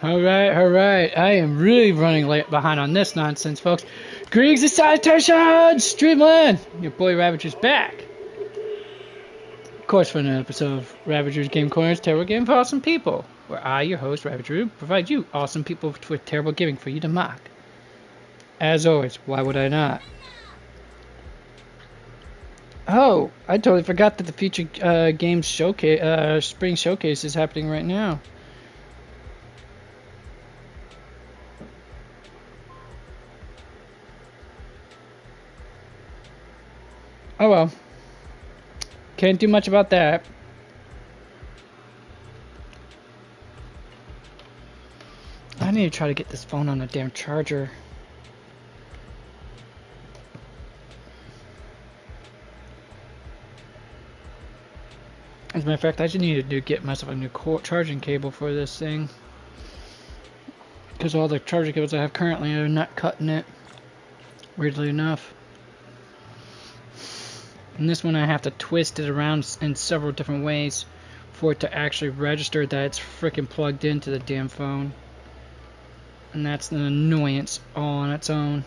Alright, alright. I am really running late behind on this nonsense, folks. Greetings and salutations! Streamland! Your boy Ravager's back. Of course, for an episode of Ravager's Game Corner's Terrible Game for Awesome People, where I, your host, Ravager, provide you awesome people with terrible giving for you to mock. As always, why would I not? Oh, I totally forgot that the future games showcase, spring showcase is happening right now. Oh well. Can't do much about that. I need to try to get this phone on a damn charger. As a matter of fact, I just need to get myself a new charging cable for this thing. Because all the charging cables I have currently are not cutting it. Weirdly enough. And this one I have to twist it around in several different ways for it to actually register that it's freaking plugged into the damn phone. And that's an annoyance all on its own.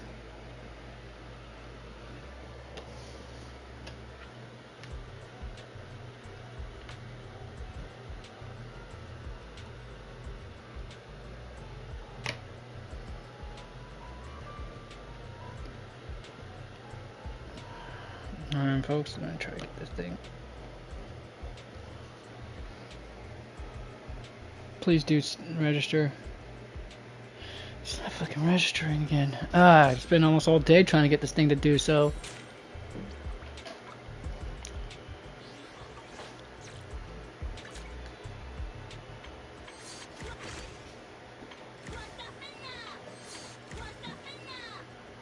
Alright folks, I'm gonna try to get this thing. Please do register. It's not fucking registering again. I've spent almost all day trying to get this thing to do so.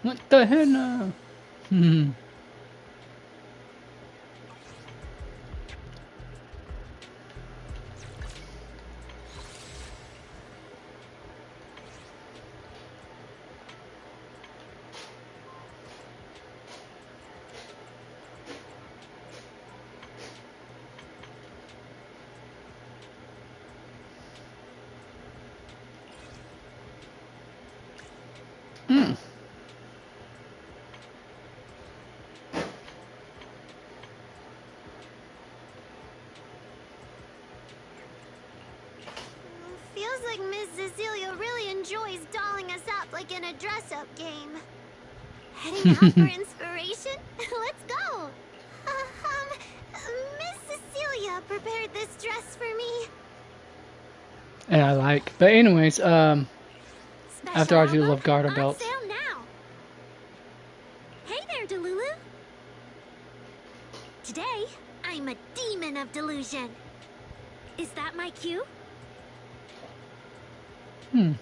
What the hell now? Feels like Miss Cecilia really enjoys dolling us up like in a dress-up game. Heading out for inspiration? Let's go! Miss Cecilia prepared this dress for me. And I like. But anyways, Special after I do album love garter on belts. sale now. Hey there, Delulu. Today, I'm a demon of delusion. Is that my cue? I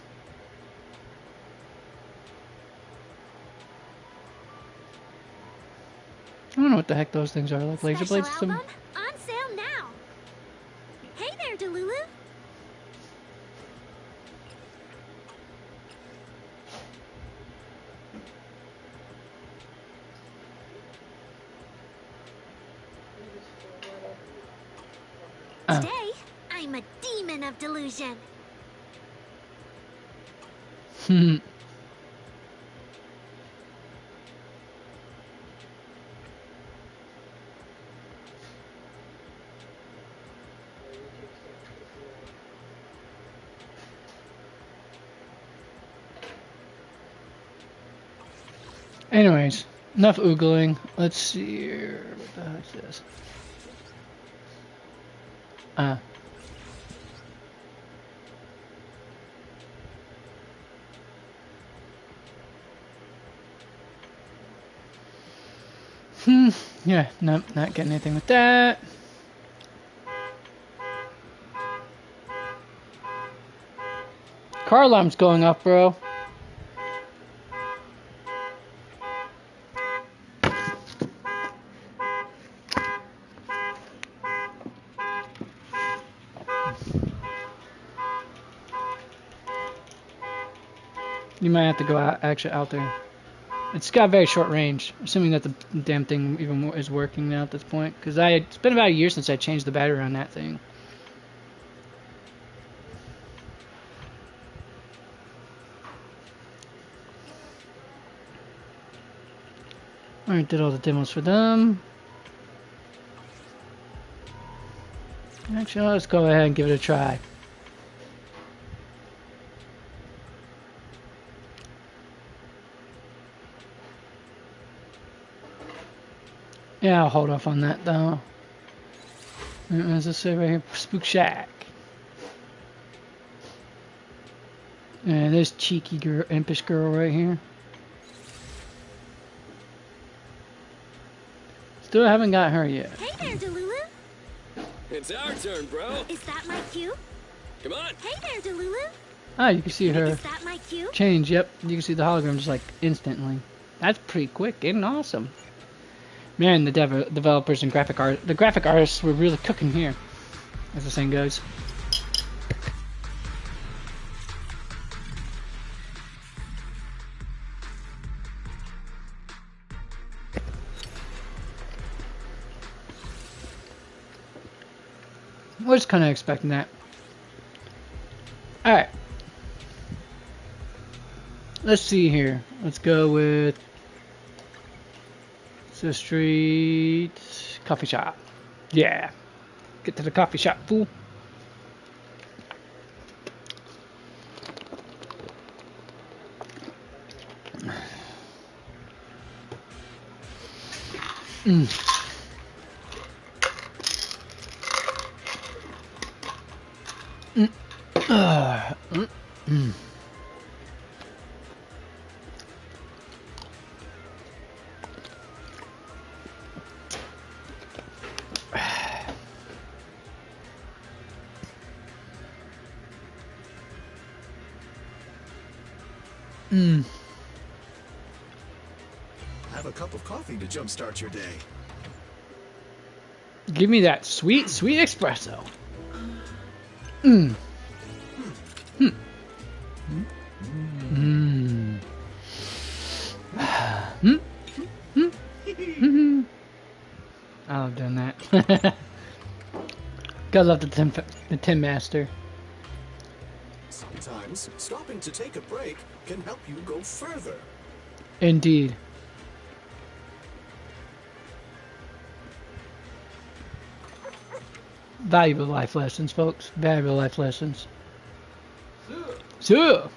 don't know what the heck those things are, like laser blades or Special something. album on sale now. Hey there, Delulu. Today, I'm a demon of delusion. Anyways, enough oogling. Let's see here. What the heck is this? Yeah, nope, not getting anything with that. Car alarm's going off, bro. You might have to go out, actually out there. It's got very short range, assuming that the damn thing even is working now at this point. Because it's been about a year since I changed the battery on that thing. Alright, did all the demos for them. Actually, let's go ahead and give it a try. Yeah, I'll hold off on that though. As I say right here, Spook Shack. And this cheeky girl, impish girl right here. Still haven't got her yet. Hey there, Delulu. It's our turn, bro. Is that my cue? Come on. Hey there, Delulu. Ah, you can see her Is that my cue? change. Yep, you can see the hologram just like instantly. That's pretty quick and awesome. Man, the developers and the graphic artists were really cooking here, as the saying goes. Was kind of expecting that. Alright. Let's see here. Let's go with the street coffee shop. Yeah. Get to the coffee shop, fool. Have a cup of coffee to jumpstart your day. Give me that sweet, sweet espresso. Mmm. Hmm. Mmm. I love doing that. Gotta love the Tin Master. Sometimes stopping to take a break can help you go further. Indeed. Valuable life lessons, folks. Valuable life lessons. So.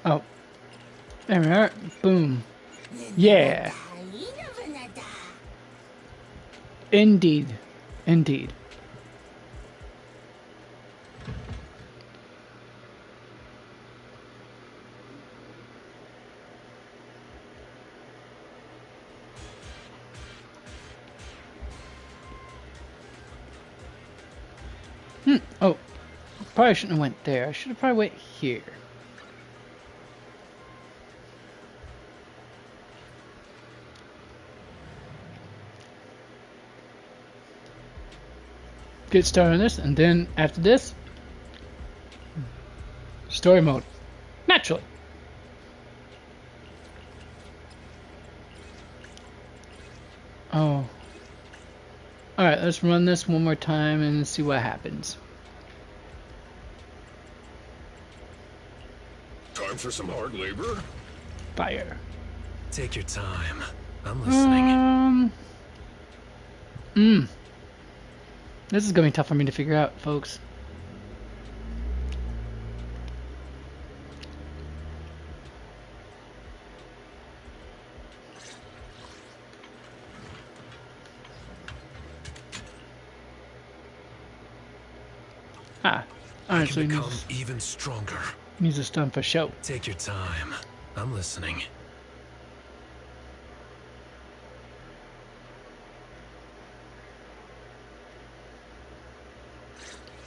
Oh. There we are. Boom. Yeah. Indeed. Indeed. Oh. Probably shouldn't have went there. I should have probably went here. Get started on this, and then after this, story mode. Naturally. Oh. Alright, let's run this one more time and see what happens. Time for some hard labor? Fire. Take your time. I'm listening. This is gonna be tough for me to figure out, folks. Honestly, become even stronger. Needs a stun for show. Take your time. I'm listening.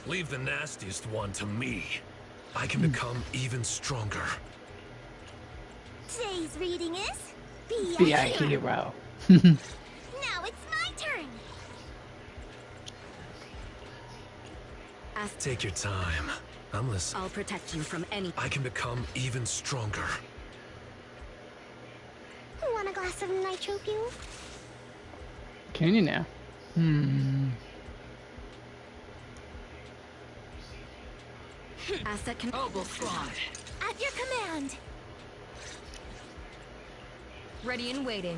Leave the nastiest one to me. I can become even stronger. Today's reading is Be a hero. Now it's my Take your time. I'm listening. I'll protect you from any. I can become even stronger. Want a glass of nitro fuel? Can you now? Asset can. Mobile squad. At your command. Ready and waiting.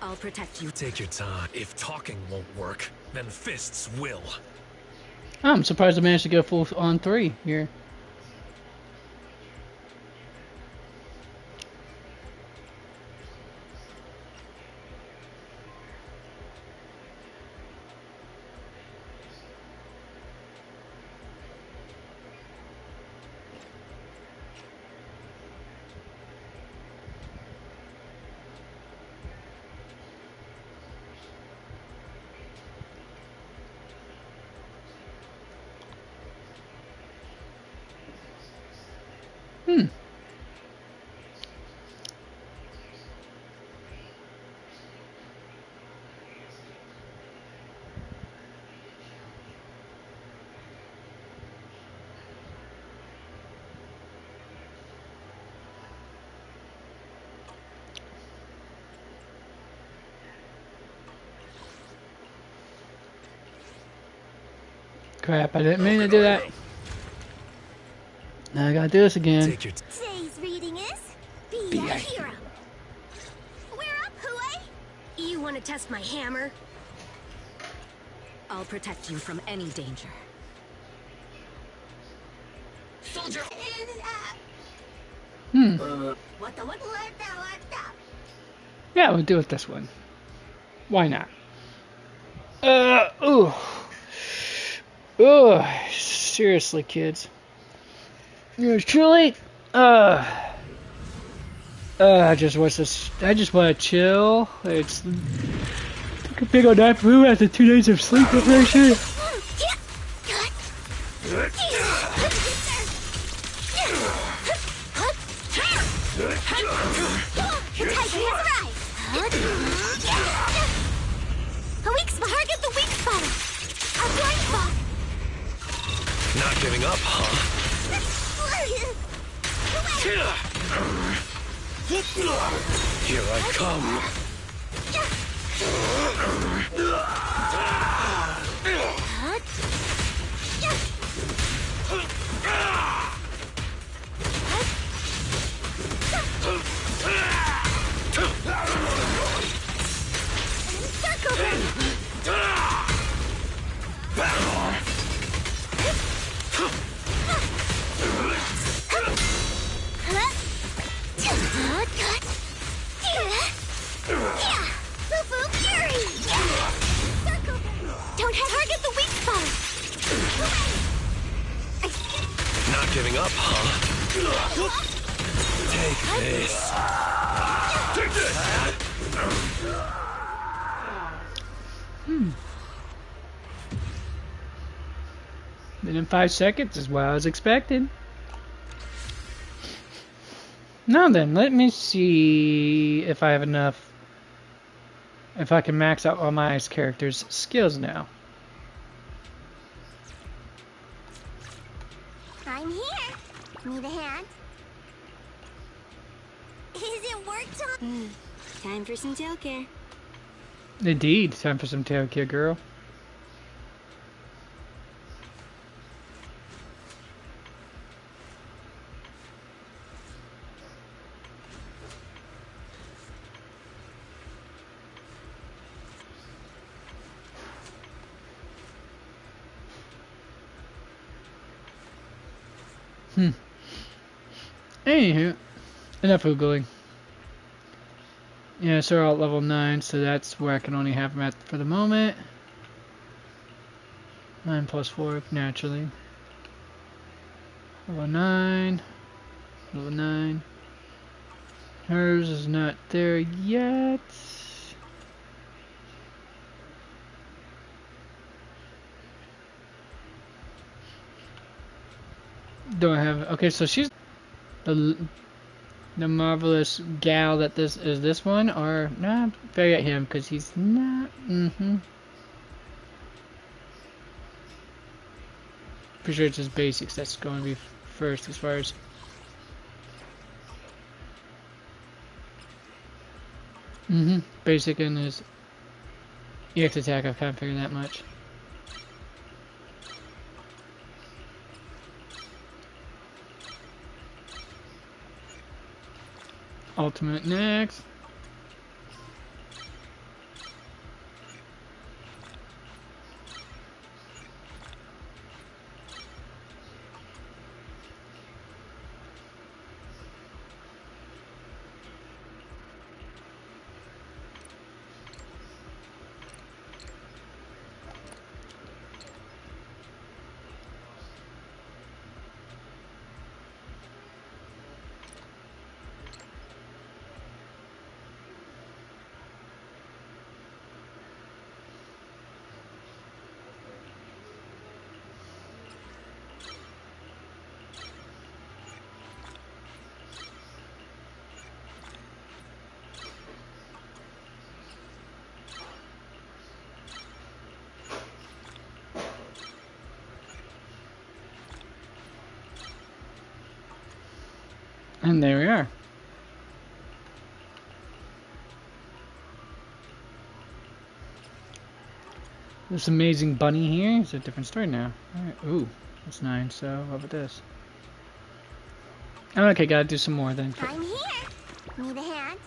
I'll protect you. Take your time. If talking won't work, then fists will. I'm surprised I managed to go full on 3 here. Crap, I didn't mean to do that. Now I gotta do this again. Take your Today's reading is Be a Hero. We're up, Hooey! You want to test my hammer? I'll protect you from any danger. Soldier. What the? Yeah, we'll do it this one. Why not? Ooh. Ooh, seriously, kids. Yours truly, I just want to chill. It's take a big old nap room after 2 days of sleep deprivation. A weak spot. Target the weak spot. A blind spot. not giving up, huh? Here I come. Don't target the weak spot. Not giving up, huh? Take this. Take this. Been in 5 seconds is what I was expecting. Now then, let me see if I have enough. If I can max out all my characters' skills now. I'm here. Need a hand? Is it work time? Time for some tail care. Indeed, time for some tail care, girl. Anywho, enough Googling. Yeah, so we're all at level 9, so that's where I can only have them at for the moment. 9 plus 4, naturally. Level 9. Level 9. Hers is not there yet. Don't have. Okay, so she's the marvelous gal that this is. This one, or nah, better get him because he's not. Pretty sure it's just basics that's going to be first as far as. Basic and his EX attack, I've kind of figured that much. Ultimate next. And there we are. This amazing bunny here is a different story now. Alright, ooh, that's 9, so what about this? Okay, gotta do some more then. I'm here. Need a hand?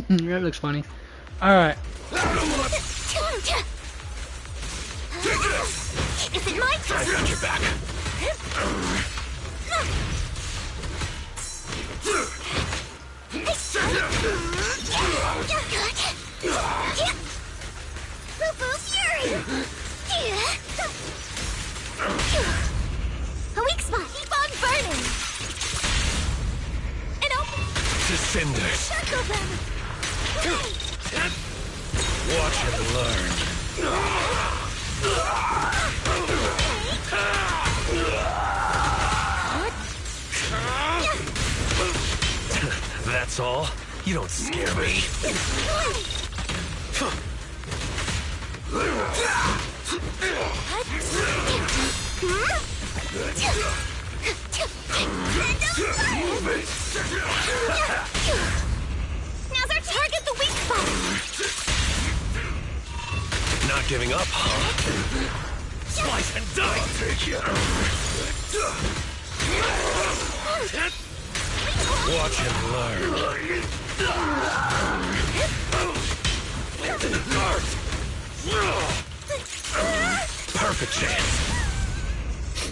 That looks funny. Alright. Is it my turn? I got your back. Boo-boo fury! A weak spot. Keep on burning. And open. To cinders. Circle them. Watch and learn. That's all? You don't scare me. Now's our target, the weak spot. Not giving up, huh? Slice and die! I'll take you. Watch and learn. Into the dark. Perfect chance.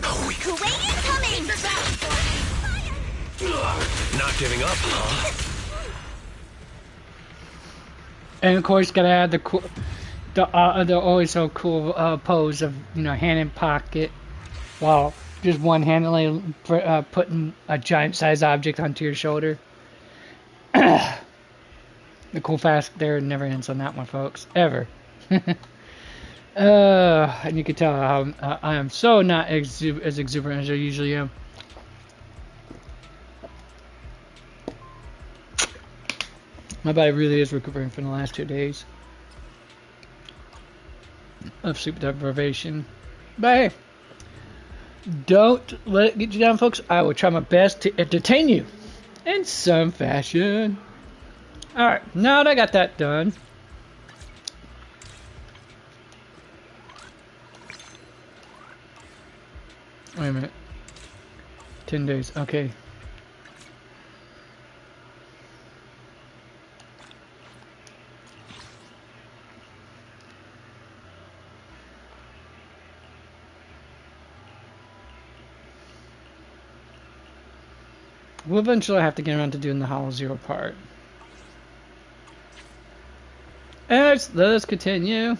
Kuwait incoming! Not giving up, huh? And of course, gotta add the cool, the always so cool pose of, you know, hand in pocket, while just one-handedly putting a giant-sized object onto your shoulder. The cool fast there never ends on that one, folks, ever. And you can tell how I am so not as exuberant as I usually am. My body really is recuperating from the last 2 days of sleep deprivation. But hey, don't let it get you down, folks. I will try my best to entertain you in some fashion. Alright, now that I got that done, wait a minute. 10 days, okay. We'll eventually have to get around to doing the Hollow Zero part. And let's continue.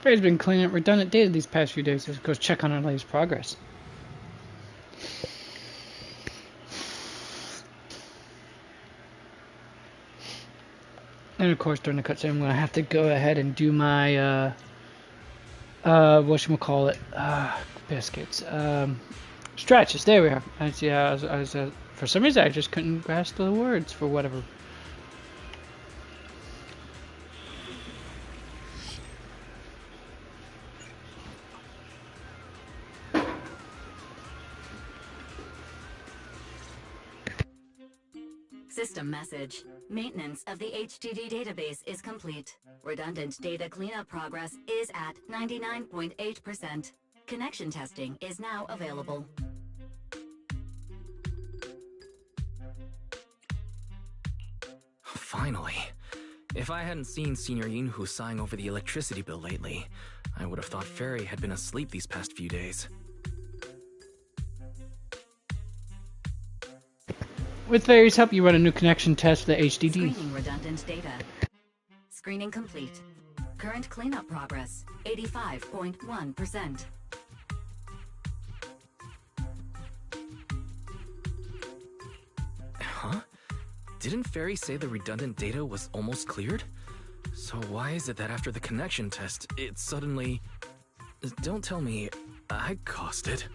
Faye's been cleaning up redundant data these past few days. Let's go check on our latest progress. And of course, during the cutscene, I'm gonna have to go ahead and do my whatchamacallit, biscuits, stretches. There we are. I see. For some reason, I just couldn't grasp the words for whatever. System message. Maintenance of the HDD database is complete. Redundant data cleanup progress is at 99.8%. Connection testing is now available. Finally. If I hadn't seen Senior Yinhu sighing over the electricity bill lately, I would have thought Fairy had been asleep these past few days. With Fairy's help, you run a new connection test for the HDD. Screening redundant data. Screening complete. Current cleanup progress, 85.1%. Huh? Didn't Fairy say the redundant data was almost cleared? So why is it that after the connection test, it suddenly... Don't tell me I caused it.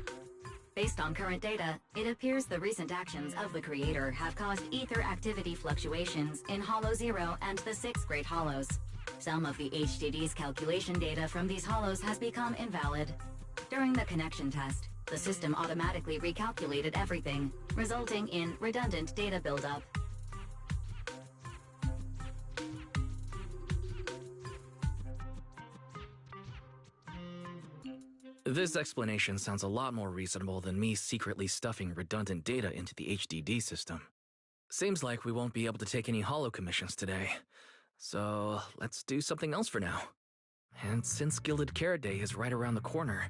Based on current data, it appears the recent actions of the creator have caused ether activity fluctuations in Hollow Zero and the 6 Great Hollows. Some of the HDD's calculation data from these hollows has become invalid. During the connection test, the system automatically recalculated everything, resulting in redundant data buildup. This explanation sounds a lot more reasonable than me secretly stuffing redundant data into the HDD system. Seems like we won't be able to take any hollow commissions today. So let's do something else for now. And since Gilded Carrot Day is right around the corner,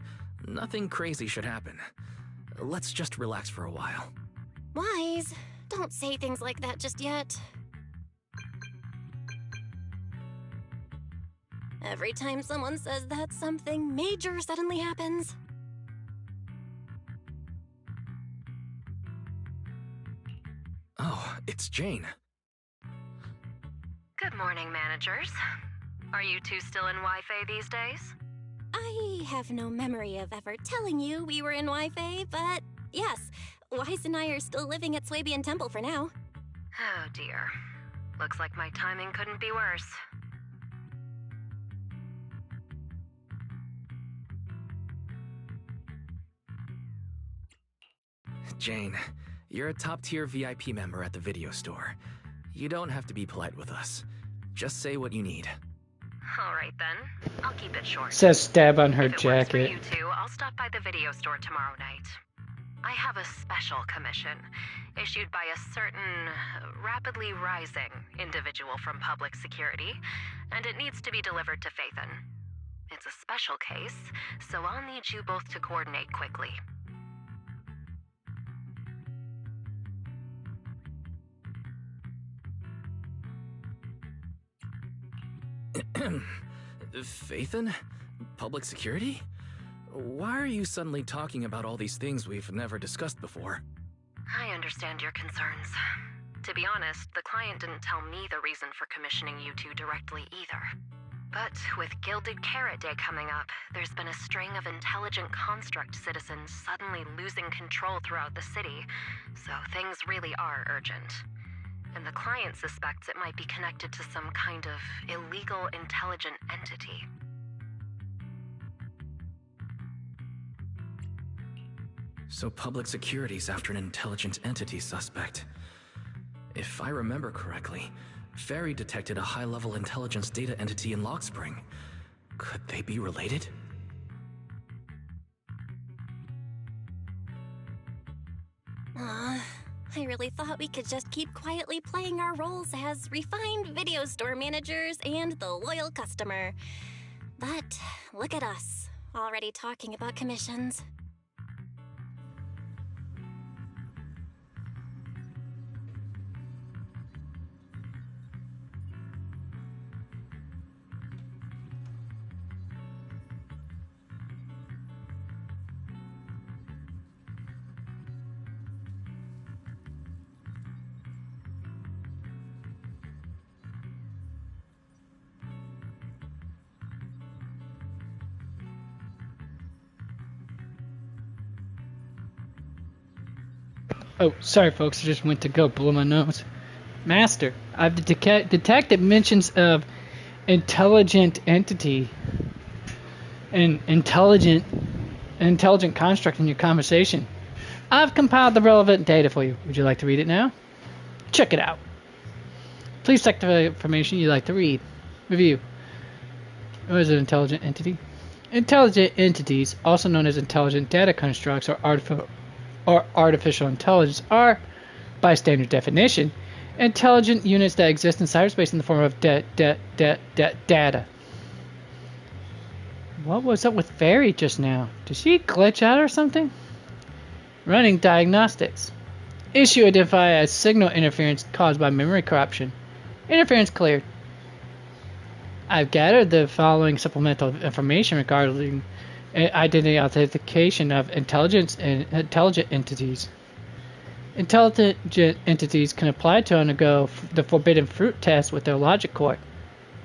nothing crazy should happen. Let's just relax for a while. Wise, don't say things like that just yet. Every time someone says that, something major suddenly happens. Oh, it's Jane. Good morning, managers. Are you two still in Wi-Fi these days? I have no memory of ever telling you we were in Wi-Fi, but yes, Wise and I are still living at Swabian Temple for now. Oh dear. Looks like my timing couldn't be worse. Jane, you're a top-tier VIP member at the video store. You don't have to be polite with us. Just say what you need. All right then. I'll keep it short. Says stab on her If it works for jacket. you two, I'll stop by the video store tomorrow night. I have a special commission issued by a certain rapidly rising individual from public security, and it needs to be delivered to Phaethon. It's a special case, so I'll need you both to coordinate quickly. Phaethon? Public security? Why are you suddenly talking about all these things we've never discussed before? I understand your concerns. To be honest, the client didn't tell me the reason for commissioning you two directly either. But with Gilded Carrot Day coming up, there's been a string of intelligent construct citizens suddenly losing control throughout the city, so things really are urgent. And the client suspects it might be connected to some kind of illegal intelligent entity. So public security's after an intelligent entity suspect. If I remember correctly, Fairy detected a high-level intelligence data entity in Log Spring. Could they be related? I really thought we could just keep quietly playing our roles as refined video store managers and the loyal customer. But look at us, already talking about commissions. Oh, sorry folks, I just went to go blow my nose. Master, I've detected mentions of intelligent entity and intelligent construct in your conversation. I've compiled the relevant data for you. Would you like to read it now? Check it out. Please check the information you'd like to read. Review. What is an intelligent entity? Intelligent entities, also known as intelligent data constructs or artificial intelligence, are, by standard definition, intelligent units that exist in cyberspace in the form of data. What was up with Fairy just now? Did she glitch out or something? Running diagnostics. Issue identified as signal interference caused by memory corruption. Interference cleared. I've gathered the following supplemental information regarding identity authentication of intelligent entities. Intelligent entities can apply to undergo the forbidden fruit test with their logic core.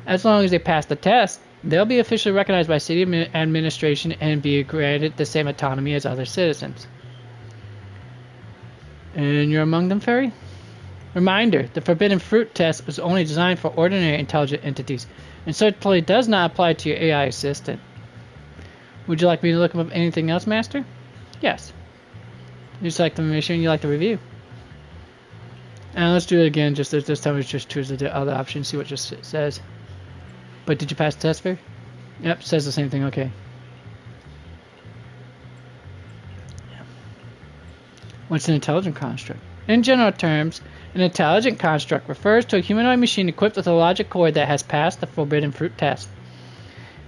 As long as they pass the test, they'll be officially recognized by city administration and be granted the same autonomy as other citizens. And you're among them, Fairy? Reminder, the forbidden fruit test was only designed for ordinary intelligent entities, and certainly does not apply to your AI assistant. Would you like me to look up anything else, Master? Yes. You select the information you like to review. And let's do it again, just this time we just choose the other option, see what it just says. But did you pass the test, Fairy? Yep, says the same thing, okay. What's an intelligent construct? In general terms, an intelligent construct refers to a humanoid machine equipped with a logic core that has passed the forbidden fruit test.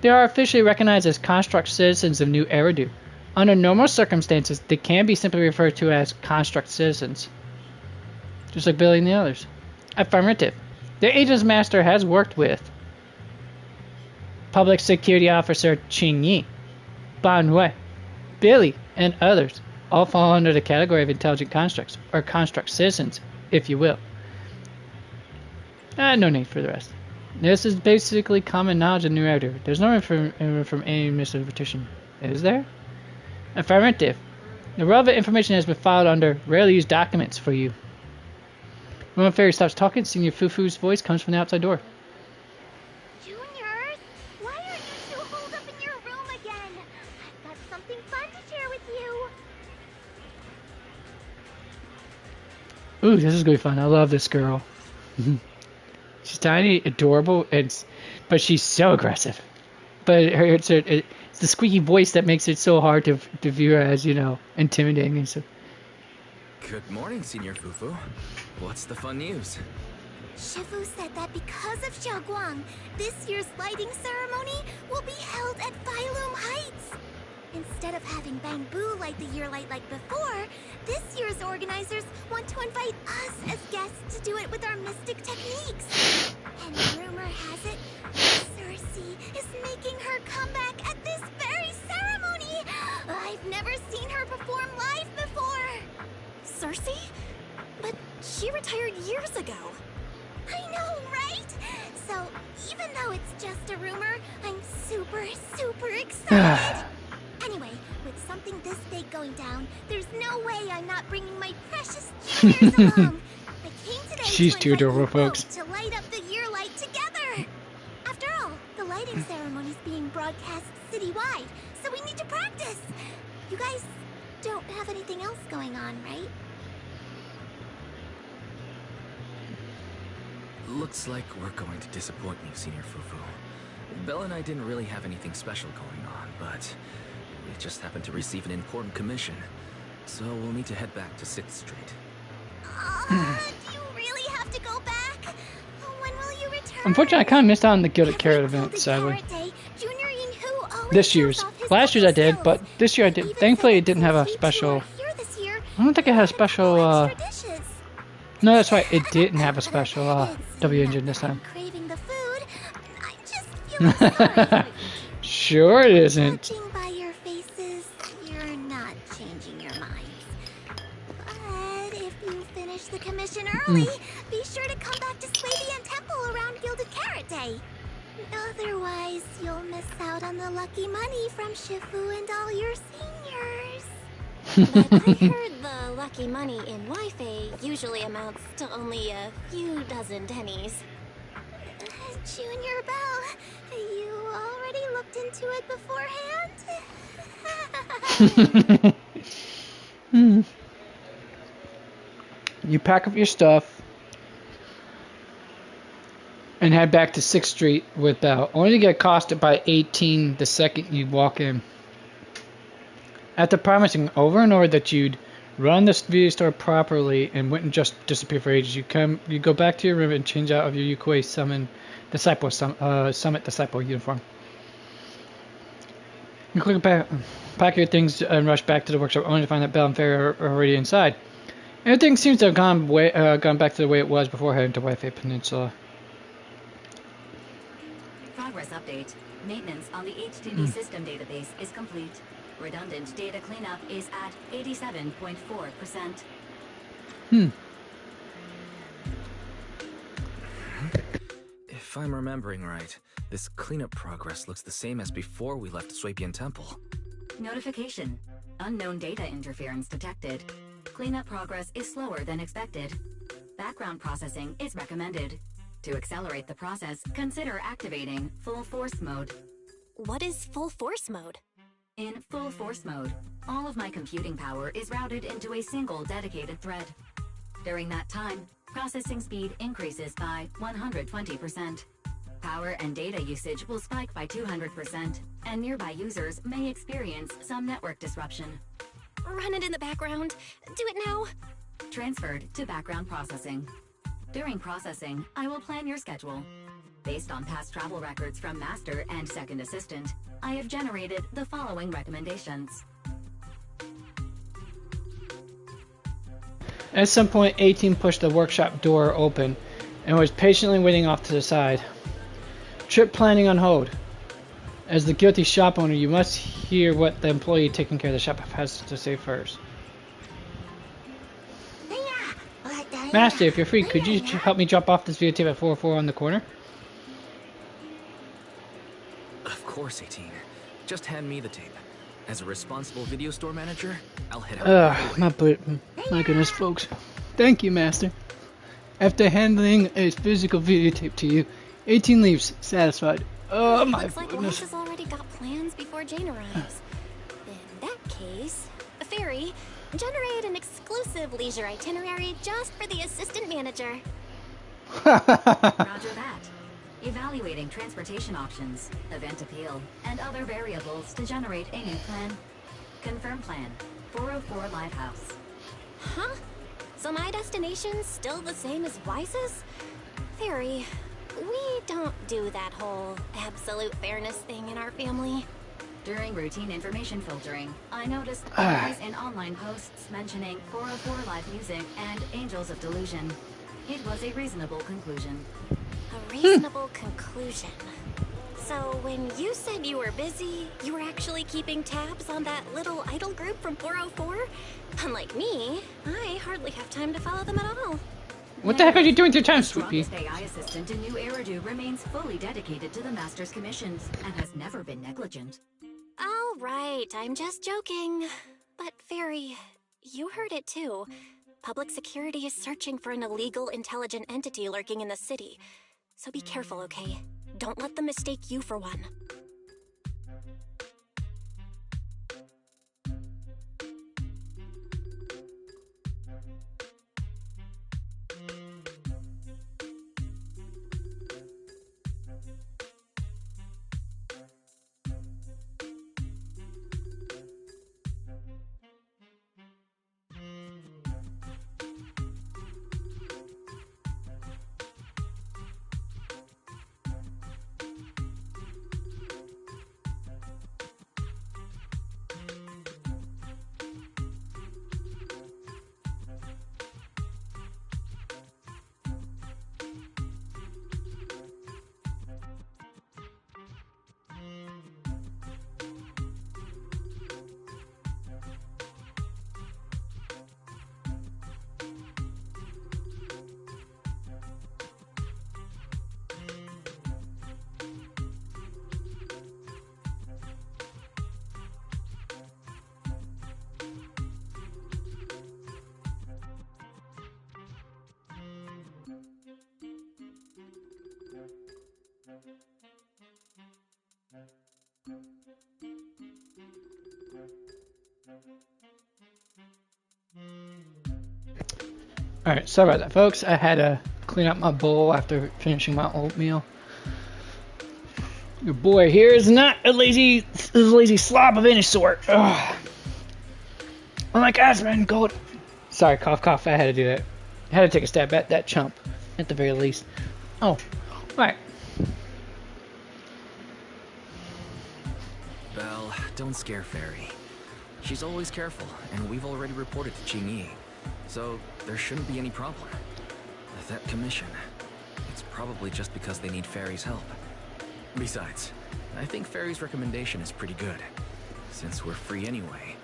They are officially recognized as construct citizens of New Eridu. Under normal circumstances, they can be simply referred to as construct citizens. Just like Billy and the others. Affirmative. The agent's master has worked with Public Security Officer Qing Yi, Ban Wei, Billy, and others. All fall under the category of intelligent constructs, or construct citizens, if you will. No need for the rest. This is basically common knowledge of New Eridu. There's no room from any misinterpretation. Is there? Affirmative. The relevant information has been filed under rarely used documents for you. When Fairy stops talking, Senior Fufu's voice comes from the outside door. Junior, why are you two holed up in your room again? I've got something fun to share with you. Ooh, this is going to be fun. I love this girl. She's tiny, adorable, but she's so aggressive. But it's the squeaky voice that makes it so hard to view her as, intimidating and so. Good morning, Senior Fufu. What's the fun news? Shifu said that because of Xiaoguang, this year's lighting ceremony will be held at Phylum Heights. Instead of having Bamboo light the year light like before, this year's organizers want to invite us as guests to do it with our mystic techniques. And rumor has it, Cersei is making her comeback at this very ceremony. I've never seen her perform live before. Cersei? But She retired years ago. I know, right? So, even though it's just a rumor, I'm super excited. Anyway, with something this big going down, there's no way I'm not bringing my precious juniors along. I came today She's too to invite adorable, you folks. both to light up the year light together. After all, the lighting ceremony's being broadcast citywide, so we need to practice. You guys don't have anything else going on, right? Looks like we're going to disappoint you, Senior Fufu. Belle and I didn't really have anything special going on, but we just happened to receive an important commission. So we'll need to head back to 6th Street. Do you really have to go back? When will you return? Unfortunately, I kind of missed out on the Gilded Carrot event, sadly. This year's. Last year's I did, but this year I did. Thankfully, it didn't have a special. I don't think it had a special. No, that's right. It didn't have a special W engine this time. Craving the food. I just feel sorry. Sure, it isn't. Judging by your faces, you're not changing your minds. But if you finish the commission early, be sure to come back to Swabian Temple around Gilded Carrot Day. Otherwise, you'll miss out on the lucky money from Shifu and all your seniors. But I heard the lucky money in Wi-Fi usually amounts to only a few dozen pennies. Junior Belle, you already looked into it beforehand? You pack up your stuff and head back to 6th Street with Belle, only to get accosted by 18 the second you walk in. After promising over and over that you'd run this video store properly and wouldn't just disappear for ages, you go back to your room and change out of your Yukoi Summit Disciple uniform. You quickly pack your things and rush back to the workshop, only to find that Belle and Fairy are already inside. Everything seems to have gone back to the way it was before heading to Wi-Fi Peninsula. Progress update. Maintenance on the HDD system database is complete. Redundant data cleanup is at 87.4%. If I'm remembering right, this cleanup progress looks the same as before we left Swabian Temple. Notification. Unknown data interference detected. Cleanup progress is slower than expected. Background processing is recommended. To accelerate the process, consider activating full force mode. What is full force mode? In full force mode, all of my computing power is routed into a single dedicated thread. During that time, processing speed increases by 120%. Power and data usage will spike by 200%, and nearby users may experience some network disruption. Run it in the background. Do it now. Transferred to background processing. During processing, I will plan your schedule. Based on past travel records from Master and Second Assistant, I have generated the following recommendations. At some point, 18 pushed the workshop door open and was patiently waiting off to the side. Trip planning on hold. As the guilty shop owner, you must hear what the employee taking care of the shop has to say first. Master, if you're free, could you help me drop off this videotape at 404 on the corner? Of course, 18. Just hand me the tape. As a responsible video store manager, I'll head out. My goodness, folks. Thank you, Master. After handing a physical videotape to you, 18 leaves, satisfied. Oh my Looks like goodness. Lance has already got plans before Jane arrives. In that case, Fairy, generate an exclusive leisure itinerary just for the assistant manager. Roger that. Evaluating transportation options, event appeal, and other variables to generate a new plan. Confirm plan. 404 Lighthouse. Huh? So my destination's still the same as Wise's? Fairy, we don't do that whole absolute fairness thing in our family. During routine information filtering, I noticed a rise in online posts mentioning 404 Live Music and Angels of Delusion. It was a reasonable conclusion. A reasonable conclusion. So when you said you were busy, you were actually keeping tabs on that little idol group from 404? Unlike me, I hardly have time to follow them at all. What the heck are you doing to your time, The Sweet Pea? strongest AI assistant in New Eridu remains fully dedicated to the Master's commissions and has never been negligent. All right, I'm just joking. But Fairy, you heard it too. Public security is searching for an illegal intelligent entity lurking in the city. So be careful, okay? Don't let them mistake you for one. Alright, sorry about that, folks. I had to clean up my bowl after finishing my oatmeal. Your boy here is not a lazy slob of any sort. Ugh. Unlike Asman Gold. Sorry, cough, cough. I had to do that. I had to take a stab at that chump, at the very least. Oh, right. Belle, don't scare Fairy. She's always careful, and we've already reported to Qingyi. So, there shouldn't be any problem. With that commission, it's probably just because they need Fairy's help. Besides, I think Fairy's recommendation is pretty good. Since we're free anyway,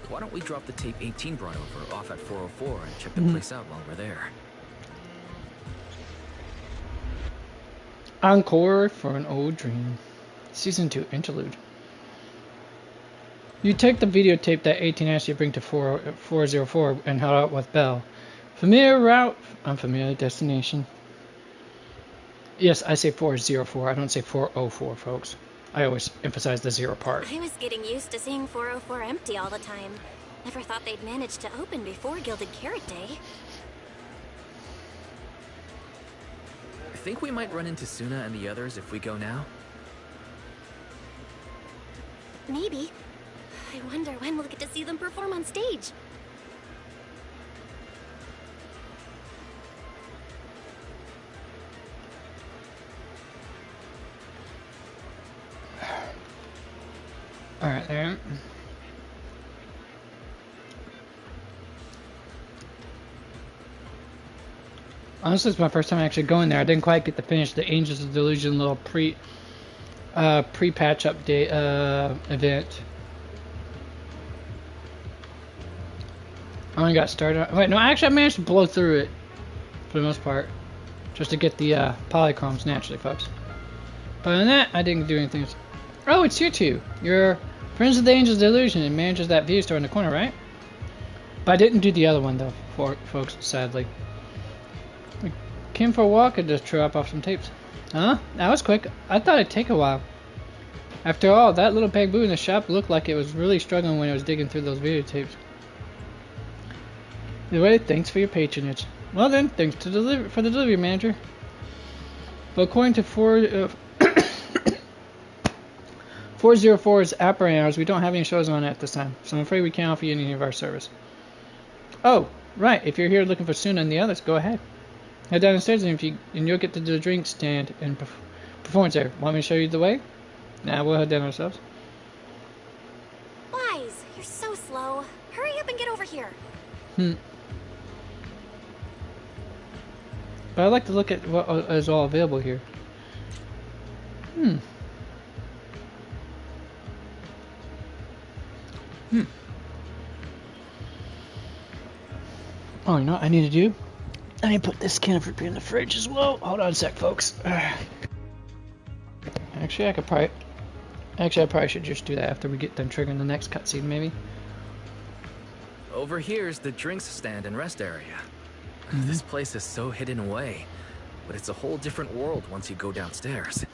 why don't we drop the tape 18 brought over off at 404 and check the place out while we're there? Encore for an Old Dream. Season 2 Interlude. You take the videotape that 18 asked you to bring to 404 and head out with Belle. Familiar route, unfamiliar destination. Yes, I say 404. I don't say 404, folks. I always emphasize the zero part. I was getting used to seeing 404 empty all the time. Never thought they'd manage to open before Gilded Carrot Day. I think we might run into Suna and the others if we go now. Maybe. I wonder when we'll get to see them perform on stage. Alright, there. Honestly, it's my first time actually going there. I didn't quite get to finish the Angels of Delusion little pre-patch update event. I only got started. Wait, no, actually I managed to blow through it for the most part, just to get the polychromes naturally, folks. But other than that, I didn't do anything. Oh, it's you two. You're friends of the Angels of Delusion and manages that video store in the corner, right? But I didn't do the other one though, folks. Sadly. We came for a walk and just drop off some tapes. Huh? That was quick. I thought it'd take a while. After all, that little bamboo in the shop looked like it was really struggling when it was digging through those videotapes. Anyway, thanks for your patronage. Well then, thanks to the delivery manager. But according to 404's operating hours, we don't have any shows on at this time, so I'm afraid we can't offer you any of our service. Oh, right. If you're here looking for Suna and the others, go ahead. Head down the stairs and you'll get to the drink stand and performance there. Want me to show you the way? Nah, we'll head down ourselves. Wise, you're so slow. Hurry up and get over here. But I'd like to look at what is all available here. Oh, you know what I need to do? I need to put this can of root beer in the fridge as well. Hold on a sec, folks. Actually, I probably should just do that after we get done triggering the next cutscene, maybe. Over here's the drinks stand and rest area. This place is so hidden away, but it's a whole different world once you go downstairs.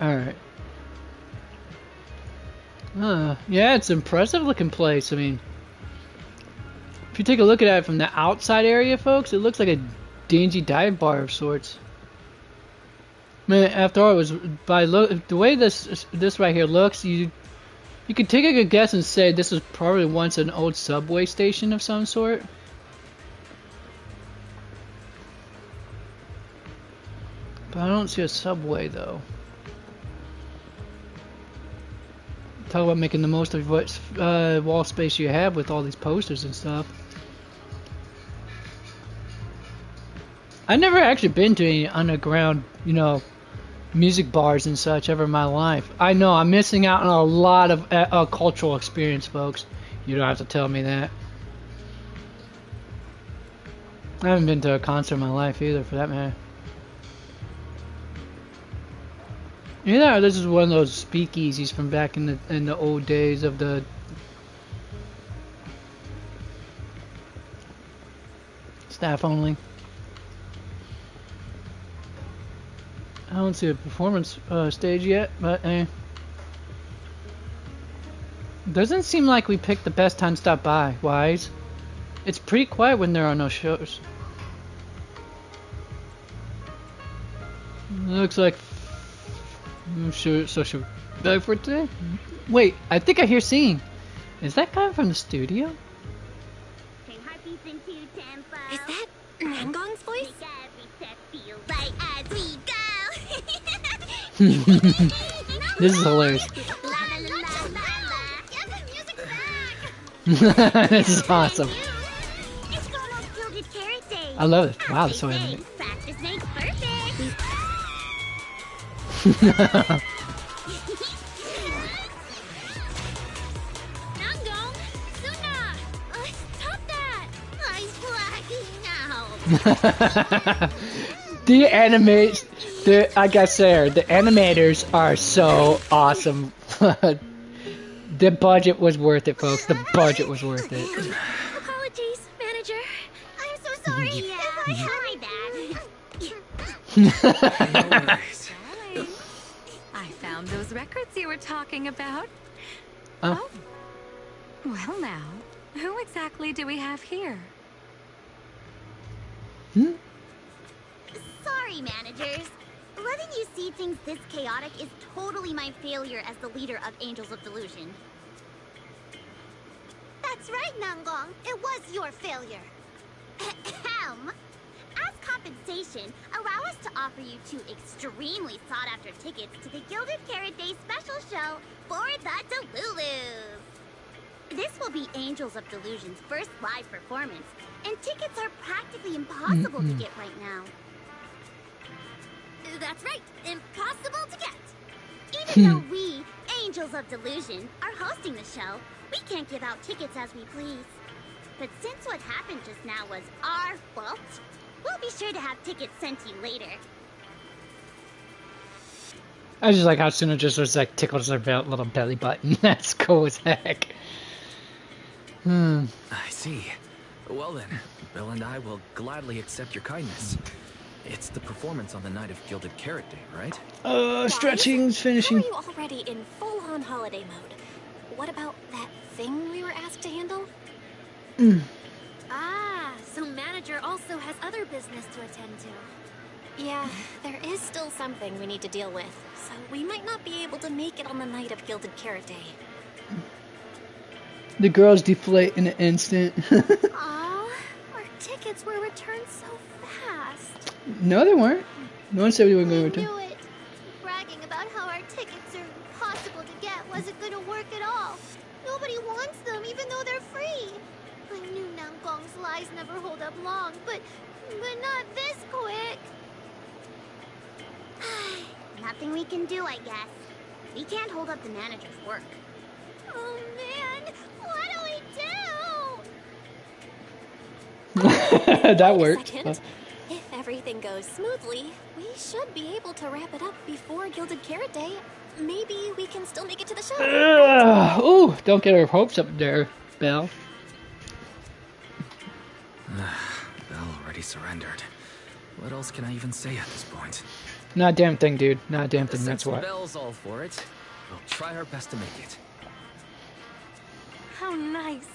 Alright. Yeah, it's an impressive looking place. I mean, if you take a look at it from the outside area, folks, it looks like a dingy dive bar of sorts. I mean, after all, it was by the way this right here looks, you could take a good guess and say this was probably once an old subway station of some sort. But I don't see a subway though. Talk about making the most of what wall space you have with all these posters and stuff. I've never actually been to any underground, you know, music bars and such ever in my life. I know I'm missing out on a lot of cultural experience, folks. You don't have to tell me that. I haven't been to a concert in my life either, for that matter. You know, this is one of those speakeasies from back in the old days of the staff only. I don't see a performance stage yet, but doesn't seem like we picked the best time to stop by, Wise. It's pretty quiet when there are no shows. Looks like should go for it today? Wait, I think I hear singing. Is that coming from the studio? Is that Nangong's voice? This is hilarious. This is awesome. I love it. Wow, that's so animated. I gotta say, the animators are so awesome. The budget was worth it, folks. The budget was worth it. Apologies, manager. I'm so sorry. Yeah, my bad. I found those records you were talking about. Oh. Well now, who exactly do we have here? Sorry, managers. Letting you see things this chaotic is totally my failure as the leader of Angels of Delusion. That's right, Nangong. It was your failure. As compensation, allow us to offer you 2 extremely sought-after tickets to the Gilded Carrot Day special show for the Delulus. This will be Angels of Delusion's first live performance, and tickets are practically impossible to get right now. That's right, impossible to get. Even though we, Angels of Delusion, are hosting the show, we can't give out tickets as we please. But since what happened just now was our fault, we'll be sure to have tickets sent to you later. I just like how Suna just was like tickles her little belly button. That's cool as heck. I see. Well then, Bill and I will gladly accept your kindness. It's the performance on the night of Gilded Carrot Day, right? Stretching's finishing. How are you already in full-on holiday mode? What about that thing we were asked to handle? Ah, so manager also has other business to attend to. Yeah, there is still something we need to deal with, so we might not be able to make it on the night of Gilded Carrot Day. The girls deflate in an instant. Aww, our tickets were returned so fast. No, they weren't. No one said we were going to I return. knew it. Bragging about how our tickets are impossible to get wasn't going to work at all. Nobody wants them, even though they're free. I knew Namgong's lies never hold up long, but not this quick. Nothing we can do, I guess. We can't hold up the manager's work. Oh man, what do we do? That worked. Second. If everything goes smoothly, we should be able to wrap it up before Gilded Carrot Day. Maybe we can still make it to the show. Ooh, don't get our hopes up there, Belle. Belle already surrendered. What else can I even say at this point? Not a damn thing, dude. Not a damn thing, that's Since what. Belle's all for it, we'll try our best to make it. How nice.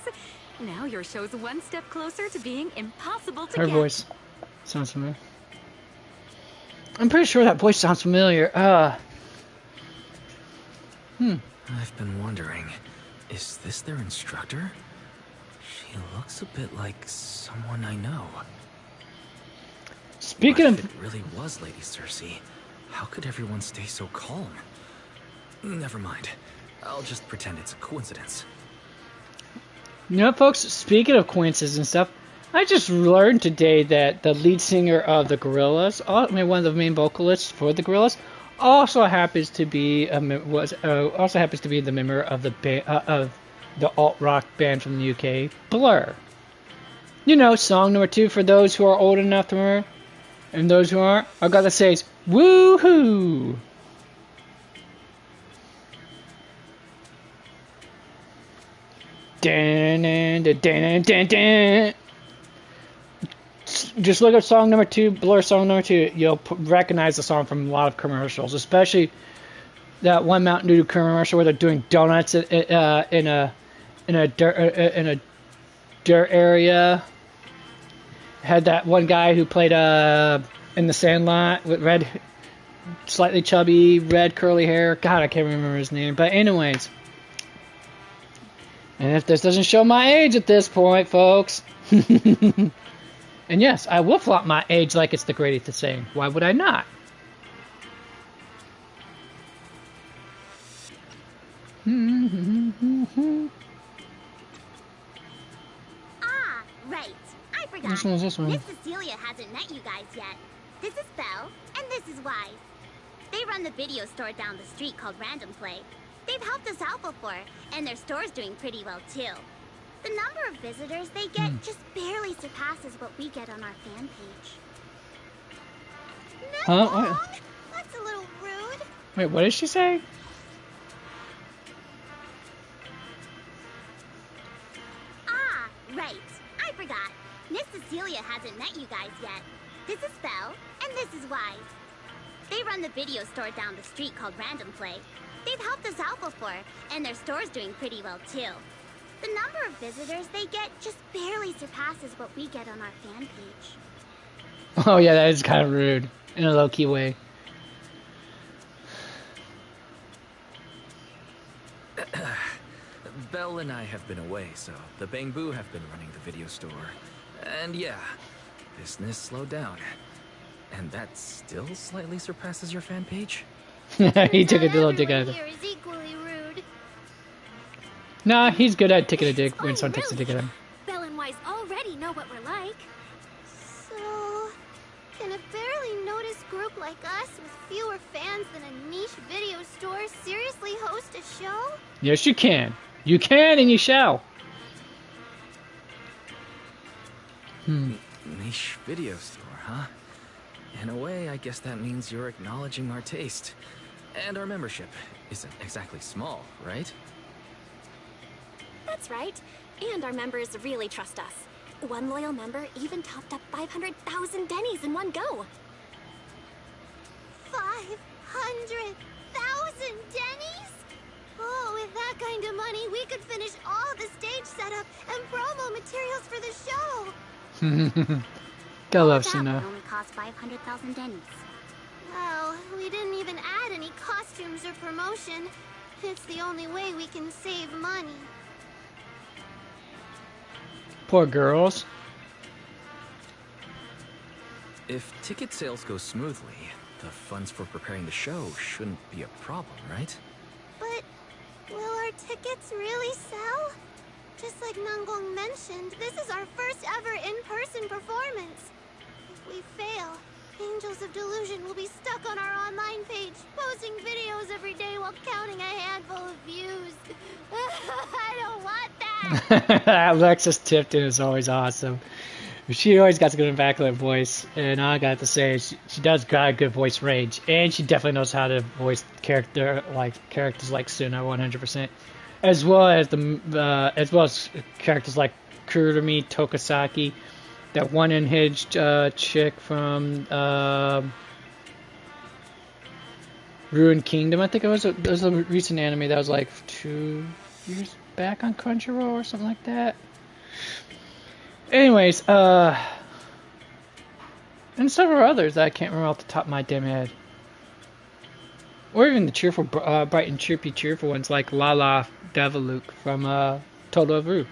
Now your show's one step closer to being impossible to Her get. voice sounds familiar. I'm pretty sure that voice sounds familiar. I've been wondering, is this their instructor? She looks a bit like someone I know. Speaking But of... if it really was Lady Cersei, how could everyone stay so calm? Never mind. I'll just pretend it's a coincidence. You know, folks, speaking of coincidences and stuff, I just learned today that the lead singer of the Gorillaz, one of the main vocalists for the Gorillaz, also happens to be the member of the alt rock band from the UK, Blur. You know, song number 2 for those who are old enough to remember, and those who aren't, I gotta say is woohoo! Dan, dan, dan, dan, dan. Just look up song number 2, Blur song number 2. You'll recognize the song from a lot of commercials, especially that one Mountain Dew commercial where they're doing donuts in a dirt area. Had that one guy who played in the Sandlot with red, slightly chubby, red curly hair. God, I can't remember his name. But anyways. And if this doesn't show my age at this point, folks. And yes, I will flaunt my age like it's the greatest thing. Why would I not? Ah, right. I forgot. Which one is this one? Miss Cecilia hasn't met you guys yet. This is Belle, and this is Wise. They run the video store down the street called Random Play. They've helped us out before, and their store's doing pretty well too. The number of visitors they get just barely surpasses what we get on our fan page. Huh? What? That's a little rude. Wait, what did she say? Ah, right. I forgot. Miss Cecilia hasn't met you guys yet. This is Belle, and this is Wise. They run the video store down the street called Random Play. They've helped us out before, and their store's doing pretty well too. The number of visitors they get just barely surpasses what we get on our fan page. Oh yeah, that is kind of rude. In a low-key way. Belle and I have been away, so the Bangbu have been running the video store. And yeah, business slowed down. And that still slightly surpasses your fan page? He took a little dig Everyone at it. here is equally rude. Nah, he's good at taking a dig when someone takes a dig at him. Belle and Wise already know what we're like. So, can a barely noticed group like us with fewer fans than a niche video store seriously host a show? Yes, you can. You can and you shall. Niche video store, huh? In a way, I guess that means you're acknowledging our taste. And our membership isn't exactly small, right? That's right. And our members really trust us. One loyal member even topped up 500,000 Denny's in one go. 500,000 Denny's? Oh, with that kind of money, we could finish all the stage setup and promo materials for the show. Gotta love That Suna. would only cost 500,000 dennies. Wow, we didn't even add any costumes or promotion. It's the only way we can save money. Poor girls. If ticket sales go smoothly, the funds for preparing the show shouldn't be a problem, right? But will our tickets really sell? Just like Nanggong mentioned, this is our first ever in-person performance. If we fail, Angels of Delusion will be stuck on our online page, posting videos every day while counting a handful of views. I don't want that! Alexis Tipton is always awesome. She always got to go in backlit voice, and I got to say she does got a good voice range, and she definitely knows how to voice characters like Suna 100%, as well as characters like Kurumi Tokasaki, that one unhinged chick from Ruined Kingdom. I think it was a recent anime that was like 2 years back on Crunchyroll or something like that. Anyways, and several others that I can't remember off the top of my damn head. Or even the cheerful, bright and cheerful ones like Lala Deviluk from Total of Ru.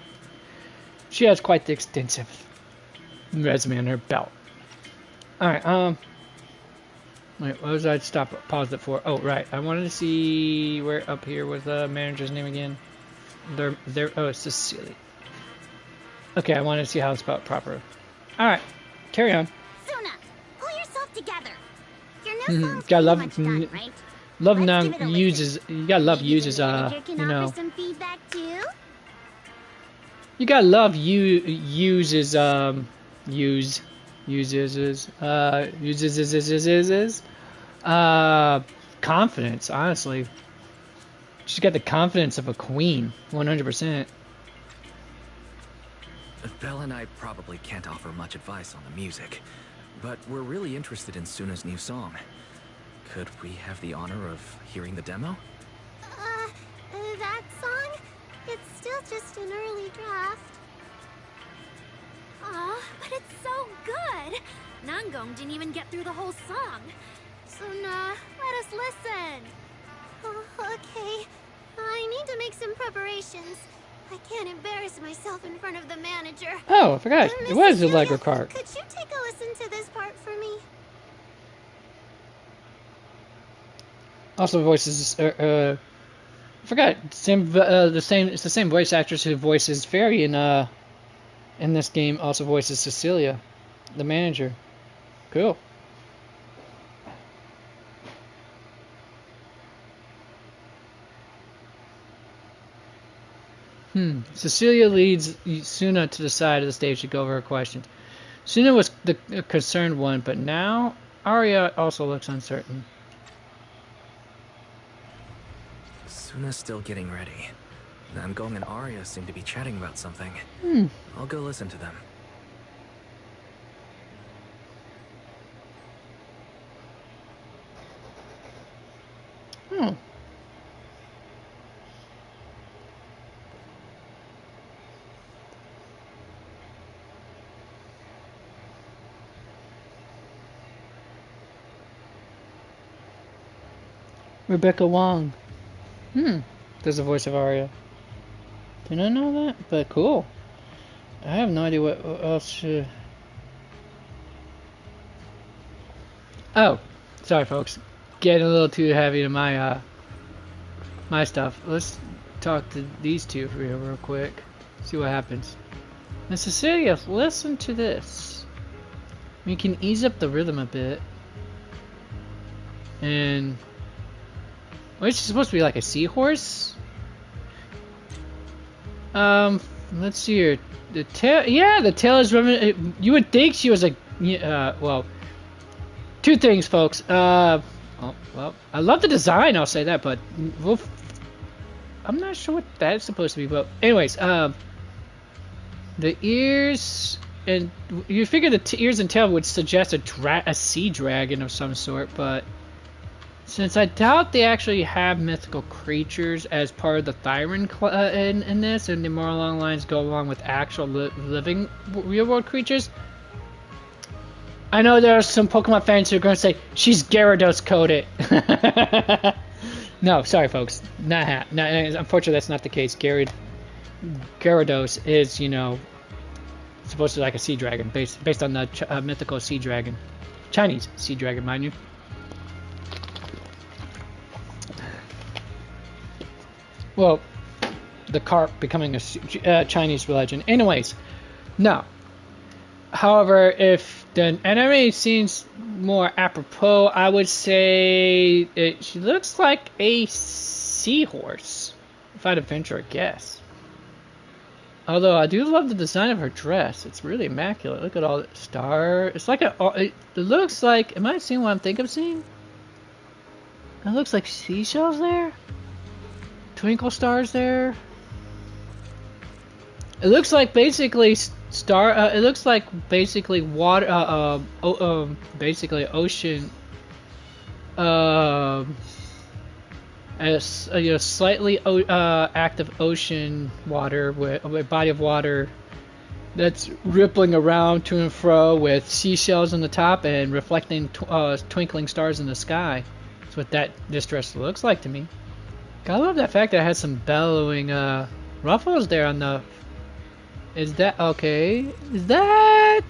She has quite the extensive resume on her belt. Alright, wait, what was I paused it for? Oh, right, I wanted to see where up here was the manager's name again. Oh, it's Cecilia. Okay, I wanted to see how it's spelled proper. Alright, carry on. Suna, pull yourself together. Your new song's gotta pretty much done, right? Love Let's Nung give it a uses, listen. you gotta love Maybe the uses, manager can you know. offer some feedback too? You gotta love uses confidence, honestly. She's got the confidence of a queen, 100%. Belle and I probably can't offer much advice on the music, but we're really interested in Suna's new song. Could we have the honor of hearing the demo? That song? It's still just an early draft. Aw, but it's so good! Nanggong didn't even get through the whole song. Suna, let us listen. Oh, okay. I need to make some preparations. I can't embarrass myself in front of the manager. Oh, I forgot. It was a Lego cart. Could you take a listen to this part for me? Also voices, I forgot. It's the same voice actress who voices Fairy in this game. Also voices Cecilia, the manager. Cool. Cecilia leads Suna to the side of the stage to go over her questions. Suna was the concerned one, but now Arya also looks uncertain. Suna's still getting ready. Nanggong and Arya seem to be chatting about something. I'll go listen to them. Rebecca Wong. There's the voice of Arya. Did I know that? But cool. I have no idea what else should... Oh, sorry folks. Getting a little too heavy to my my stuff. Let's talk to these two real quick. See what happens. Now Cecilia, listen to this. We can ease up the rhythm a bit. And... well, it's supposed to be like a seahorse. Let's see here. The tail, yeah, the tail is you would think she was like, well, two things, folks. Oh, well, I love the design, I'll say that, but I'm not sure what that's supposed to be. But anyways, the ears and you figure the ears and tail would suggest a sea dragon of some sort, but since I doubt they actually have mythical creatures as part of the Thyron in this, and the more along lines go along with actual living real-world creatures, I know there are some Pokemon fans who are going to say she's Gyarados coded. No, sorry, folks. Unfortunately, that's not the case. Gyarados is, you know, supposed to be like a sea dragon, based on the mythical sea dragon, Chinese sea dragon, mind you. Well, the carp becoming a Chinese legend. Anyways, no. However, if the enemy seems more apropos, I would say she looks like a seahorse, if I had to venture a guess. Although I do love the design of her dress. It's really immaculate. Look at all the star. It's like it looks like, am I seeing what I'm thinking of seeing? It looks like seashells there. Twinkle stars there. It looks like basically it looks like basically water. Basically ocean. As you know, slightly active ocean water with a body of water that's rippling around to and fro with seashells on the top and reflecting twinkling stars in the sky. That's what this dress looks like to me. I love that fact that it has some bellowing ruffles there on the. Is that okay? Is that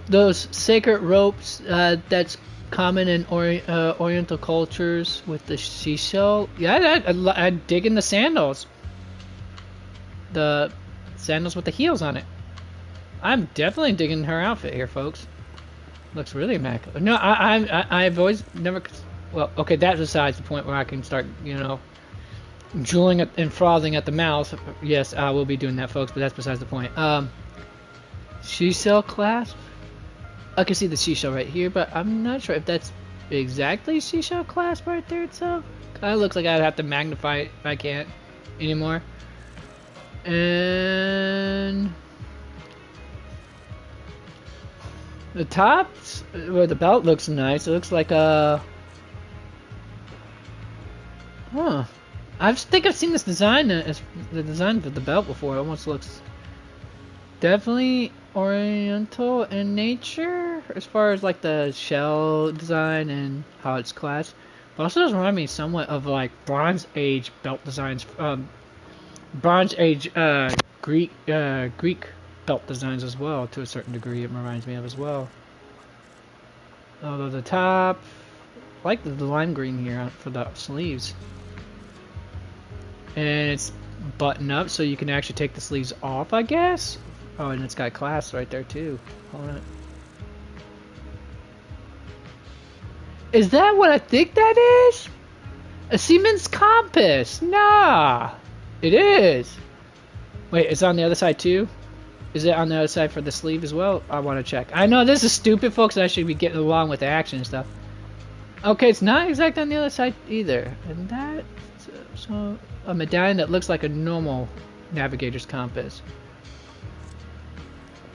those sacred ropes that's common in Oriental cultures with the seashell? Yeah, I dig in the sandals. The sandals with the heels on it. I'm definitely digging her outfit here, folks. Looks really immaculate. No, I've always never. Well, okay, that's besides the point where I can start, you know, drooling and frothing at the mouth. Yes, I will be doing that, folks, but that's besides the point. Seashell clasp? I can see the seashell right here, but I'm not sure if that's exactly seashell clasp right there itself. Kind of looks like I'd have to magnify it if I can't anymore. And the top, where the belt looks nice. It looks like a. Huh. I think I've seen this design, the design for the belt before. It almost looks definitely Oriental in nature, as far as like the shell design and how it's clasped. But also does remind me somewhat of like Bronze Age belt designs, Bronze Age Greek belt designs as well. To a certain degree, it reminds me of as well. Although the top, I like the lime green here for the sleeves. And it's buttoned up so you can actually take the sleeves off, I guess. Oh, and it's got clasps right there too. Hold on. Is that what I think that is? A Siemens compass? Nah. It is. Wait, it's on the other side too? Is it on the other side for the sleeve as well? I want to check. I know this is stupid, folks. I should be getting along with the action and stuff. Okay, it's not exactly on the other side either. And that... So... A medallion that looks like a normal navigator's compass.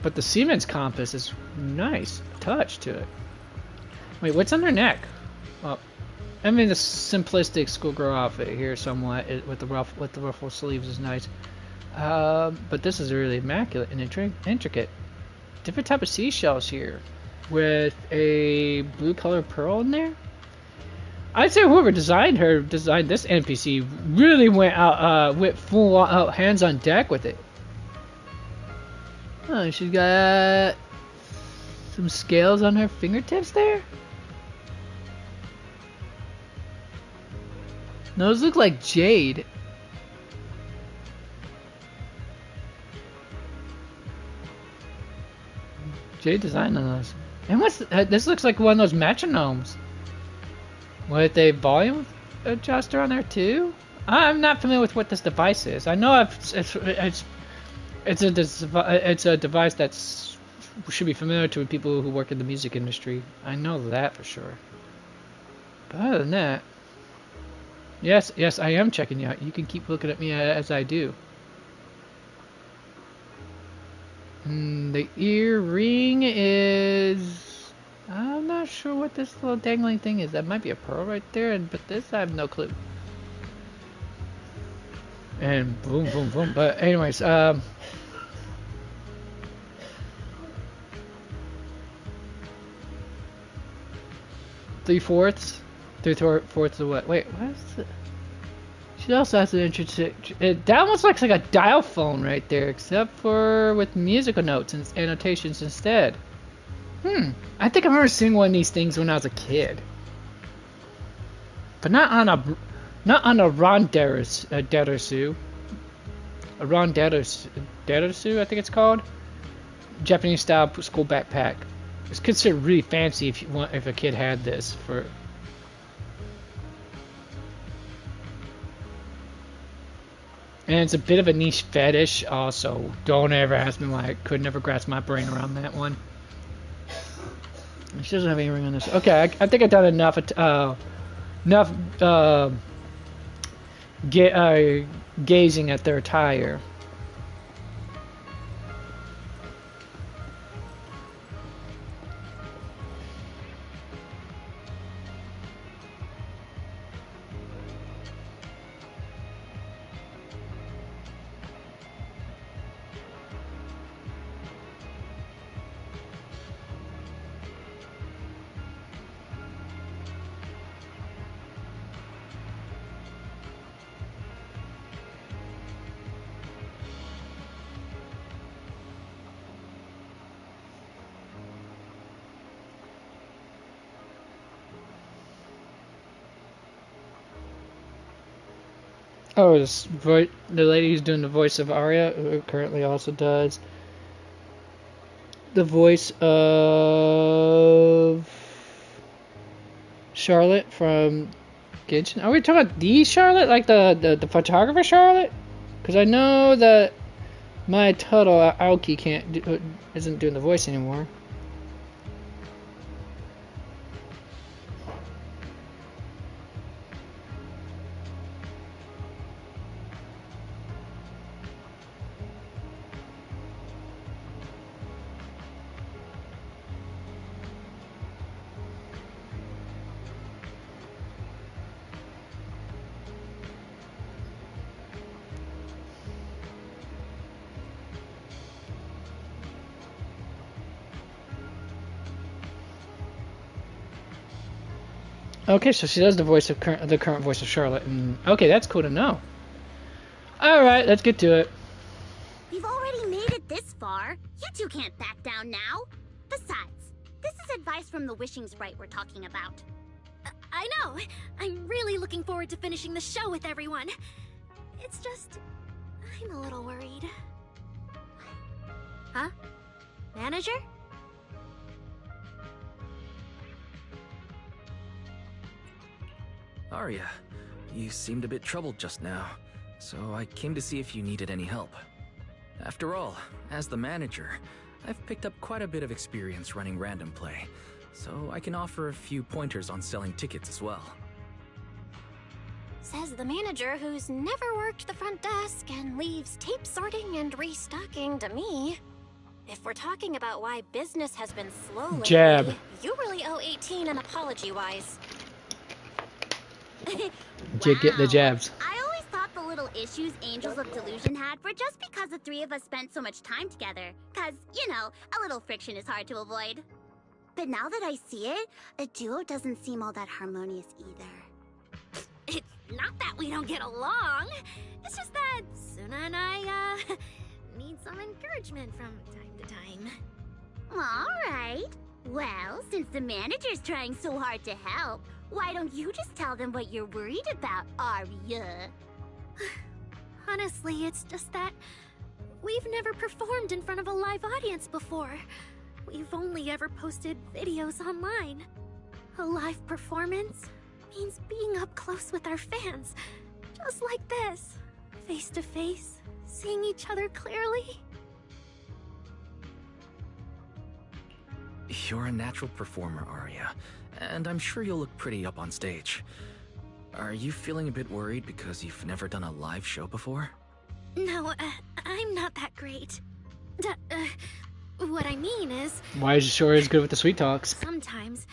But the Siemens compass is nice touch to it. Wait, what's on her neck? Well, I mean the simplistic schoolgirl outfit here somewhat with the ruffle sleeves is nice. But this is really immaculate and intricate. Different type of seashells here with a blue color pearl in there. I'd say whoever designed this NPC really went full hands on deck with it. Oh, she's got some scales on her fingertips there. Those look like jade. Jade design on those. And this looks like one of those metronomes. With a volume adjuster on there too? I'm not familiar with what this device is. I know it's a device that's should be familiar to people who work in the music industry. I know that for sure. But other than that, yes, I am checking you out. You can keep looking at me as I do. The earring is. I'm not sure what this little dangling thing is. That might be a pearl right there, but this I have no clue. And boom, boom, boom. But anyways, 3/4? 3/4 of what? Wait, what is it? She also has an interesting. That almost looks like a dial phone right there, except for with musical notes and annotations instead. I think I remember seeing one of these things when I was a kid, but not on a Ronderusu. A Ronderusu, I think it's called. Japanese style school backpack. It's considered really fancy if a kid had this for. And it's a bit of a niche fetish also. Don't ever ask me why. I could never grasp my brain around that one. She doesn't have any ring on this. Okay, I think I've done enough gazing at their attire. Oh, the lady who's doing the voice of Arya, who currently also does the voice of Charlotte from Genshin. Are we talking about the Charlotte, like the photographer Charlotte? Because I know that my Tuttle Aoki isn't doing the voice anymore. Okay, so she does the voice of the current voice of Charlotte, and okay, that's cool to know. All right, let's get to it. We've already made it this far. You two can't back down now. Besides, this is advice from the wishing sprite we're talking about. I know. I'm really looking forward to finishing the show with everyone. It's just, I'm a little worried. Huh? Manager? Arya, you seemed a bit troubled just now, so I came to see if you needed any help. After all, as the manager, I've picked up quite a bit of experience running random play, so I can offer a few pointers on selling tickets as well. Says the manager who's never worked the front desk and leaves tape sorting and restocking to me. If we're talking about why business has been slow lately, Jab. You really owe 18 an apology-wise. Get the jabs. I always thought the little issues Angels of Delusion had were just because the three of us spent so much time together. Cause, you know, a little friction is hard to avoid. But now that I see it, a duo doesn't seem all that harmonious either. It's not that we don't get along. It's just that Suna and I, need some encouragement from time to time. Alright. Well, since the manager's trying so hard to help, why don't you just tell them what you're worried about, Arya? Honestly, it's just that we've never performed in front of a live audience before. We've only ever posted videos online. A live performance means being up close with our fans, just like this, face to face, seeing each other clearly. You're a natural performer, Arya, and I'm sure you'll look pretty up on stage. Are you feeling a bit worried because you've never done a live show before? No, I'm not that great. What I mean is... Why is sure is good with the sweet talks? Sometimes,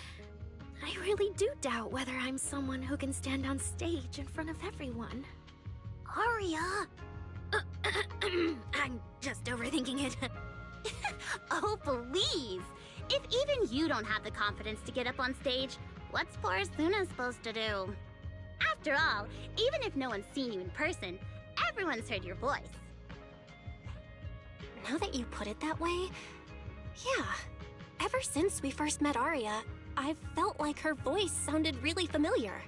I really do doubt whether I'm someone who can stand on stage in front of everyone. Arya! I'm just overthinking it. Oh, please! If even you don't have the confidence to get up on stage, What's poor Suna supposed to do? After all, even if no one's seen you in person, everyone's heard your voice. Now that you put it that way, yeah. Ever since we first met Arya, I've felt like her voice sounded really familiar.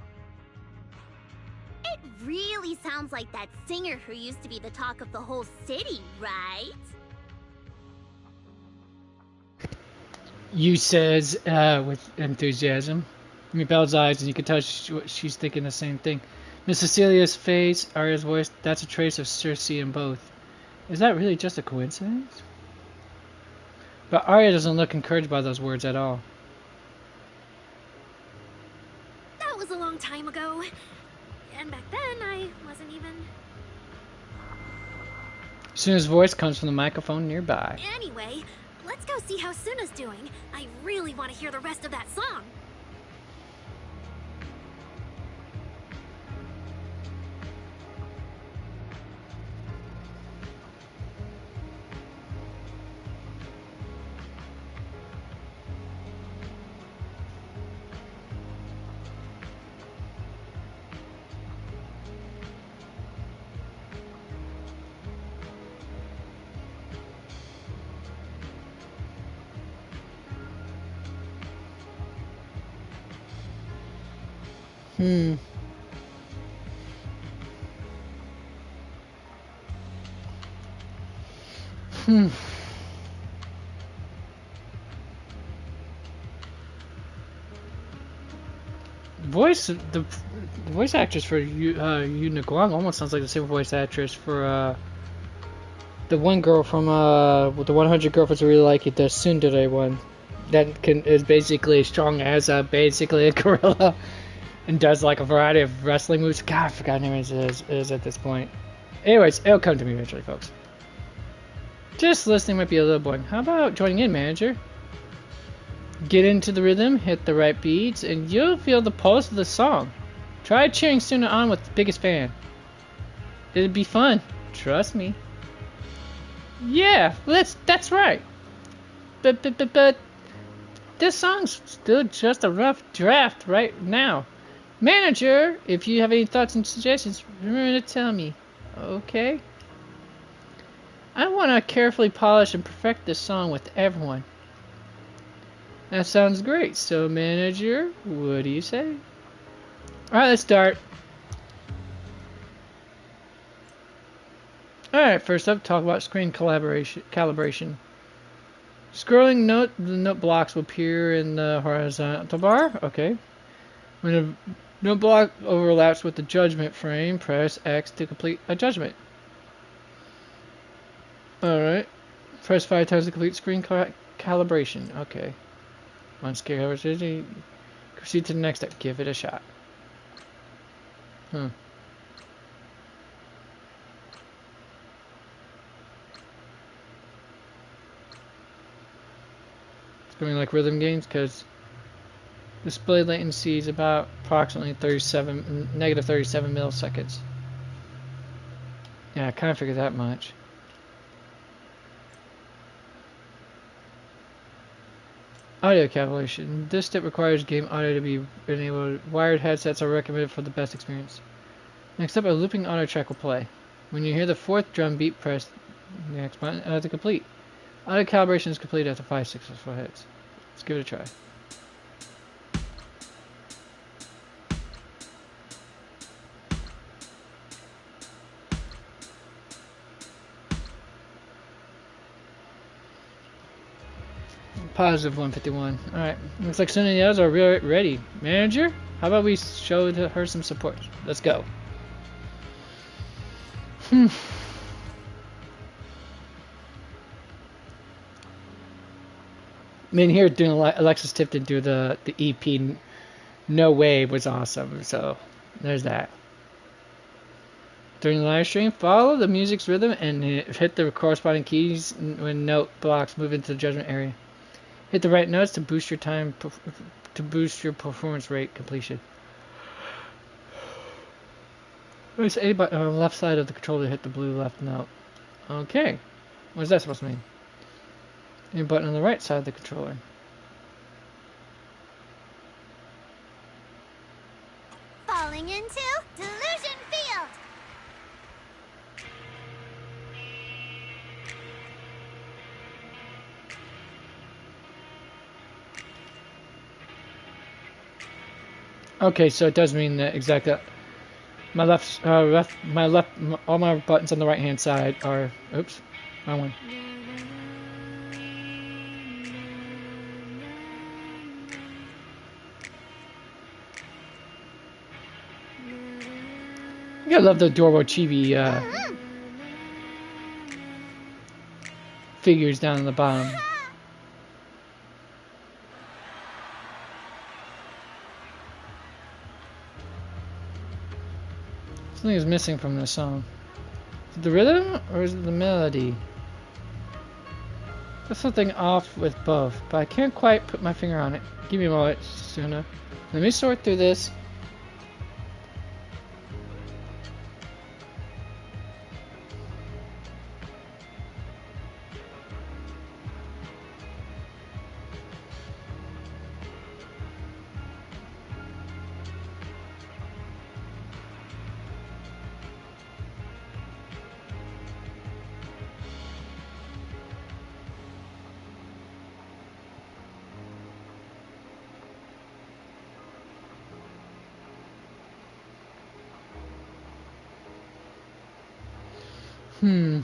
It really sounds like that singer who used to be the talk of the whole city, right? You says with enthusiasm. Bell's eyes, and you can tell she's thinking the same thing. Miss Cecilia's face, Arya's voice, that's a trace of Cersei in both. Is that really just a coincidence? But Arya doesn't look encouraged by those words at all. That was a long time ago. And back then, I wasn't even... Suna's voice comes from the microphone nearby. Anyway, let's go see how Suna's doing. I really want to hear the rest of that song. The voice actress for Yuna Guang almost sounds like the same voice actress for the one girl from the 100 Girlfriends I Really Like It, the Tsundere one, that is basically as strong as basically a gorilla and does like a variety of wrestling moves. God, I forgot who it is at this point. Anyways, it'll come to me eventually, folks. Just listening might be a little boring. How about joining in, manager? Get into the rhythm, hit the right beats, and you'll feel the pulse of the song. Try cheering Suna on with the biggest fan. It'd be fun. Trust me. Yeah, that's right. But this song's still just a rough draft right now. Manager, if you have any thoughts and suggestions, remember to tell me. Okay? I want to carefully polish and perfect this song with everyone. That sounds great. So, manager, what do you say? Alright, let's start. Alright, first up, talk about screen calibration. Scrolling the note blocks will appear in the horizontal bar. Okay. When a note block overlaps with the judgment frame, press X to complete a judgment. Alright. Press 5 times to complete screen calibration. Okay. Once calibration, proceed to the next step. Give it a shot. It's going like rhythm games because display latency is about approximately negative 37 milliseconds. Yeah, I kind of figured that much. Audio calibration. This step requires game audio to be enabled. Wired headsets are recommended for the best experience. Next up, a looping audio track will play. When you hear the fourth drum beat, press the next button to complete. Audio calibration is complete after 5 successful hits. Let's give it a try. Positive 151. Alright. Looks like Suna and the others are ready. Manager, how about we show her some support? Let's go. I mean, here doing Alexis Tipton do the EP No Way was awesome. So, there's that. During the live stream, follow the music's rhythm and hit the corresponding keys when note blocks move into the judgment area. Hit the right notes to boost your performance rate completion. Press A button on the left side of the controller to hit the blue left note. Okay. What is that supposed to mean? A button on the right side of the controller. Okay, so it does mean that exactly. My all my buttons on the right hand side are. Oops, wrong one. You gotta love the Doro Chibi figures down on the bottom. Something is missing from this song. Is it the rhythm or is it the melody? There's something off with both, but I can't quite put my finger on it. Give me a moment, Suna. Let me sort through this. Hmm.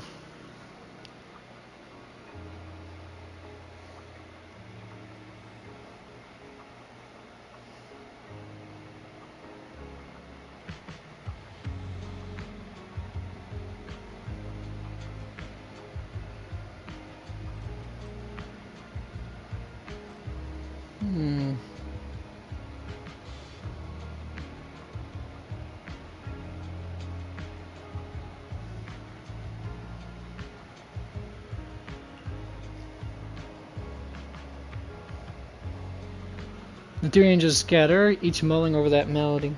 The three angels scatter, each mulling over that melody.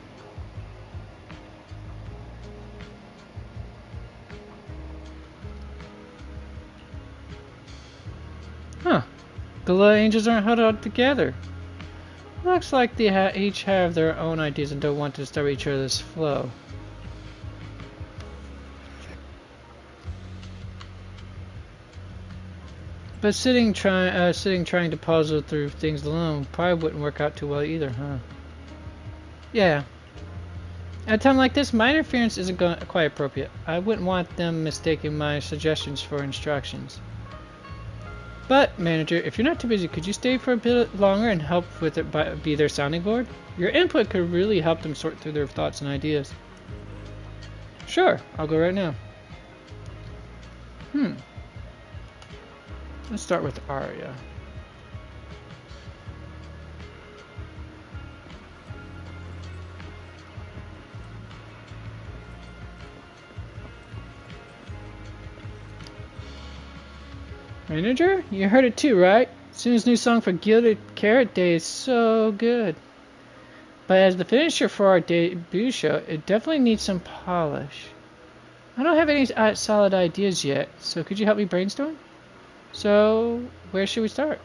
Huh. The little angels aren't huddled together. Looks like they each have their own ideas and don't want to disturb each other's flow. But sitting trying to puzzle through things alone probably wouldn't work out too well either, huh? Yeah. At a time like this, my interference isn't quite appropriate. I wouldn't want them mistaking my suggestions for instructions. But, manager, if you're not too busy, could you stay for a bit longer and help with it be their sounding board? Your input could really help them sort through their thoughts and ideas. Sure, I'll go right now. Let's start with Arya. Manager, you heard it too, right? Suna's new song for Gilded Carrot Day is so good. But as the finisher for our debut show, it definitely needs some polish. I don't have any solid ideas yet, so could you help me brainstorm? So, where should we start?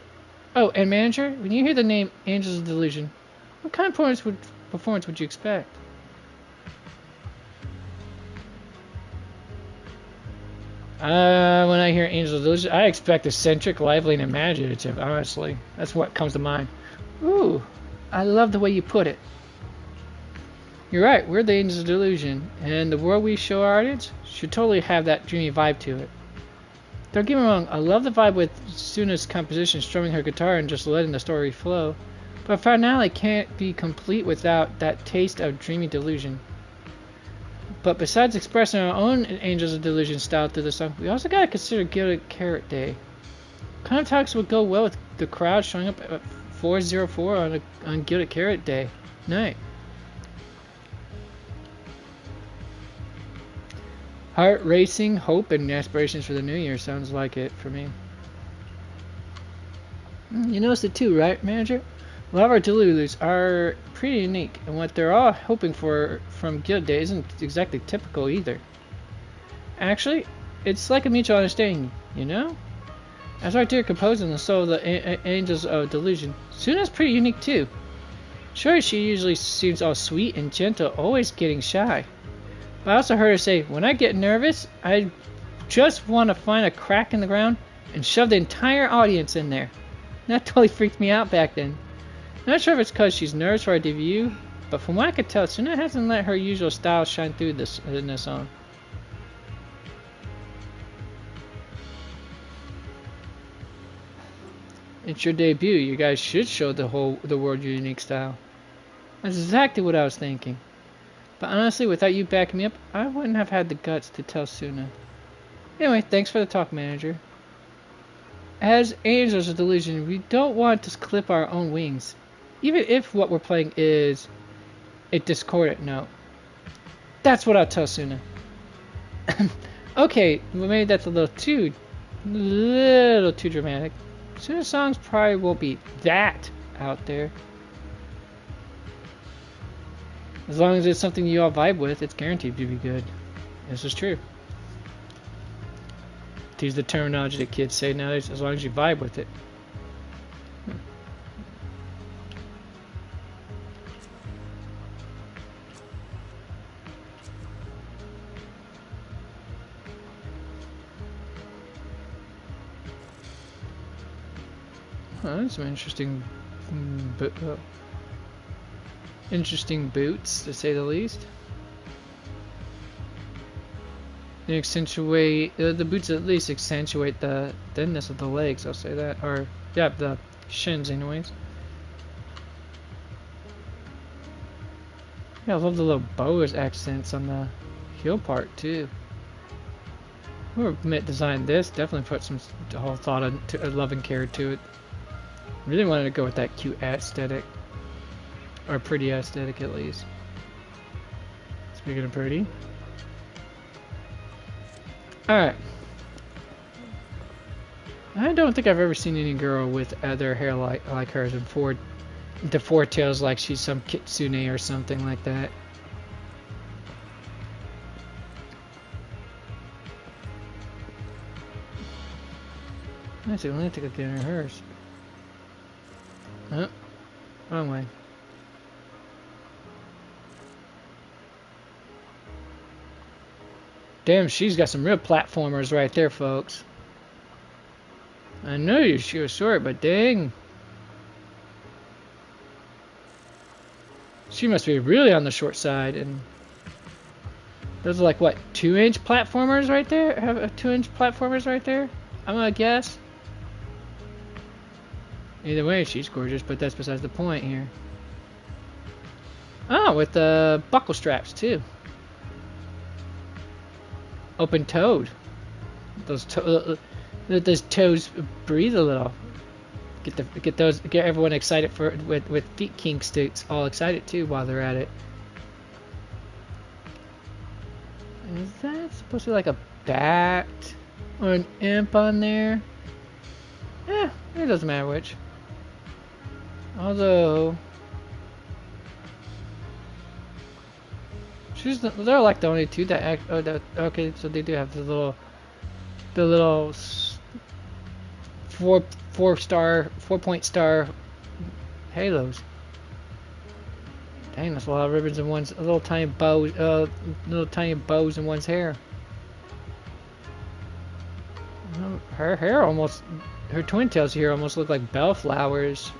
Oh, and manager, when you hear the name Angels of Delusion, what kind of performance would you expect? When I hear Angels of Delusion, I expect eccentric, lively, and imaginative, honestly. That's what comes to mind. Ooh, I love the way you put it. You're right, we're the Angels of Delusion, and the world we show our audience should totally have that dreamy vibe to it. Don't get me wrong, I love the vibe with Suna's composition, strumming her guitar and just letting the story flow, but a finale can't be complete without that taste of dreamy delusion. But besides expressing our own Angels of Delusion style through the song, we also gotta consider Gilded Carrot Day. What kind of talks would go well with the crowd showing up at 404 on Gilded Carrot Day night? Heart racing, hope, and aspirations for the new year sounds like it for me. You noticed it too, right, manager? A lot of our Delulus are pretty unique, and what they're all hoping for from Guild Day isn't exactly typical either. Actually, it's like a mutual understanding, you know? As our dear composer and the soul of the Angels of Delusion, Suna's pretty unique too. Sure, she usually seems all sweet and gentle, always getting shy. But I also heard her say, when I get nervous, I just want to find a crack in the ground and shove the entire audience in there. That totally freaked me out back then. Not sure if it's because she's nervous for our debut, but from what I could tell, Suna hasn't let her usual style shine through this in this song. It's your debut. You guys should show the world your unique style. That's exactly what I was thinking. But honestly, without you backing me up, I wouldn't have had the guts to tell Suna. Anyway, thanks for the talk, manager. As Angels of Delusion, we don't want to clip our own wings, even if what we're playing is a discordant note. That's what I'll tell Suna. Okay, well, maybe that's a little too dramatic. Suna's songs probably won't be that out there. As long as it's something you all vibe with, it's guaranteed to be good. This is true. To use the terminology that kids say nowadays, as long as you vibe with it. That's some interesting, interesting boots, to say the least. They accentuate the boots. At least accentuate the thinness of the legs. I'll say that, or yeah, the shins, anyways. Yeah, I love the little bows accents on the heel part too. Whoever designed this definitely put some whole thought of love and care to it. Really wanted to go with that cute aesthetic, or pretty aesthetic at least. Speaking of pretty. Alright. I don't think I've ever seen any girl with their hair like hers and four tails like she's some kitsune or something like that. That's the only thing I get in hers. Oh, wrong way. Damn, she's got some real platformers right there, folks. I know she was short, but dang. She must be really on the short side. And those are like, what, 2-inch platformers right there? Have 2-inch platformers right there? I'm gonna guess. Either way, she's gorgeous, but that's besides the point here. Oh, with the buckle straps, too. Open-toed. Those toes breathe a little. Get everyone excited for with feet kink sticks all excited too while they're at it. Is that supposed to be like a bat or an imp on there? Eh, it doesn't matter which. Although they're like the only two that act. Oh, okay, so they do have the little 4-point star halos. Dang, that's a lot of ribbons in one's little tiny bows in one's hair. Her hair almost, her twin tails here almost look like bellflowers.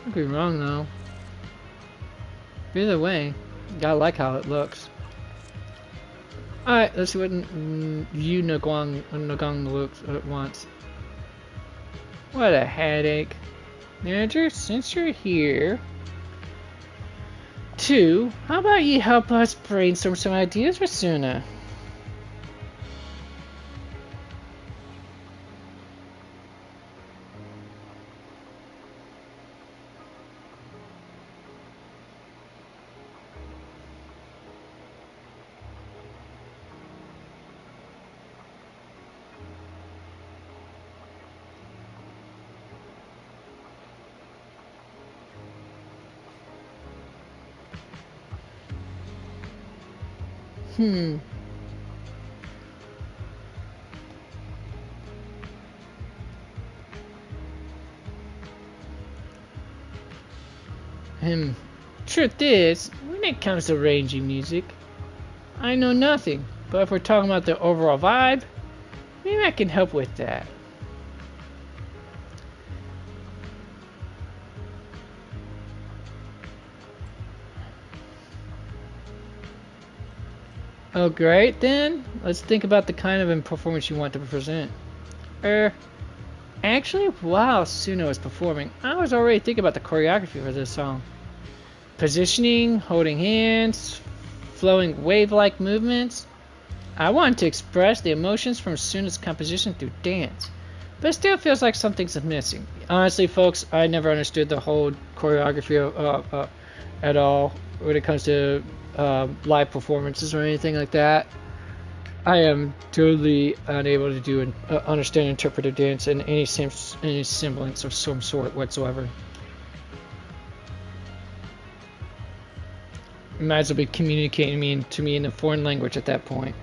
I could be wrong though. Either way, gotta like how it looks. Alright, let's see what Yu Nagong looks wants. What a headache. Manager, since you're here, how about you help us brainstorm some ideas for Suna? Truth is, when it comes to arranging music, I know nothing. But if we're talking about the overall vibe, maybe I can help with that. Oh, great then. Let's think about the kind of performance you want to present. Actually, while Suno was performing, I was already thinking about the choreography for this song. Positioning, holding hands, flowing wave-like movements. I wanted to express the emotions from Suno's composition through dance, but it still feels like something's missing. Honestly, folks, I never understood the whole choreography at all when it comes to live performances or anything like that. I am totally unable to do understand interpretive dance in any semblance of some sort whatsoever. You might as well be communicating to me in a foreign language at that point.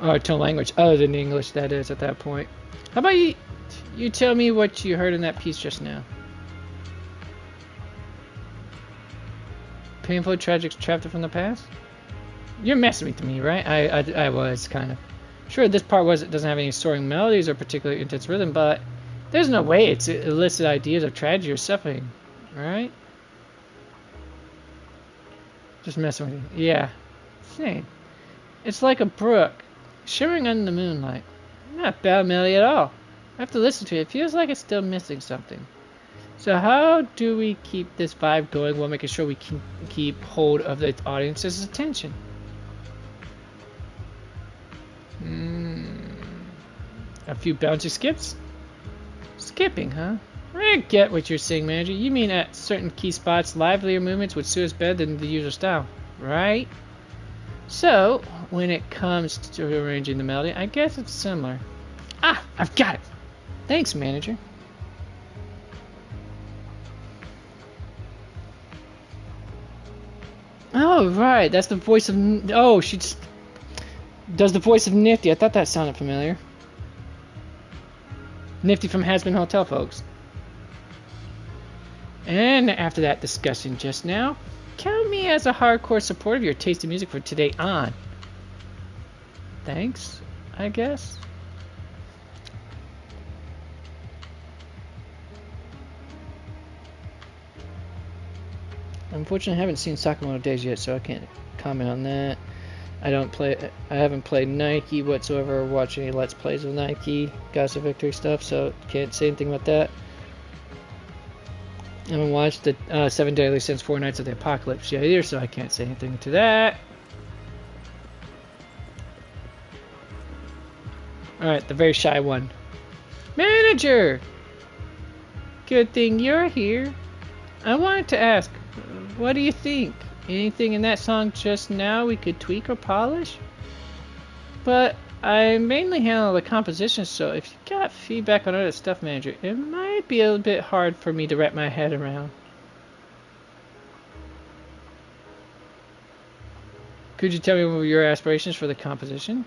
Or to a language other than English, that is, at that point. How about you tell me what you heard in that piece just now? Painful, tragic chapter from the past? You're messing with me, right? I was, kind of. Sure, this part doesn't have any soaring melodies or particularly intense rhythm, but there's no way it's illicit ideas of tragedy or suffering, right? Just messing with you. Yeah. Same. It's like a brook, shimmering under the moonlight. Not a bad melody at all. I have to listen to it. It feels like it's still missing something. So how do we keep this vibe going while making sure we can keep hold of the audience's attention? A few bouncy skips? Skipping, huh? I get what you're saying, manager. You mean at certain key spots, livelier movements would suit us better than the usual style, right? So, when it comes to arranging the melody, I guess it's similar. Ah, I've got it! Thanks, manager. Oh, right, that's the voice of... Oh, she just does the voice of Nifty. I thought that sounded familiar. Nifty from Hasbin Hotel, folks. And after that discussion just now, count me as a hardcore supporter of your taste in music for today on. Thanks, I guess. Unfortunately, I haven't seen Sakamoto Days yet, so I can't comment on that. I haven't played Nike whatsoever or watched any Let's Plays of Nike, Gods of Victory stuff, so can't say anything about that. I haven't watched the 7 Deadly Sins 4 Nights of the Apocalypse yet either, so I can't say anything to that. Alright, the very shy one. Manager! Good thing you're here. I wanted to ask, what do you think? Anything in that song just now we could tweak or polish? But I mainly handle the composition, so if you got feedback on other stuff, manager, it might be a little bit hard for me to wrap my head around. Could you tell me what were your aspirations for the composition?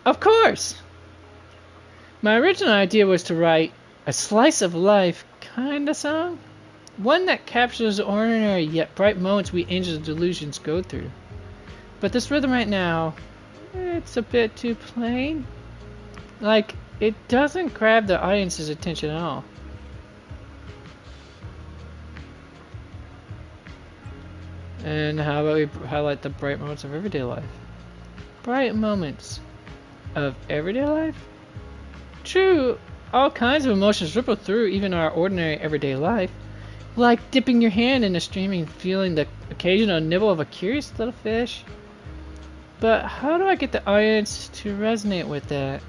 Of course! My original idea was to write a slice of life kind of song. One that captures the ordinary yet bright moments we angels of delusions go through. But this rhythm right now, it's a bit too plain. Like, it doesn't grab the audience's attention at all. And how about we highlight the bright moments of everyday life? Bright moments of everyday life? True, all kinds of emotions ripple through even our ordinary everyday life. Like dipping your hand in a stream and feeling the occasional nibble of a curious little fish. But how do I get the audience to resonate with that?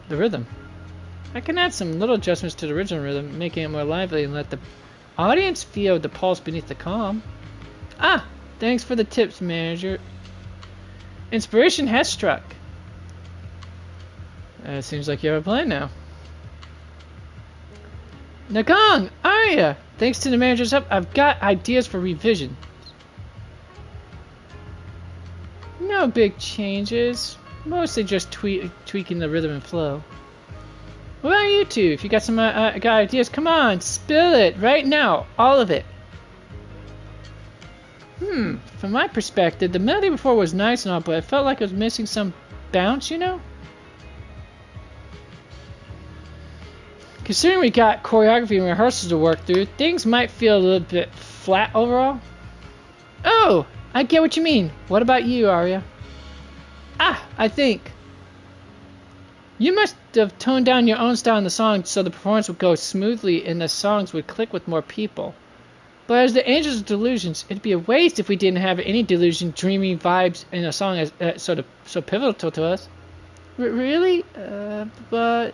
The rhythm. I can add some little adjustments to the original rhythm, making it more lively and let the audience feel the pulse beneath the calm. Ah, thanks for the tips, manager. Inspiration has struck. It seems like you have a plan now. Nagong, Arya! Thanks to the manager's help, I've got ideas for revision. No big changes. Mostly just tweaking the rhythm and flow. What about you two? If you got some got ideas, come on, spill it right now, all of it. From my perspective, the melody before was nice and all, but I felt like it was missing some bounce, you know? Considering we got choreography and rehearsals to work through, things might feel a little bit flat overall. Oh, I get what you mean. What about you, Arya? Ah, I think. You must have toned down your own style in the song so the performance would go smoothly and the songs would click with more people. But as the Angels of Delusions, it'd be a waste if we didn't have any delusion, dreamy vibes in a song as so pivotal to us. Really? But...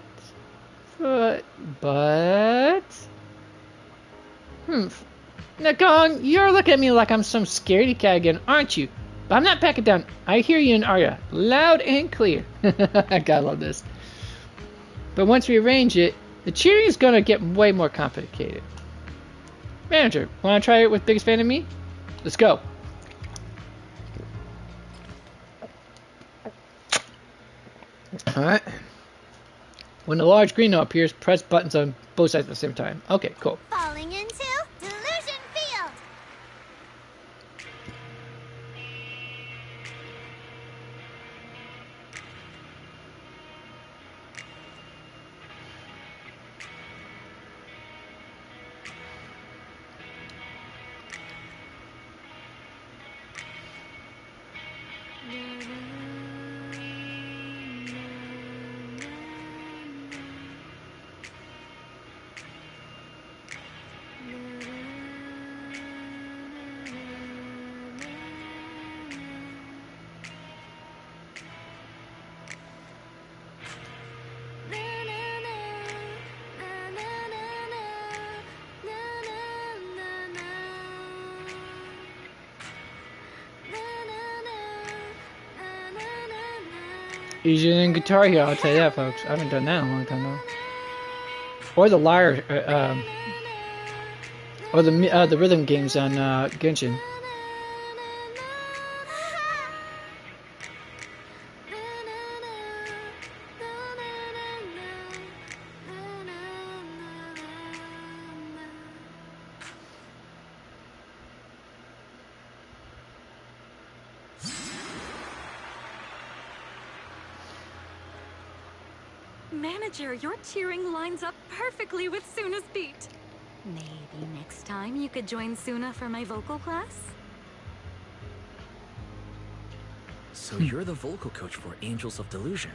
Nagong, you're looking at me like I'm some scaredy cat again, aren't you? But I'm not backing down. I hear you and Arya, loud and clear. I gotta love this. But once we arrange it, the cheering is gonna get way more complicated. Manager, wanna try it with Biggest Fan of Me? Let's go. Alright. When the large green note appears, press buttons on both sides at the same time. Okay, cool. Falling into Delusion Field. Easier than Guitar Hero, I'll tell you that, folks. I haven't done that in a long time now. Or the lyre, or the rhythm games on Genshin. Manager, your cheering lines up perfectly with Suna's beat. Maybe next time you could join Suna for my vocal class? So you're the vocal coach for Angels of Delusion.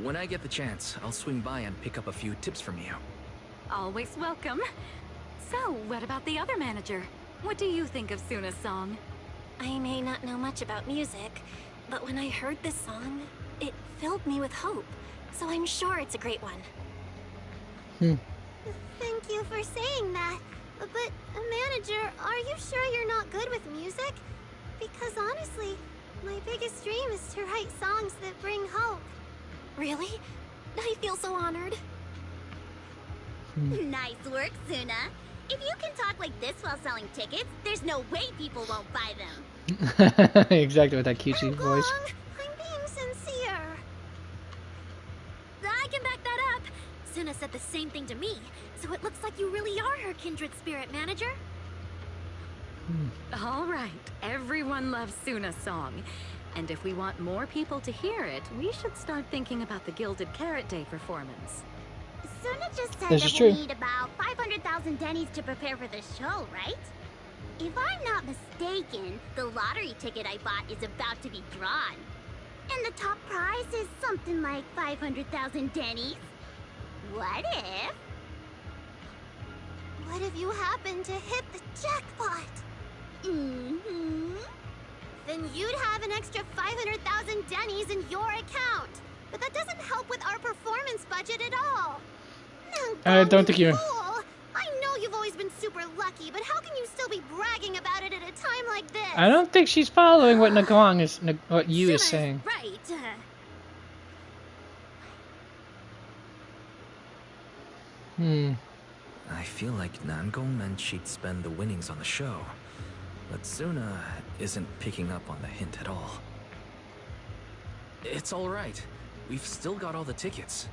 When I get the chance, I'll swing by and pick up a few tips from you. Always welcome. So, what about the other manager? What do you think of Suna's song? I may not know much about music, but when I heard this song, it filled me with hope. So I'm sure it's a great one. Thank you for saying that. But, manager, are you sure you're not good with music? Because honestly, my biggest dream is to write songs that bring hope. Really? I feel so honored. Nice work, Suna. If you can talk like this while selling tickets, there's no way people won't buy them. Exactly with that cutesy voice. I'm being sincere. I can back that up. Suna said the same thing to me, so it looks like you really are her kindred spirit, manager. All right, everyone loves Suna's song. And if we want more people to hear it, we should start thinking about the Gilded Carrot Day performance. Suna just said This that is we'll true. need about 500,000 dennies to prepare for the show, right? If I'm not mistaken, the lottery ticket I bought is about to be drawn. And the top prize is something like 500,000 dennies. What if you happen to hit the jackpot? Then you'd have an extra 500,000 dennies in your account. But that doesn't help with our performance budget at all. I don't think you... Fool! I know you've always been super lucky, but how can you still be bragging about it at a time like this? I don't think she's following what Nagong is, what you is saying. Right. I feel like Nangong meant she'd spend the winnings on the show. But Suna isn't picking up on the hint at all. It's alright. We've still got all the tickets.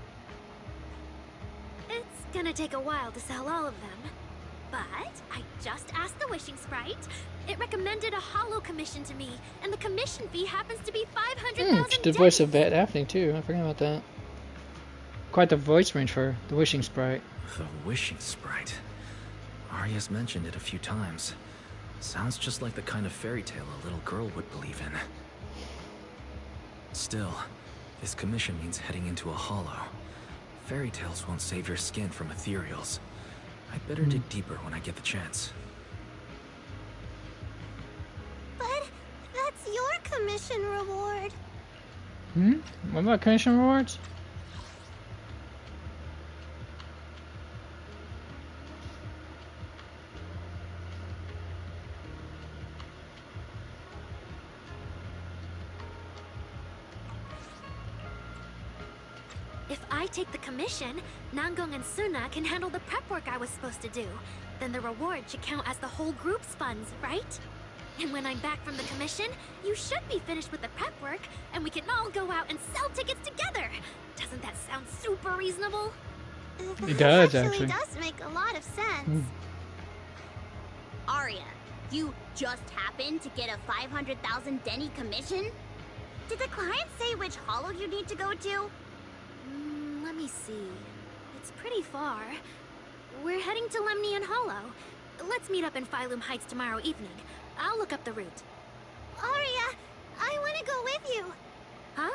It's gonna take a while to sell all of them. But I just asked the Wishing Sprite. It recommended a holo commission to me, and the commission fee happens to be 500,000 The voice of Bad Daphne too, I forgot about that. Quite the voice range for the Wishing Sprite. The Wishing Sprite. Arya's mentioned it a few times. Sounds just like the kind of fairy tale a little girl would believe in. Still, this commission means heading into a hollow. Fairy tales won't save your skin from ethereals. I'd better dig deeper when I get the chance. But that's your commission reward. What about commission rewards? If I take the commission, Nangong and Suna can handle the prep work I was supposed to do. Then the reward should count as the whole group's funds, right? And when I'm back from the commission, you should be finished with the prep work, and we can all go out and sell tickets together. Doesn't that sound super reasonable? It does, actually. actually. Does make a lot of sense. Arya, you just happened to get a 500,000 Denny commission? Did the client say which hollow you need to go to? Let me see. It's pretty far. We're heading to Lemnian Hollow. Let's meet up in Phylum Heights tomorrow evening. I'll look up the route. Arya, I want to go with you. Huh?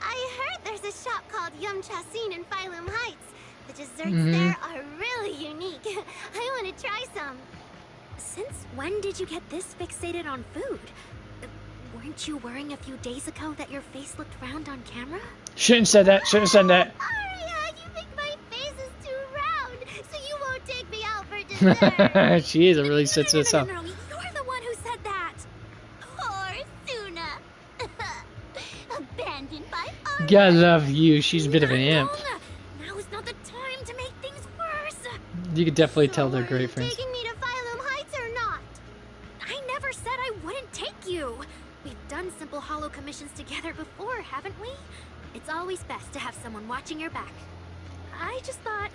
I heard there's a shop called Yum Chasin in Phylum Heights. The desserts there are really unique. I want to try some. Since when did you get this fixated on food? Weren't you worrying a few days ago that your face looked round on camera? Shouldn't said that. Shouldn't said that. Arya, you think my face is too round, so you won't take me out for dessert. She is a really sensitive self. No, you're the one who said that. Poor Suna. Abandoned by Arya. Gotta love you. She's a bit of an imp. Now is not the time to make things worse. You could definitely tell they're great friends. Taking me to Phylum Heights or not? I never said I wouldn't take you. We've done simple hollow commissions together before, haven't we? It's always best to have someone watching your back. I just thought,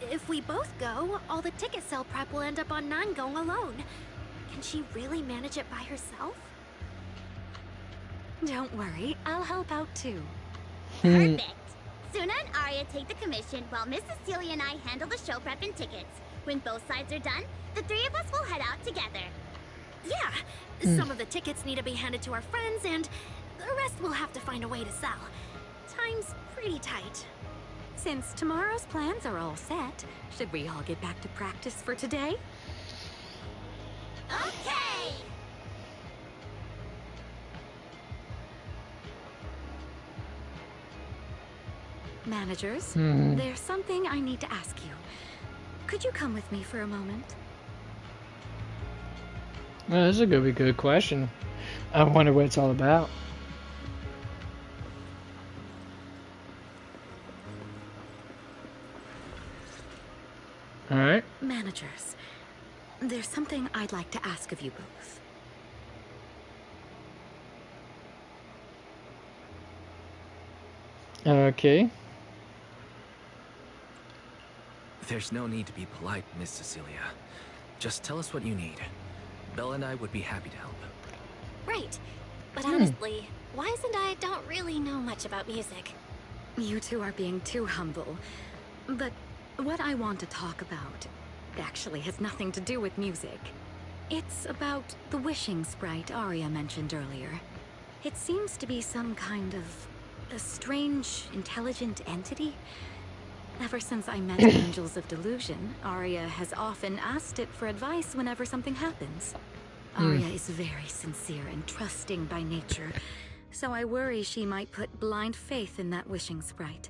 if we both go, all the ticket sale prep will end up on Nangong alone. Can she really manage it by herself? Don't worry, I'll help out too. Perfect. Suna and Arya take the commission while Miss Cecilia and I handle the show prep and tickets. When both sides are done, the three of us will head out together. Yeah, some of the tickets need to be handed to our friends, and the rest we'll have to find a way to sell. Time's pretty tight. Since tomorrow's plans are all set, should we all get back to practice for today? Okay! Managers, there's something I need to ask you. Could you come with me for a moment? Well, this is a good question. I wonder what it's all about. All right. Managers, there's something I'd like to ask of you both. Okay. There's no need to be polite, Miss Cecilia. Just tell us what you need. Belle and I would be happy to help. Right. But honestly, Wise and I don't really know much about music. You two are being too humble. But what I want to talk about actually has nothing to do with music. It's about the wishing sprite Arya mentioned earlier. It seems to be some kind of a strange, intelligent entity. Ever since I met Angels of Delusion, Arya has often asked it for advice whenever something happens. Arya is very sincere and trusting by nature, so I worry she might put blind faith in that wishing sprite.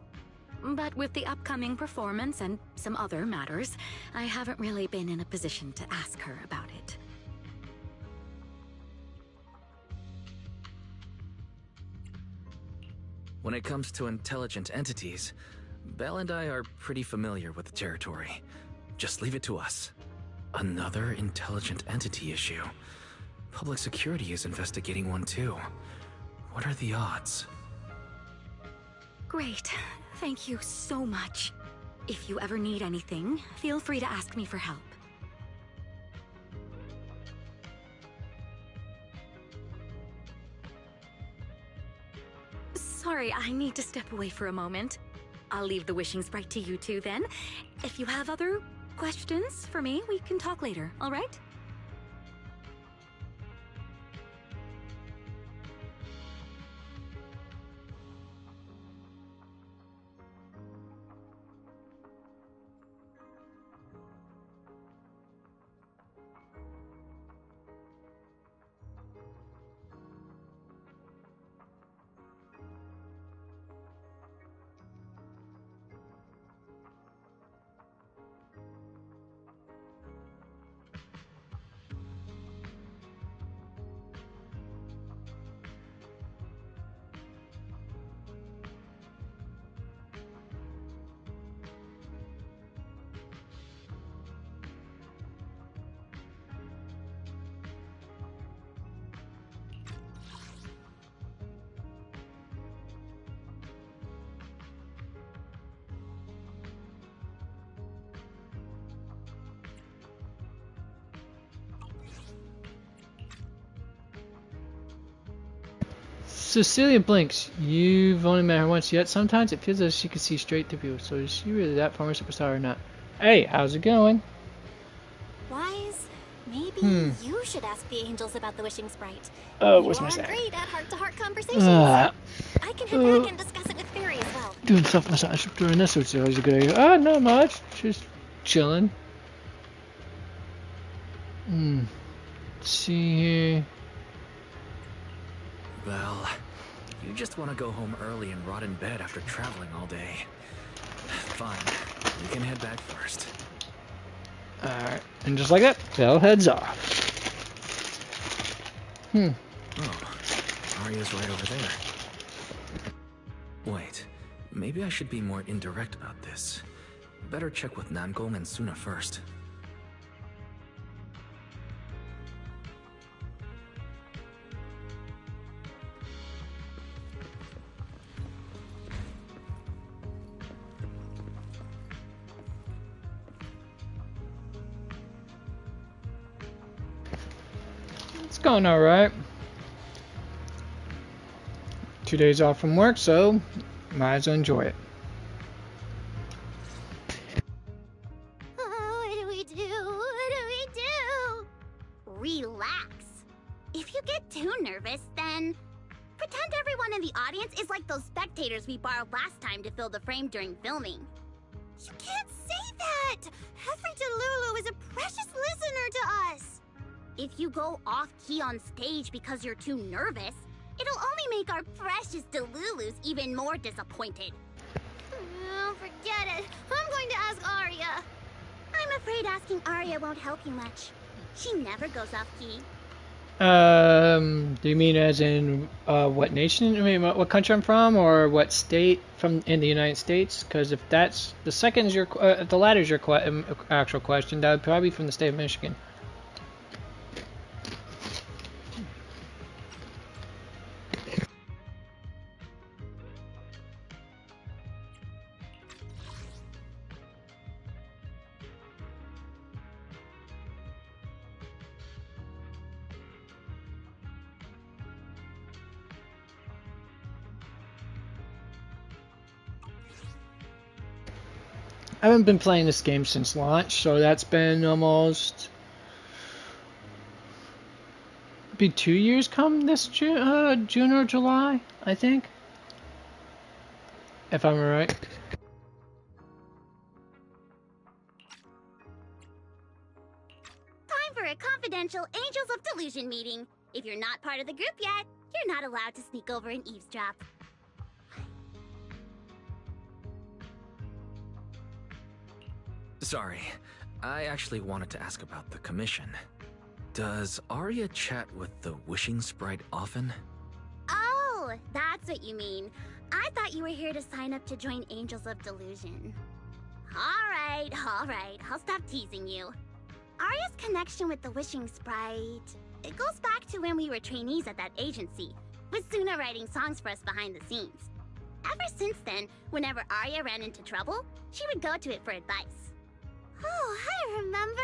But with the upcoming performance and some other matters, I haven't really been in a position to ask her about it. When it comes to intelligent entities, Belle and I are pretty familiar with the territory. Just leave it to us. Another intelligent entity issue. Public security is investigating one too. What are the odds? Great. Thank you so much. If you ever need anything, feel free to ask me for help. Sorry, I need to step away for a moment. I'll leave the wishing sprite to you two then. If you have other questions for me, we can talk later, all right? Cecilia blinks. You've only met her once yet. Sometimes it feels as she can see straight through you. So is she really that former superstar or not? Hey, how's it going? Wise, maybe you should ask the angels about the wishing sprite. Oh, You where's my are sack? great at heart-to-heart conversations. I can head back and discuss it with Fairy as well. Doing self-massage during this, which is always a good idea. Ah, not much. Just chilling. Let's see here. Well, you just want to go home early and rot in bed after traveling all day. Fine, you can head back first. Alright, and just like that, Bell heads off. Oh, Arya's right over there. Wait, maybe I should be more indirect about this. Better check with Namgong and Suna first. It's going alright. 2 days off from work, so might as well enjoy it. Oh, what do we do? What do we do? Relax. If you get too nervous, then pretend everyone in the audience is like those spectators we borrowed last time to fill the frame during filming. You can't say that! Every Delulu is a precious listener to us! If you go off-key on stage because you're too nervous, it'll only make our precious Delulus even more disappointed. Oh, forget it. I'm going to ask Arya. I'm afraid asking Arya won't help you much. She never goes off-key. Do you mean as in what nation? I mean, what country I'm from, or what state from in the United States? Because if that's the second is your, if the latter is your actual question, that would probably be from the state of Michigan. I haven't been playing this game since launch, so that's been almost be 2 years come this June or July, I think, if I'm right. Time for a confidential Angels of Delusion meeting. If you're not part of the group yet, you're not allowed to sneak over and eavesdrop. Sorry, I actually wanted to ask about the commission. Does Arya chat with the wishing sprite often? Oh, that's what you mean. I thought you were here to sign up to join Angels of Delusion. Alright, I'll stop teasing you. Arya's connection with the wishing sprite, it goes back to when we were trainees at that agency, with Suna writing songs for us behind the scenes. Ever since then, whenever Arya ran into trouble, she would go to it for advice. Oh, I remember.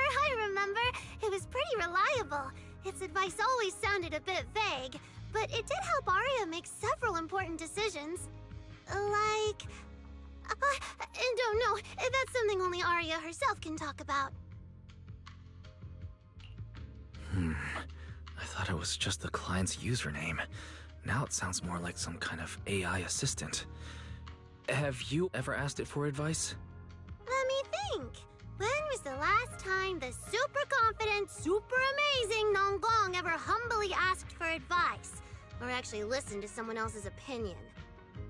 It was pretty reliable. Its advice always sounded a bit vague, but it did help Arya make several important decisions. Like... I don't know. That's something only Arya herself can talk about. I thought it was just the client's username. Now it sounds more like some kind of AI assistant. Have you ever asked it for advice? Let me think. When was the last time the super confident, super amazing Namgong ever humbly asked for advice? Or actually listened to someone else's opinion?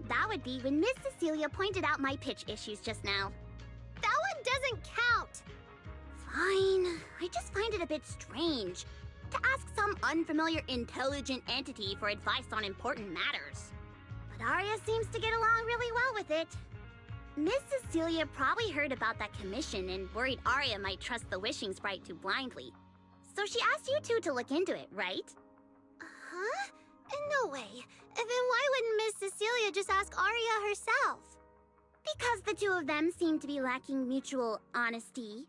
That would be when Miss Cecilia pointed out my pitch issues just now. That one doesn't count! Fine. I just find it a bit strange to ask some unfamiliar intelligent entity for advice on important matters. But Arya seems to get along really well with it. Miss Cecilia probably heard about that commission and worried Arya might trust the wishing sprite too blindly. So she asked you two to look into it, right? Huh? No way. Then why wouldn't Miss Cecilia just ask Arya herself? Because the two of them seem to be lacking mutual honesty.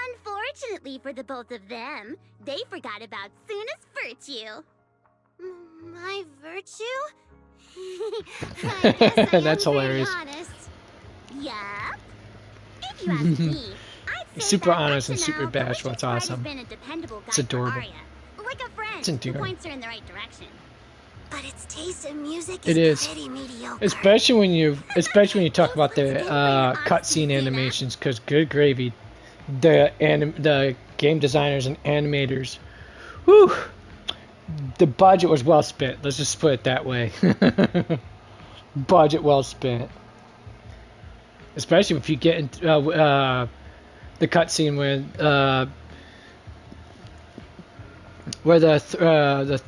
Unfortunately for the both of them, they forgot about Suna's virtue. My virtue? I guess I That's am very hilarious. honest. Yup. If you ask me, I'd say Super that honest up and to super now, the bashful. Wishing It's Sprite has awesome. been a dependable It's guide for adorable. Arya. Like a friend It's who endearing. points her in the right direction. But its taste in music It is is. pretty mediocre. Especially when you talk about the Thanks for your honesty, cutscene Suna. animations, because good gravy, the game designers and animators, whew, the budget was well spent. Let's just put it that way. Budget well spent. Especially if you get into the cutscene where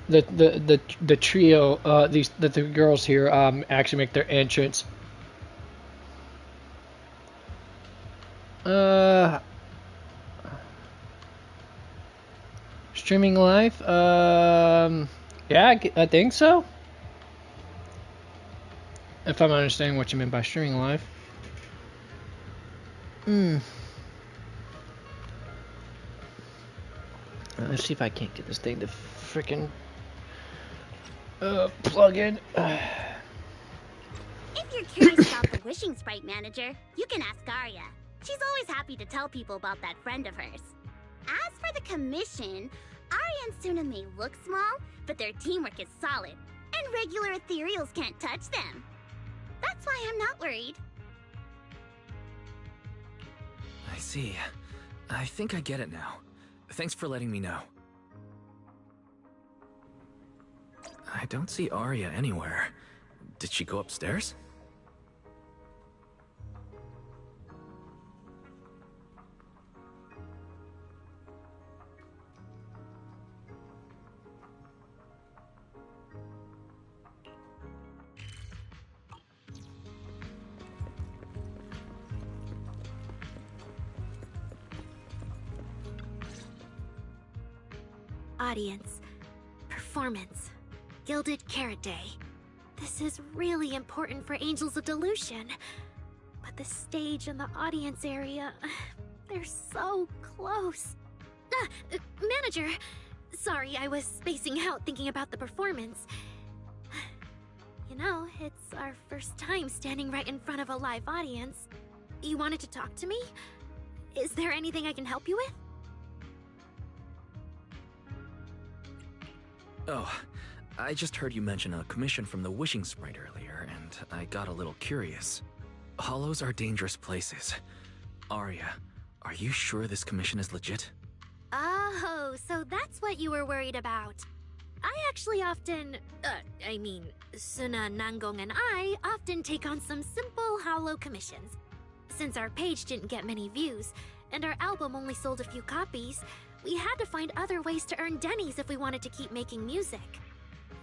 the trio the girls here actually make their entrance. Streaming live? Yeah, I think so. If I'm understanding what you meant by streaming live. Let's see if I can't get this thing to frickin' plug in. If you're curious about the Wishing Sprite manager, you can ask Arya. She's always happy to tell people about that friend of hers. As for the commission, Arya and Suna may look small, but their teamwork is solid, and regular ethereals can't touch them. That's why I'm not worried. I see. I think I get it now. Thanks for letting me know. I don't see Arya anywhere. Did she go upstairs? Audience. Performance. Gilded Carrot Day. This is really important for Angels of Delusion. But the stage and the audience area, they're so close. Manager! Sorry, I was spacing out thinking about the performance. You know, it's our first time standing right in front of a live audience. You wanted to talk to me? Is there anything I can help you with? Oh, I just heard you mention a commission from the Wishing Sprite earlier, and I got a little curious. Hollows are dangerous places. Arya, are you sure this commission is legit? Oh, so that's what you were worried about. I actually often, Suna, Nangong, and I often take on some simple hollow commissions. Since our page didn't get many views, and our album only sold a few copies, we had to find other ways to earn dennies if we wanted to keep making music.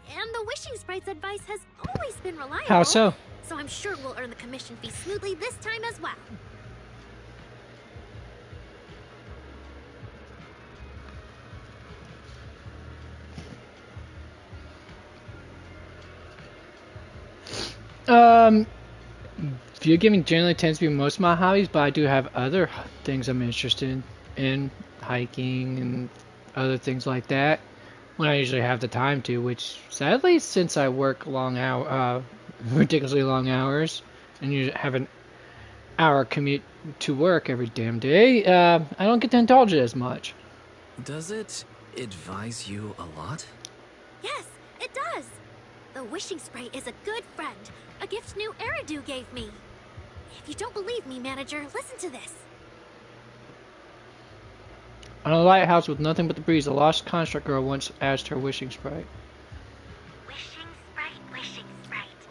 And the Wishing Sprite's advice has always been reliable. How so? So I'm sure we'll earn the commission fee smoothly this time as well. Video gaming generally tends to be most of my hobbies, but I do have other things I'm interested in hiking and other things like that. When I usually have the time to, which sadly, since I work ridiculously long hours, and you have an hour commute to work every damn day, I don't get to indulge it as much. Does it advise you a lot? Yes, it does. The Wishing Sprite is a good friend. A gift new Eridu gave me. If you don't believe me, manager, listen to this. On a lighthouse with nothing but the breeze, a lost construct girl once asked her Wishing Sprite. Wishing Sprite.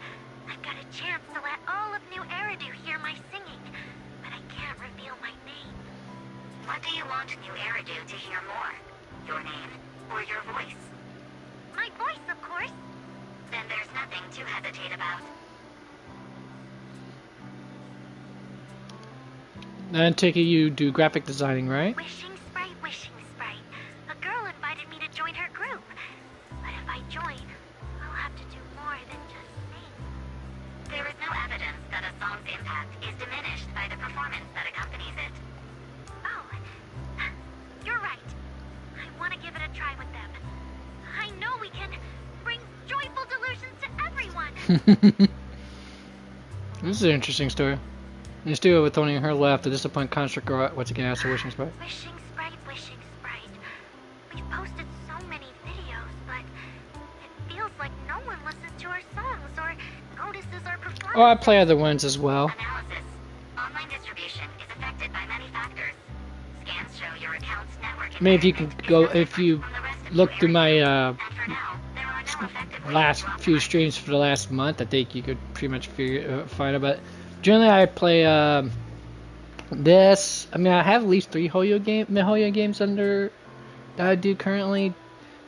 I've got a chance to let all of New Eridu hear my singing, but I can't reveal my name. What do you want New Eridu to hear more? Your name or your voice? My voice, of course. Then there's nothing to hesitate about. I take it you do graphic designing, right? Wishing Sprite. A girl invited me to join her group. But if I join, I'll have to do more than just sing. There is no evidence that a song's impact is diminished by the performance that accompanies it. Oh, you're right. I want to give it a try with them. I know we can bring This is an interesting story. In the studio with only her left, the disappointed construct girl once again asked her wishing sprite. Wishing Sprite, Wishing Sprite. We've posted so many videos, but it feels like no one listens to our songs or notices our performance. Oh, I play other ones as well. Analysis. Online distribution is affected by many factors. Scans show your account's network. I mean, if you can go, if you look through my last few streams for the last month, I think you could pretty much find it. But generally, I play this. I mean, I have at least 3 MiHoYo games under that I do currently.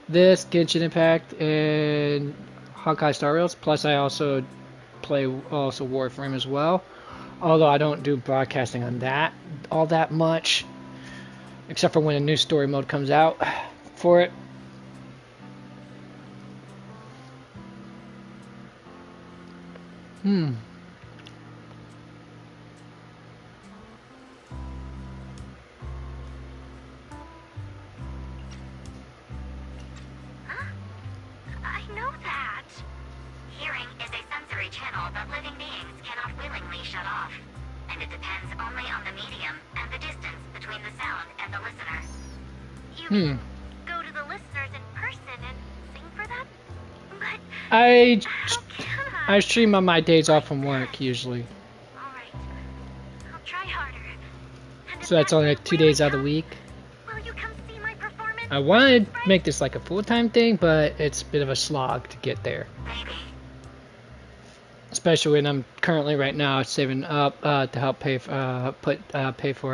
This, Genshin Impact, and Honkai Star Rails. Plus, I also play Warframe as well. Although I don't do broadcasting on that all that much, except for when a new story mode comes out for it. I know that. Hearing is a sensory channel that living beings cannot willingly shut off. And it depends only on the medium and the distance between the sound and the listener. You mean go to the listeners in person and sing for them? But I stream on my days off from work usually. alright. I'll try harder. And So that's only like 2 days out of the week. will you come see my performance? I wanted to make this like a full-time thing, but it's a bit of a slog to get there. Especially when I'm currently right now saving up to help pay for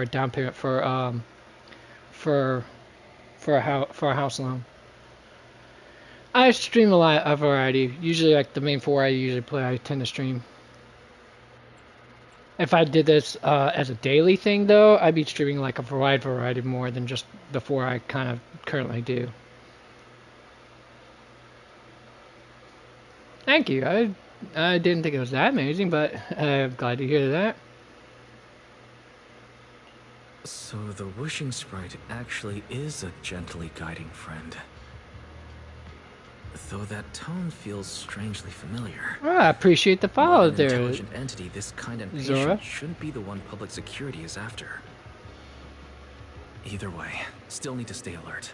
a down payment for a house loan. I stream a variety. Usually, like the main 4 I usually play, I tend to stream. If I did this as a daily thing, though, I'd be streaming like a wide variety more than just the 4 I kind of currently do. Thank you. I didn't think it was that amazing, but I'm glad to hear that. So the wishing sprite actually is a gently guiding friend. Though that tone feels strangely familiar. Oh, I appreciate the follow An there. intelligent entity this kind and patient Zora? shouldn't be the one public security is after. Either way, still need to stay alert.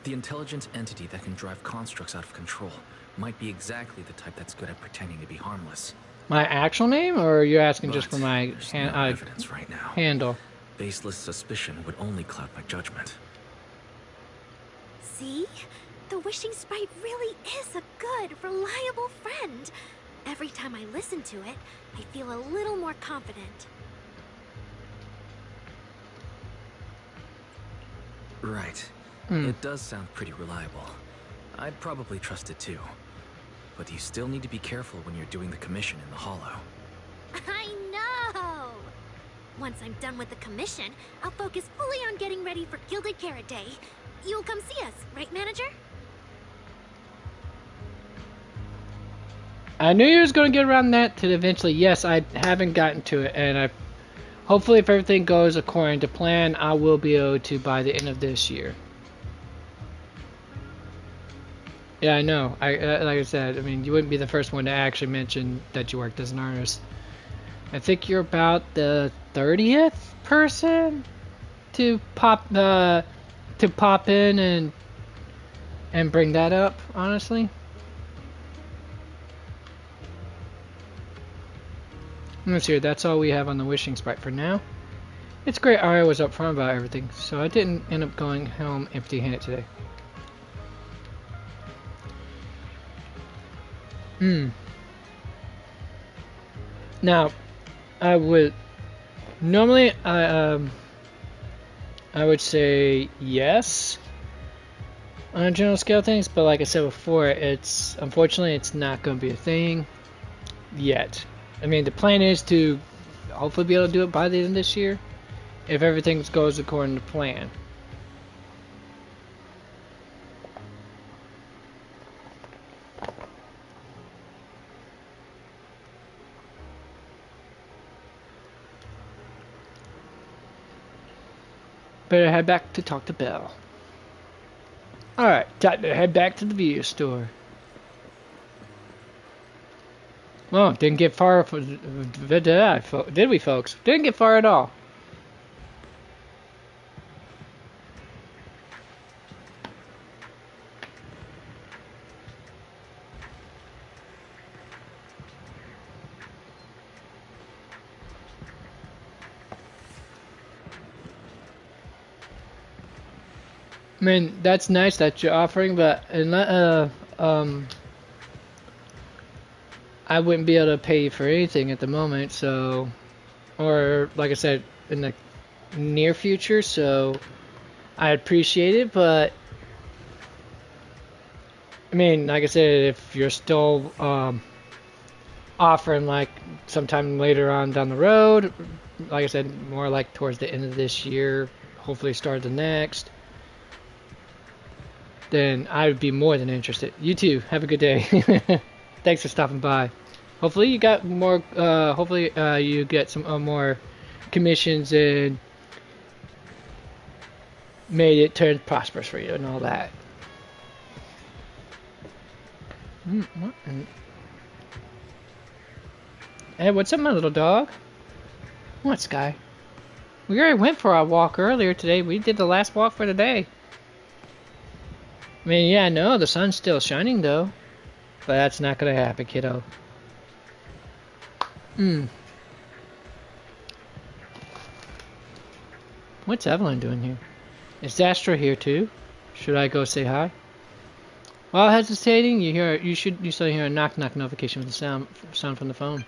The intelligent entity that can drive constructs out of control might be exactly the type that's good at pretending to be harmless. My actual name, or you're asking just for But my there's no evidence right now. handle? Baseless suspicion would only cloud my judgment. See? The Wishing Sprite really is a good, reliable friend. Every time I listen to it, I feel a little more confident. Right. It does sound pretty reliable. I'd probably trust it too. But you still need to be careful when you're doing the commission in the Hollow. I know! Once I'm done with the commission, I'll focus fully on getting ready for Gilded Carrot Day. You'll come see us, right, Manager? I knew you was going to get around that to eventually. Yes, I haven't gotten to it, and hopefully if everything goes according to plan, I will be able to by the end of this year. Yeah, I know. Like I said, I mean, you wouldn't be the first one to actually mention that you worked as an artist. I think you're about the 30th person to pop in and bring that up, honestly. Let's see, that's all we have on the Wishing Sprite for now. It's great Arya was upfront about everything, so I didn't end up going home empty-handed today. Now, I would normally I would say yes on a general scale of things, but like I said before, unfortunately it's not going to be a thing yet. I mean, the plan is to hopefully be able to do it by the end of this year, if everything goes according to plan. Better head back to talk to Belle. Alright, time to head back to the video store. Well, didn't get far. Did we, folks? Didn't get far at all. I mean, that's nice that you're offering, but I wouldn't be able to pay you for anything at the moment, so, or like I said, in the near future, so I appreciate it, but I mean, like I said, if you're still offering like sometime later on down the road, like I said, more like towards the end of this year, hopefully start the next, then I would be more than interested. You too. Have a good day. Thanks for stopping by. Hopefully you got more. Hopefully you get some more commissions and made it turn prosperous for you and all that. Hey, what's up, my little dog? What, Sky? We already went for our walk earlier today. We did the last walk for the day. I mean, yeah, no, the sun's still shining though, but that's not gonna happen, kiddo. What's Evelyn doing here? Is Astra here too? Should I go say hi? While hesitating, you still hear a knock notification with the sound from the phone.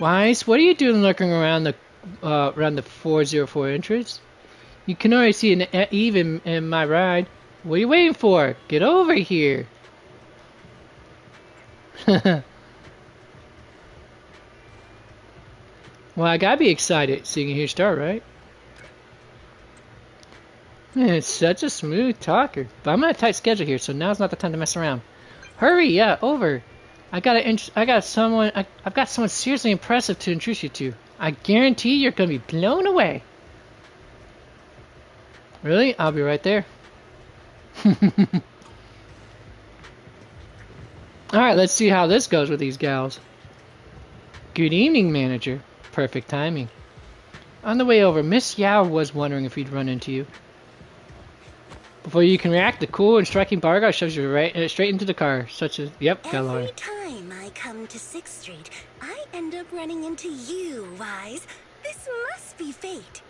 Wise, what are you doing looking around the 404 entrance? You can already see an Eve in my ride. What are you waiting for? Get over here. Well, I gotta be excited seeing you here start, right? Man, it's such a smooth talker. But I'm on a tight schedule here, so now's not the time to mess around. Hurry, yeah, over. I've got someone seriously impressive to introduce you to. I guarantee you're gonna be blown away. Really? I'll be right there. Alright, let's see how this goes with these gals. Good evening, manager. Perfect timing. On the way over, Miss Yao was wondering if we'd run into you. Before you can react, the cool and striking bar guy shoves you straight into the car, such as... Yep, got a lawyer. Every time I come to 6th Street, I end up running into you, Wise. This must be fate.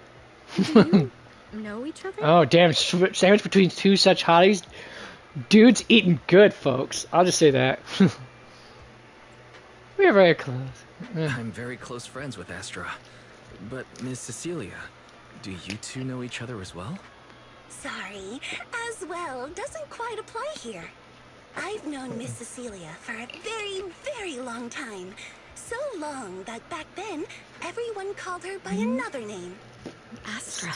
Do you know each other? Oh, damn, sandwich between two such hotties. Dude's eating good, folks. I'll just say that. We're very close. I'm very close friends with Astra. But, Miss Cecilia, do you two know each other as well? Sorry, as well doesn't quite apply here. I've known Miss Cecilia for a very, very long time. So long that back then, everyone called her by another name. Astra.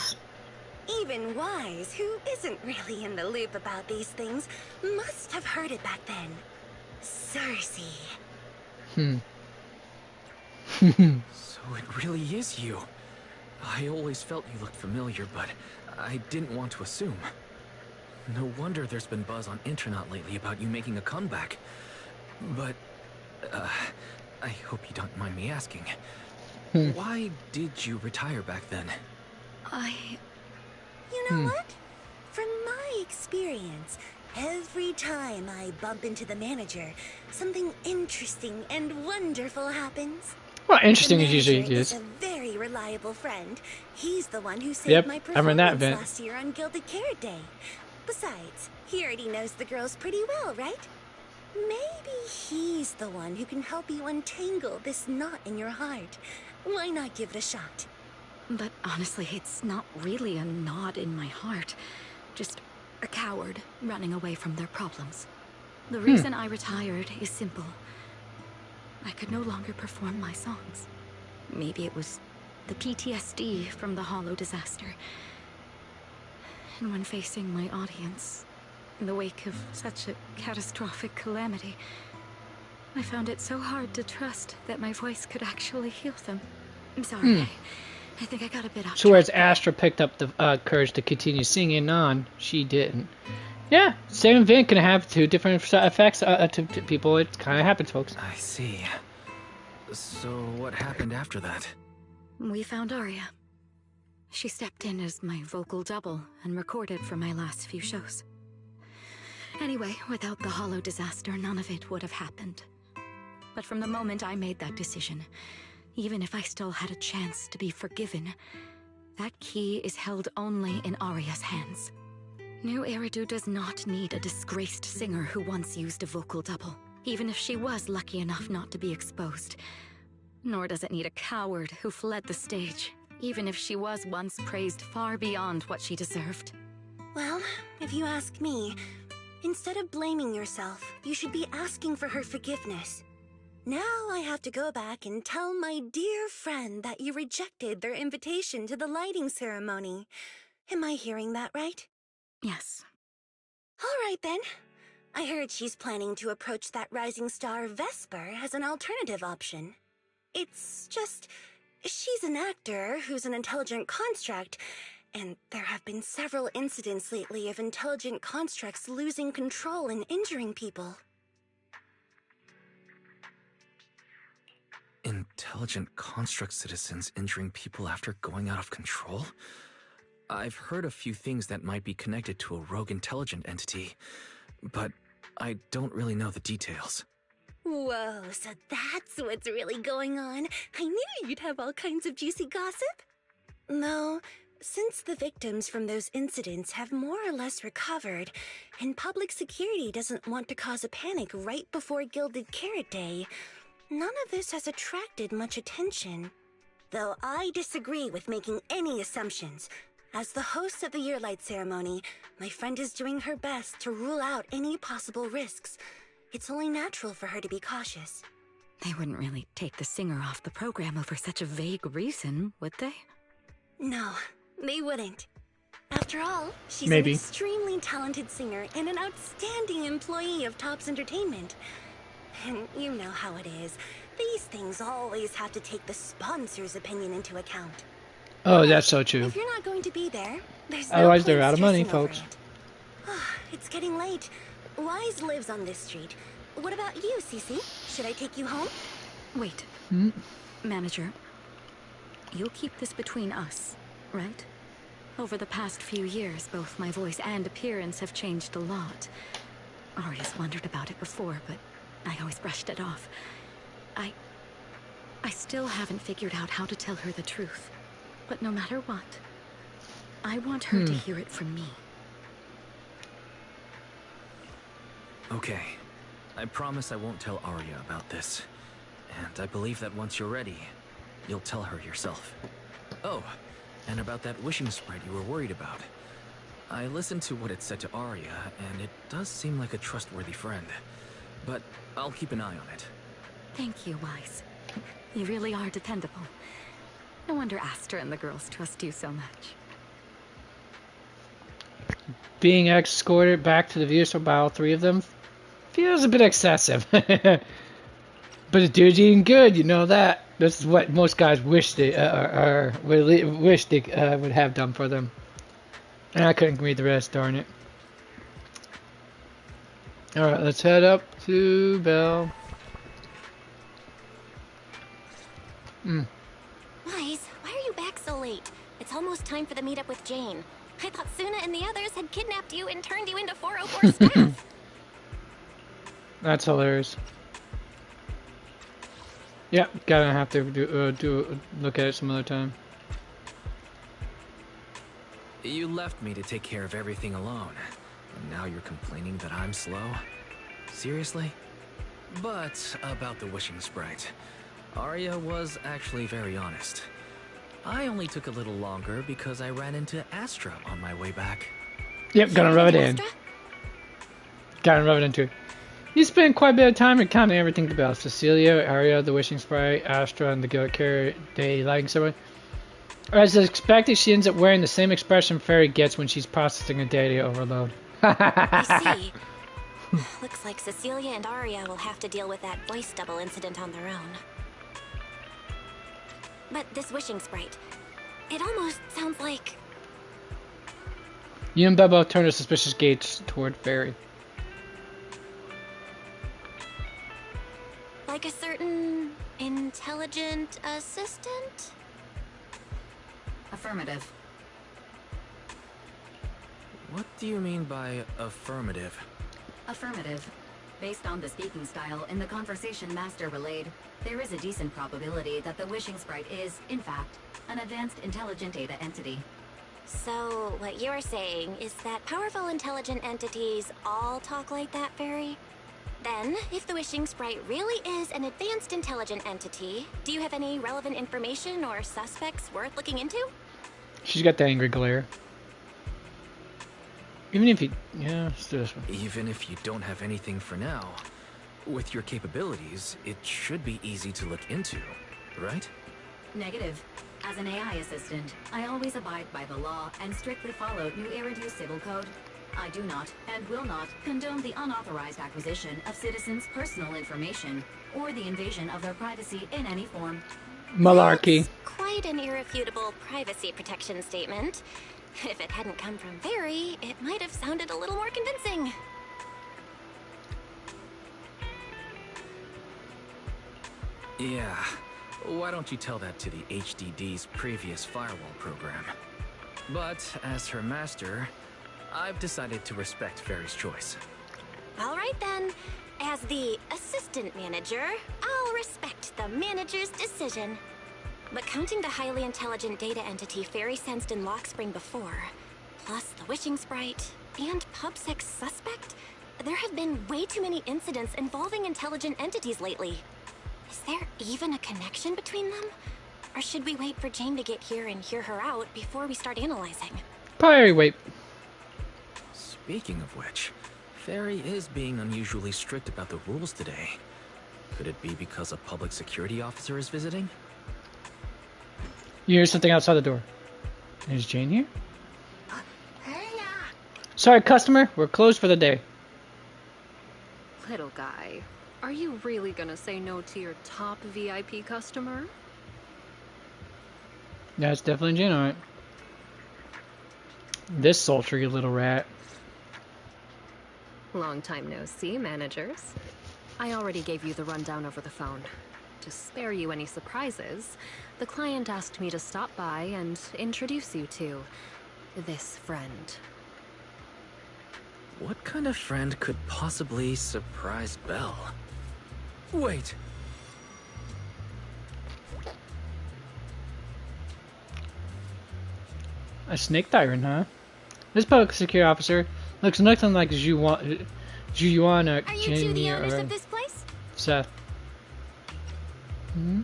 Even Wise, who isn't really in the loop about these things, must have heard it back then. Cersei. So it really is you. I always felt you looked familiar, but I didn't want to assume. No wonder there's been buzz on internet lately about you making a comeback. But, I hope you don't mind me asking. Why did you retire back then? You know what? From my experience, every time I bump into the manager, something interesting and wonderful happens. Well, interesting as The usually manager is. a very reliable friend. He's the one who saved my I remember that performance event. last year on Gilded Carrot Day. Besides, he already knows the girls pretty well, right? Maybe he's the one who can help you untangle this knot in your heart. Why not give it a shot? But honestly, it's not really a knot in my heart. Just a coward running away from their problems. The reason I retired is simple. I could no longer perform my songs. Maybe it was the PTSD from the Hollow disaster. And when facing my audience, in the wake of such a catastrophic calamity, I found it so hard to trust that my voice could actually heal them. I'm sorry, I think I got a bit off So whereas track. Astra picked up the courage to continue singing on, she didn't. Yeah, same event can have two different effects to people. It kind of happens, folks. I see. So what happened after that? We found Arya. She stepped in as my vocal double and recorded for my last few shows. Anyway, without the Hollow disaster, none of it would have happened. But from the moment I made that decision, even if I still had a chance to be forgiven, that key is held only in Arya's hands. New Eridu does not need a disgraced singer who once used a vocal double, even if she was lucky enough not to be exposed. Nor does it need a coward who fled the stage, even if she was once praised far beyond what she deserved. Well, if you ask me, instead of blaming yourself, you should be asking for her forgiveness. Now I have to go back and tell my dear friend that you rejected their invitation to the lighting ceremony. Am I hearing that right? Yes. All right then. I heard she's planning to approach that rising star Vesper as an alternative option. It's just, she's an actor who's an intelligent construct, and there have been several incidents lately of intelligent constructs losing control and injuring people. Intelligent construct citizens injuring people after going out of control? I've heard a few things that might be connected to a rogue intelligent entity, but I don't really know the details. Whoa, so that's what's really going on. I knew you'd have all kinds of juicy gossip. No, since the victims from those incidents have more or less recovered, and public security doesn't want to cause a panic right before Gilded Carrot Day, none of this has attracted much attention. Though I disagree with making any assumptions. As the host of the Yearlight ceremony, my friend is doing her best to rule out any possible risks. It's only natural for her to be cautious. They wouldn't really take the singer off the program over such a vague reason, would they? No, they wouldn't. After all, she's Maybe. an extremely talented singer and an outstanding employee of Topps Entertainment. And you know how it is. These things always have to take the sponsor's opinion into account. Oh, that's so true. If you're not going to be there, there's no Otherwise, they're point out of money, stressing over folks. it. It's getting late. Wise lives on this street. What about you, Cece? Should I take you home? Wait. Manager, you'll keep this between us, right? Over the past few years, both my voice and appearance have changed a lot. Arya's wondered about it before, but I always brushed it off. I still haven't figured out how to tell her the truth. But no matter what, I want her to hear it from me. Okay. I promise I won't tell Arya about this. And I believe that once you're ready, you'll tell her yourself. Oh, and about that wishing sprite you were worried about. I listened to what it said to Arya, and it does seem like a trustworthy friend. But I'll keep an eye on it. Thank you, Wise. You really are dependable. No wonder Astra and the girls trust you so much. Being escorted back to the Venus by all three of them feels a bit excessive. But the dude's eating good, you know that. This is what most guys wish they would have done for them. And I couldn't read the rest, darn it. Alright, let's head up to Belle. Wise, why are you back so late? It's almost time for the meetup with Jane. I thought Suna and the others had kidnapped you and turned you into 404 staff. That's hilarious. Yep, gonna have to look at it some other time. You left me to take care of everything alone. And now you're complaining that I'm slow? Seriously? But about the wishing sprite. Arya was actually very honest. I only took a little longer because I ran into Astra on my way back. Yep, gonna rub it in. Gotta rub it into it. You spent quite a bit of time recounting everything to Belle. Cecilia, Arya, the wishing sprite, Astra, and the Gilded Carrot Day lighting ceremony. As expected, she ends up wearing the same expression Fairy gets when she's processing a data overload. I see. Looks like Cecilia and Arya will have to deal with that voice double incident on their own. But this wishing sprite, it almost sounds like... You and Bebo turn a suspicious gaze toward Fairy. Like a certain intelligent assistant? Affirmative. What do you mean by affirmative? Affirmative. Based on the speaking style in the conversation Master relayed, there is a decent probability that the wishing sprite is, in fact, an advanced intelligent data entity. So, what you're saying is that powerful intelligent entities all talk like that, Fairy? Then, if the wishing sprite really is an advanced intelligent entity, do you have any relevant information or suspects worth looking into? She's got the angry glare. Even if you... Yeah, let's do this one. Even if you don't have anything for now, with your capabilities, it should be easy to look into, right? Negative. As an AI assistant, I always abide by the law and strictly follow New Eridu Civil Code. I do not, and will not, condone the unauthorized acquisition of citizens' personal information, or the invasion of their privacy in any form. Malarkey. That's quite an irrefutable privacy protection statement. If it hadn't come from Fairy, it might have sounded a little more convincing. Yeah. Why don't you tell that to the HDD's previous firewall program? But as her master, I've decided to respect Fairy's choice. All right then. As the assistant manager, I'll respect the manager's decision. But counting the highly intelligent data entity Fairy sensed in Lockspring before, plus the wishing sprite, and PubSec's suspect, there have been way too many incidents involving intelligent entities lately. Is there even a connection between them? Or should we wait for Jane to get here and hear her out before we start analyzing? Probably wait. Speaking of which, Fairy is being unusually strict about the rules today. Could it be because a public security officer is visiting? You hear something outside the door. Is Jane here? Sorry, customer. We're closed for the day. Little guy, are you really gonna say no to your top VIP customer? That's definitely Jane, alright. This sultry little rat. Long time no see, managers. I already gave you the rundown over the phone. To spare you any surprises, the client asked me to stop by and introduce you to this friend. What kind of friend could possibly surprise Belle? Wait! A snake tyrant, huh? This public security officer looks nothing like Juan or Are you two the Jamie owners or of this place? Seth. Hmm?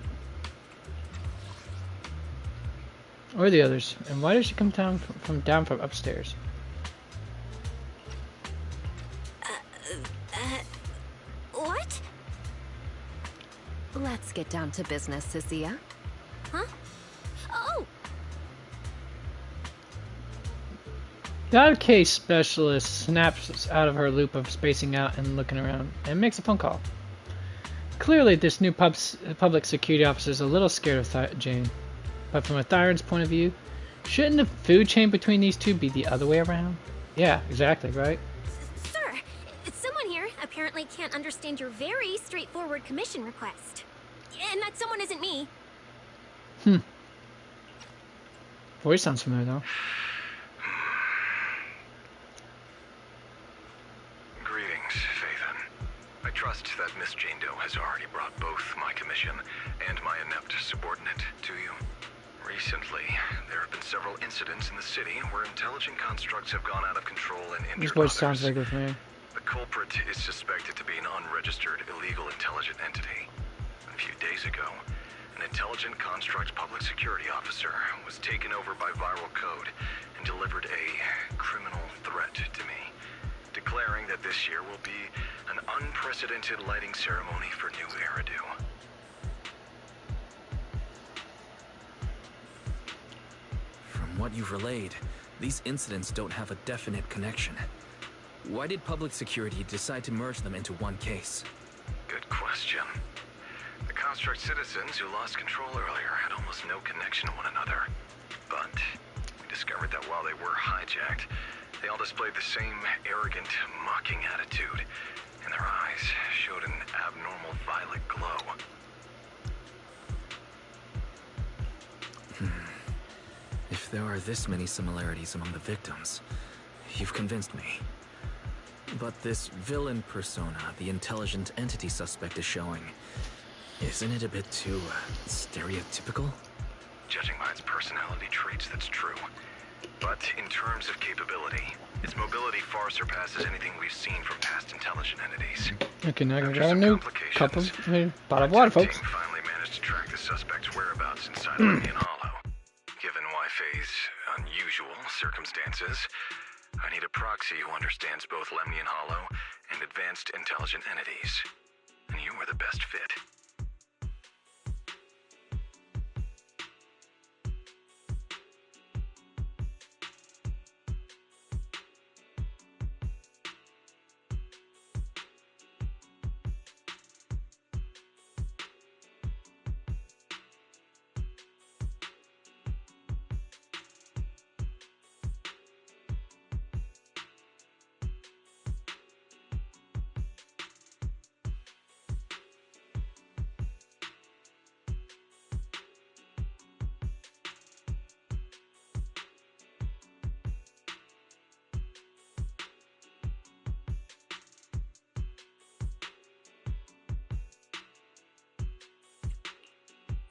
Or the others. And why does she come down from upstairs? What? Let's get down to business, Cecilia. Huh? Oh! The out-of-case specialist snaps out of her loop of spacing out and looking around, and makes a phone call. Clearly, this new public security officer is a little scared of Jane. But from a Thyron's point of view, shouldn't the food chain between these two be the other way around? Yeah, exactly, right? Sir, someone here apparently can't understand your very straightforward commission request. And that someone isn't me. Voice sounds familiar, though. Greetings, Phaethon. I trust that Miss Jane Doe has already brought both my commission and my inept subordinate to you. Recently, there have been several incidents in the city where intelligent constructs have gone out of control and injured This voice others. sounds like a familiar. The culprit is suspected to be an unregistered illegal intelligent entity. A few days ago, an intelligent construct public security officer was taken over by viral code and delivered a criminal threat to me, declaring that this year will be an unprecedented lighting ceremony for New Eridu. From what you've relayed, these incidents don't have a definite connection. Why did public security decide to merge them into one case? Good question. The construct citizens who lost control earlier had almost no connection to one another. But we discovered that while they were hijacked, They all displayed the same arrogant, mocking attitude, and their eyes showed an abnormal violet glow. If there are this many similarities among the victims, you've convinced me. But this villain persona the intelligent entity suspect is showing, isn't it a bit too stereotypical? Judging by its personality traits, that's true. But in terms of capability, its mobility far surpasses anything we've seen from past intelligent entities. Okay, now I got a new cup of bottle of water, folks. Team finally managed to track the suspect's whereabouts inside Lemnian Hollow. Given Wi-Fi's unusual circumstances, I need a proxy who understands both Lemnian Hollow and advanced intelligent entities. And you were the best fit.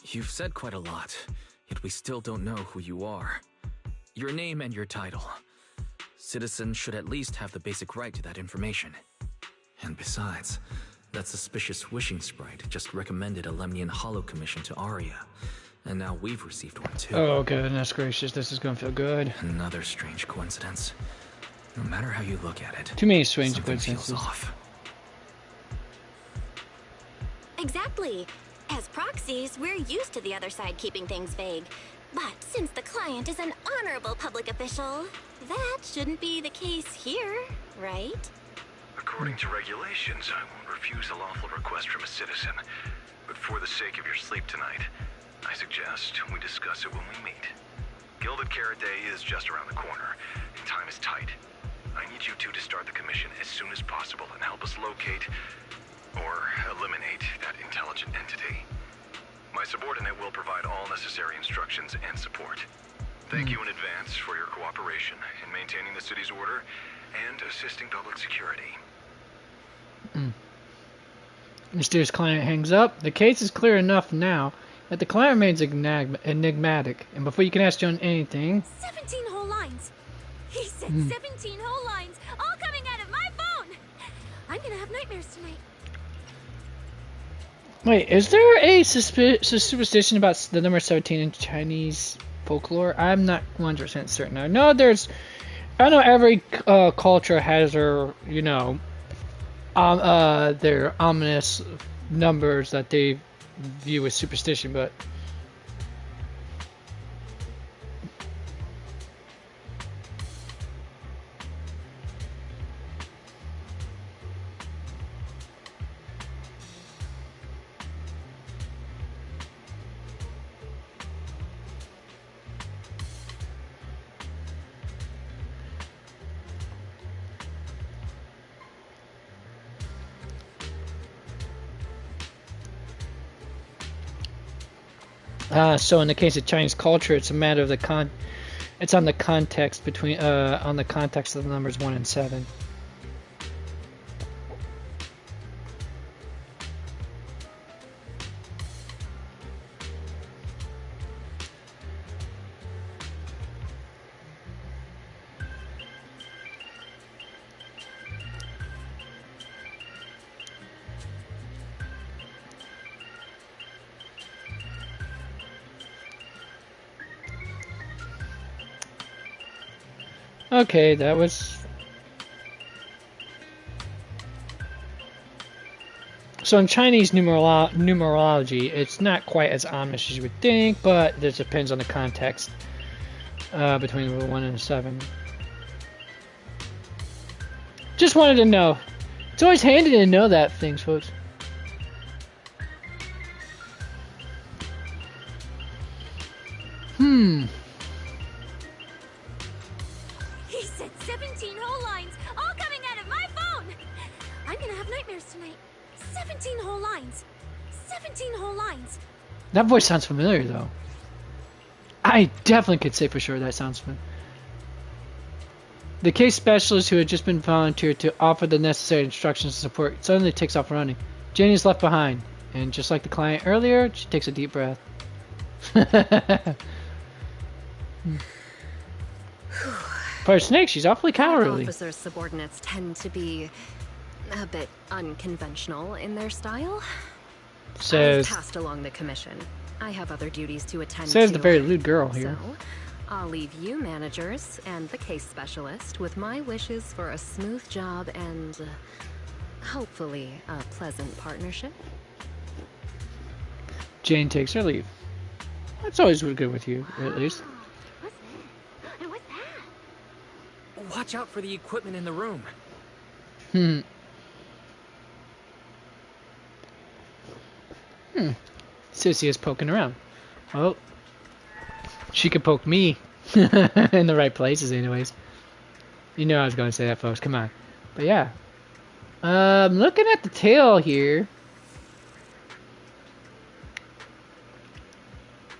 You've said quite a lot, yet we still don't know who you are. Your name and your title. Citizens should at least have the basic right to that information. And besides, that suspicious wishing sprite just recommended a Lemnian Hollow commission to Arya. And now we've received one too. Oh, goodness gracious, this is gonna feel good. Another strange coincidence. No matter how you look at it, too many strange something coincidences. feels off. Exactly. As proxies, we're used to the other side keeping things vague. But since the client is an honorable public official, that shouldn't be the case here, right? According to regulations, I won't refuse a lawful request from a citizen. But for the sake of your sleep tonight, I suggest we discuss it when we meet. Gilded Carrot Day is just around the corner, and time is tight. I need you two to start the commission as soon as possible and help us locate or eliminate that intelligent entity. My subordinate will provide all necessary instructions and support. Thank you in advance for your cooperation in maintaining the city's order and assisting public security. Mysterious client hangs up. The case is clear enough now that the client remains enigmatic. And before you can ask John anything... 17 whole lines! He said 17 whole lines, all coming out of my phone! I'm gonna have nightmares tonight. Wait, is there a superstition about the number 17 in Chinese folklore? I'm not 100% certain. I know every culture has their, their ominous numbers that they view as superstition, but so in the case of Chinese culture, it's a matter of it's on the context between on the context of the numbers 1 and 7. Okay, that was... So in Chinese numerology, it's not quite as ominous as you would think, but this depends on the context between the 1 and 7. Just wanted to know. It's always handy to know that things, folks. He said 17 have nightmares tonight. 17 whole lines. 17 whole lines. That voice sounds familiar, though. I definitely could say for sure that sounds familiar. The case specialist who had just been volunteered to offer the necessary instructions and support suddenly takes off running. Jenny is left behind, and just like the client earlier, she takes a deep breath. For a snake, she's awfully cowardly. Officers' subordinates tend to be a bit unconventional in their style. Says I've passed along the commission. I have other duties to attend to. Says the very lewd girl here. So, I'll leave you managers and the case specialist with my wishes for a smooth job and hopefully a pleasant partnership. Jane takes her leave. That's always good with you, at least. What's that? Watch out for the equipment in the room. Sissy is poking around. Oh. She could poke me in the right places anyways. You know I was going to say that, folks. Come on. But yeah. Looking at the tail here.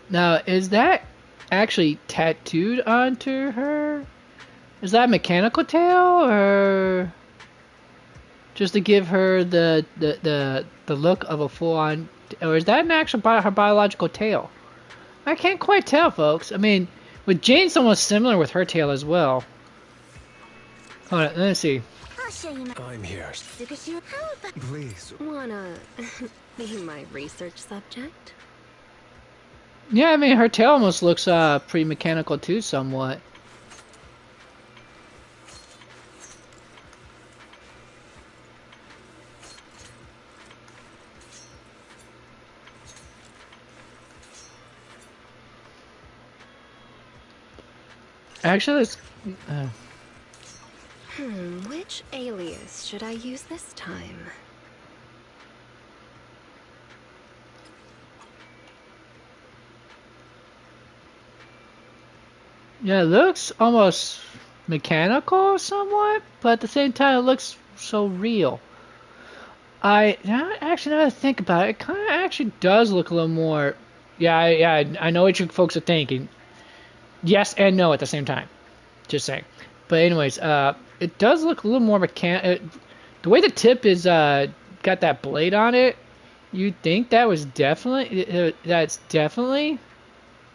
Now, is that actually tattooed onto her? Is that a mechanical tail, or just to give her the look of a full-on, or is that an actual her biological tail? I can't quite tell, folks. I mean, with Jane's almost similar with her tail as well. Hold on, let's see. I'll show you my... I'm here. Please. Wanna be my research subject? Yeah, I mean, her tail almost looks pretty mechanical too, somewhat. Actually, it's... Which alias should I use this time? Yeah, it looks almost mechanical somewhat, but at the same time it looks so real. Actually, now that I think about it, it kind of actually does look a little more... Yeah, I know what you folks are thinking. Yes and no at the same time. Just saying. But anyways, it does look a little more mechanical. The way the tip is got that blade on it, you'd think that was definitely... that's definitely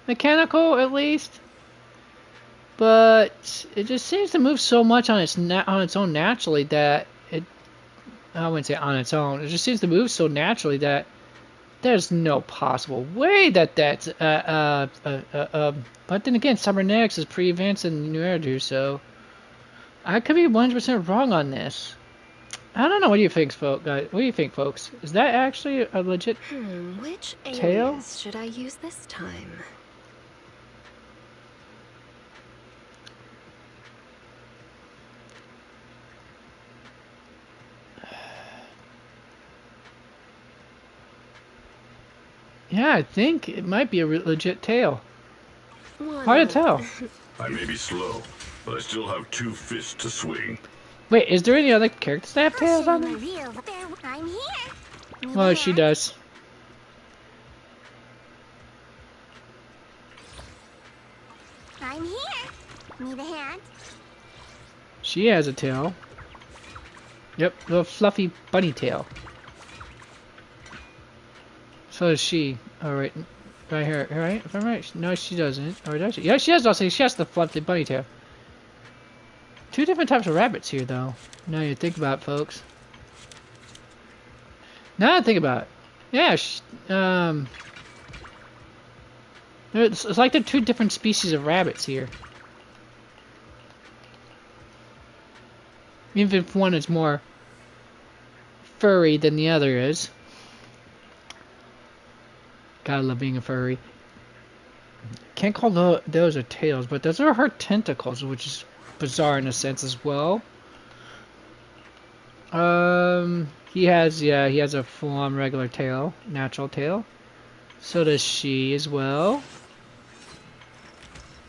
mechanical, at least. But it just seems to move so much on its own naturally that it... I wouldn't say on its own. It just seems to move so naturally that there's no possible way that that's... but then again, cybernetics is pretty advanced in the new hairdo, so... I could be 100% wrong on this. I don't know. What do you think, folks? What do you think, folks? Is that actually a legit Which tail? alias should I use this time? Yeah, I think it might be a legit tail. Hard to tell. I may be slow, but I still have 2 fists to swing. Wait, is there any other characters that have tails on them? I'm here. Well, she does. I'm here. Need a hand? She has a tail. Yep, little fluffy bunny tail. So does she. Alright, right here, right? If I'm right. No, she doesn't. Or does she? Yeah, she has also. She has the fluffy bunny tail. 2 different types of rabbits here, though. Now you think about it, folks. Now I think about it. Yeah, it's like they're 2 different species of rabbits here. Even if one is more furry than the other is. Gotta love being a furry. Can't call those are tails, but those are her tentacles, which is bizarre in a sense as well. He has a full-on regular tail, natural tail. So does she as well.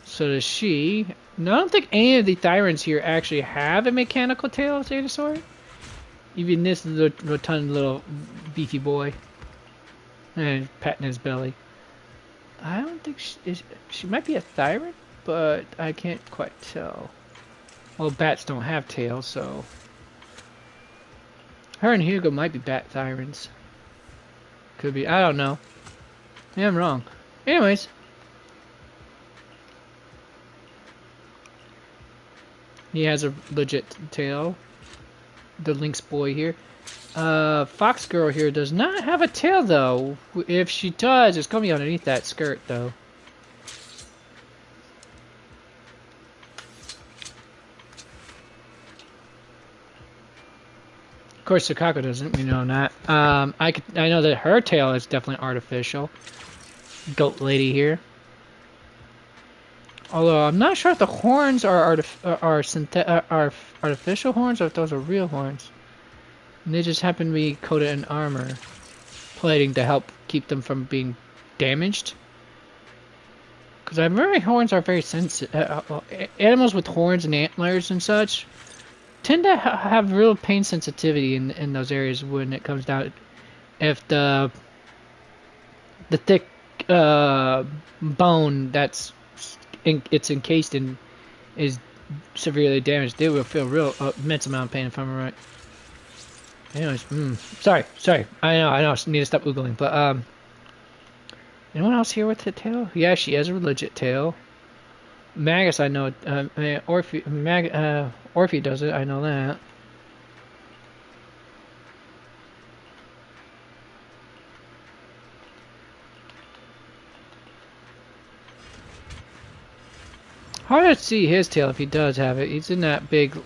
So does she. No, I don't think any of the Thyrans here actually have a mechanical tail of any sort. Even this rotund little beefy boy. And patting his belly. I don't think she might be a thyron, but I can't quite tell. Well, bats don't have tails, so her and Hugo might be bat thyrons. Could be. I don't know. Maybe I'm wrong. Anyways. He has a legit tail. The Lynx boy here. Fox girl here does not have a tail though. If she does, it's gonna be underneath that skirt though. Of course, Sakako doesn't. We know that. I know that her tail is definitely artificial. Goat lady here. Although I'm not sure if the horns are artificial horns or if those are real horns. And they just happen to be coated in armor plating to help keep them from being damaged. Because I remember horns are very sensitive. Animals with horns and antlers and such tend to have real pain sensitivity in those areas when it comes down. If the thick bone that's it's encased in is severely damaged, they will feel real immense amount of pain if I'm right. Anyways, sorry. I know, I need to stop googling. But anyone else here with the tail? Yeah, she has a legit tail. Magus, I know. Orphe does it. I know that. Hard to see his tail if he does have it. He's in that big,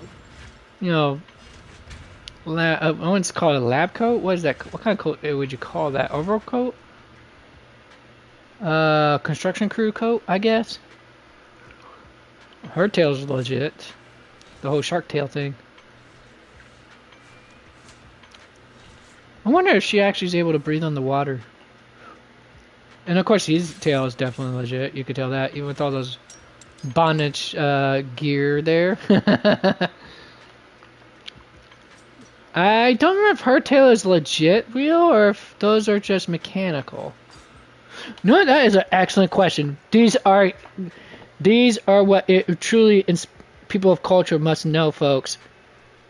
you know. I wouldn't call it a lab coat. What is that? What kind of coat would you call that? Overcoat? Construction crew coat, I guess. Her tail's legit. The whole shark tail thing. I wonder if she actually is able to breathe on the water. And of course, his tail is definitely legit. You could tell that even with all those bondage gear there. I don't remember if her tail is legit real or if those are just mechanical. No, that is an excellent question. These are what it truly people of culture must know, folks.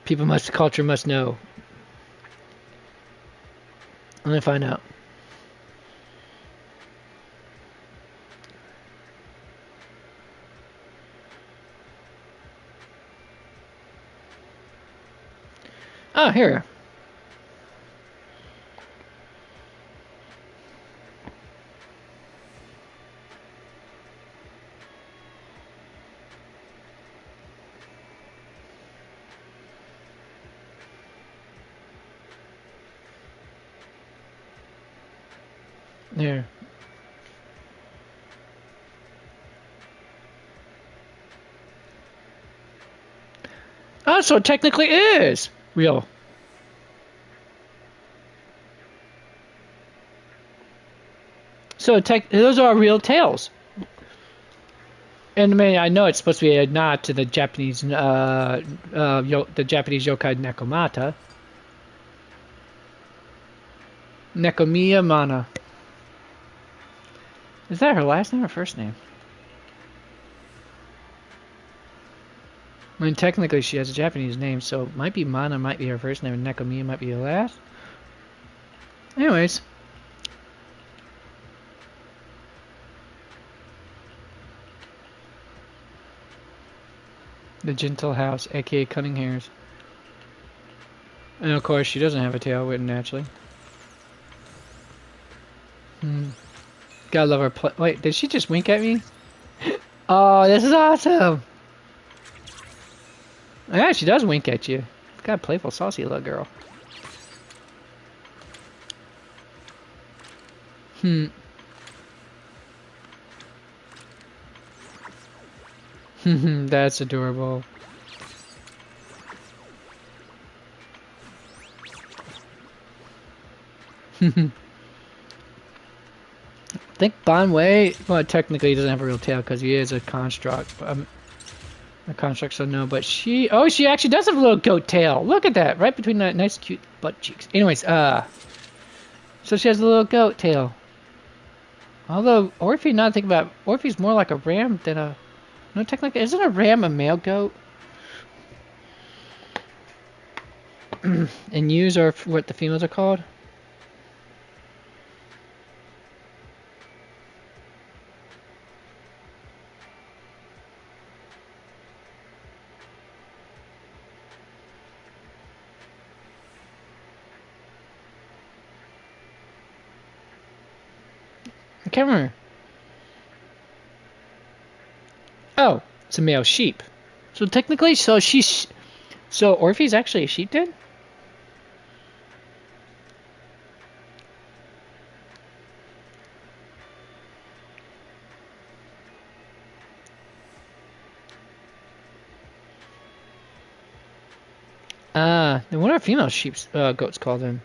People of culture must know. Let me find out. Oh, here. There. Oh, so it technically is real. So those are real tails. And I mean, I know it's supposed to be a nod to the Japanese, the Japanese yokai Nekomata. Nekomiya Mana. Is that her last name or first name? I mean, technically she has a Japanese name, so it might be Mana, might be her first name, and Nekomiya might be her last. Anyways. The Gentle House, aka Cunning Hairs. And of course, she doesn't have a tail, wouldn't naturally. Gotta love her wait, did she just wink at me? Oh, this is awesome! Yeah, she does wink at you. Got a playful, saucy little girl. That's adorable. I think Bon Wei, well, technically he doesn't have a real tail because he is a construct. But The construct, so no, but she actually does have a little goat tail. Look at that, right between that nice, cute butt cheeks. Anyways, so she has a little goat tail. Although Orphe, now think about it, Orphe's more like a ram than a. No, technically, isn't a ram a male goat? And ewes are what the females are called. I can't remember. Oh, it's a male sheep. So technically, so Orphe's actually a sheep then? Then what are female sheep's goats called then?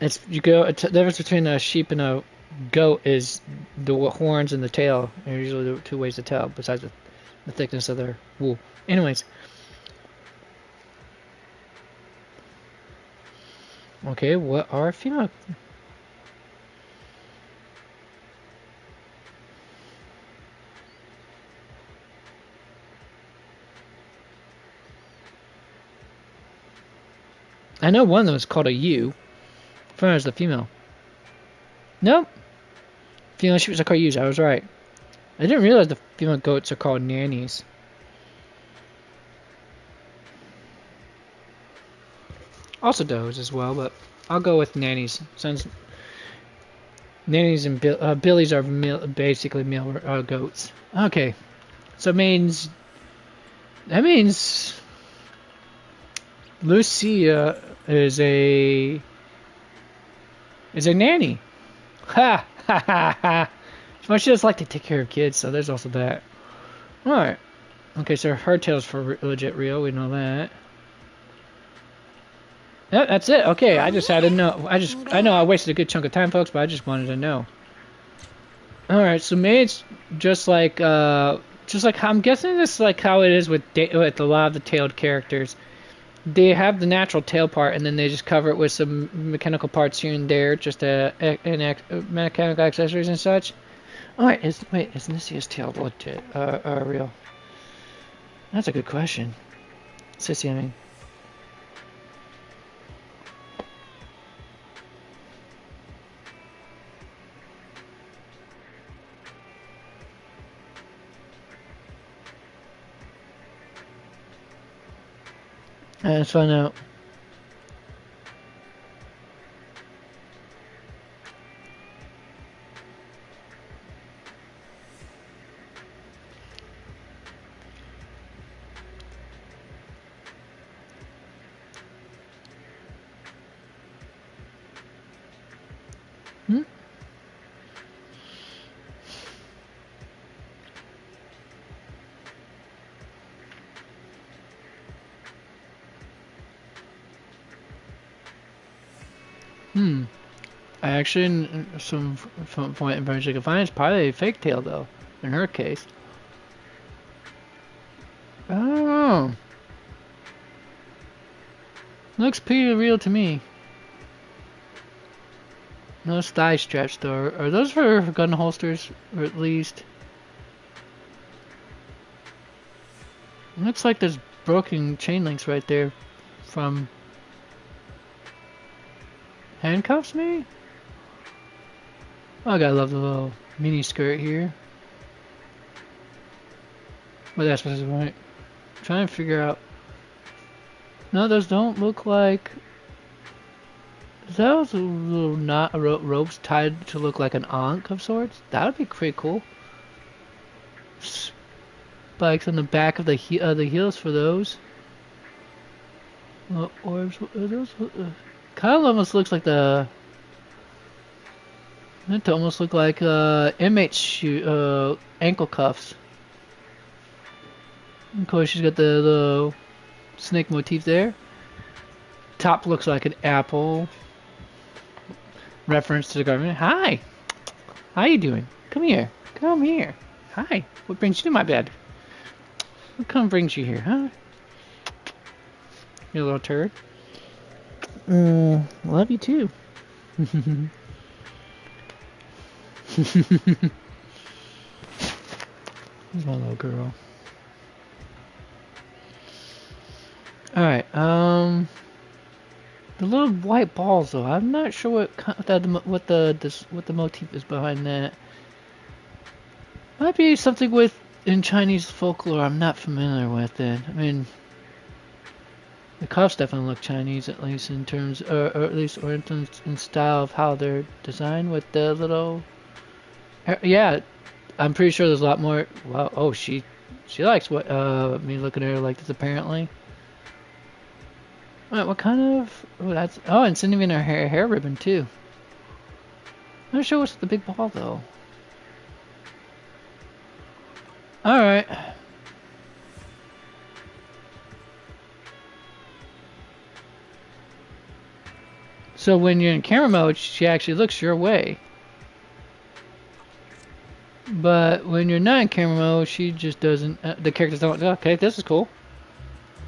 It's the difference between a sheep and a goat is the horns and the tail. Are usually the two ways to tell, besides the thickness of their wool. Anyways. Okay, what are female? I know one of them is called a ewe. As as the female. Nope. Female sheep are called ewes. I was right. I didn't realize the female goats are called nannies. Also does as well, but I'll go with nannies. Since nannies and billies are basically male goats. Okay, so that means Lucia is a nanny. Ha ha ha ha. Well, she does like to take care of kids, so there's also that. All right. Okay, so her tail's for legit real. We know that. Yep, that's it. Okay, I just had to know. I know I wasted a good chunk of time, folks, but I just wanted to know. All right, so maybe it's just like how I'm guessing this is like how it is with a lot of the tailed characters. They have the natural tail part, and then they just cover it with some mechanical parts here and there, just mechanical accessories and such. All right, is Nicia's tail legit real? That's a good question. Sissy, I mean. Let's find out. I actually, in some point information I can find, it's probably a fake tail though. In her case. Oh. Looks pretty real to me. No thigh straps though. Are those for gun holsters, or at least? Looks like there's broken chain links right there from handcuffs, maybe? Oh, I gotta love the little mini skirt here. But that's what's right. Trying to figure out. No, those don't look like. Is those little knot ropes tied to look like an ankh of sorts? That would be pretty cool. Spikes on the back of the heels for those. Orbs. Are those? Kind of almost looks like the. It almost look like inmate shoe ankle cuffs. Of course, she's got the snake motif there. top looks like an apple. Reference to the government. Hi. How you doing? Come here. Come here. Hi. What brings you to my bed? What come brings you here, huh? You little turd. Love you too. Here's my little girl. Alright, the little white balls though, I'm not sure what the motif is behind that. Might be something with in Chinese folklore I'm not familiar with it. I mean, the cuffs definitely look Chinese, at least in terms, or at least Oriental in style of how they're designed with the little. Yeah, I'm pretty sure there's a lot more. Wow, oh, she likes what me looking at her like this apparently. Alright, what kind of? Oh, that's. Oh, and sending in her hair ribbon too. I'm not sure what's the big ball though. Alright. So when you're in camera mode, she actually looks your way. But when you're not in camera mode, she just doesn't. The characters don't. Okay, this is cool.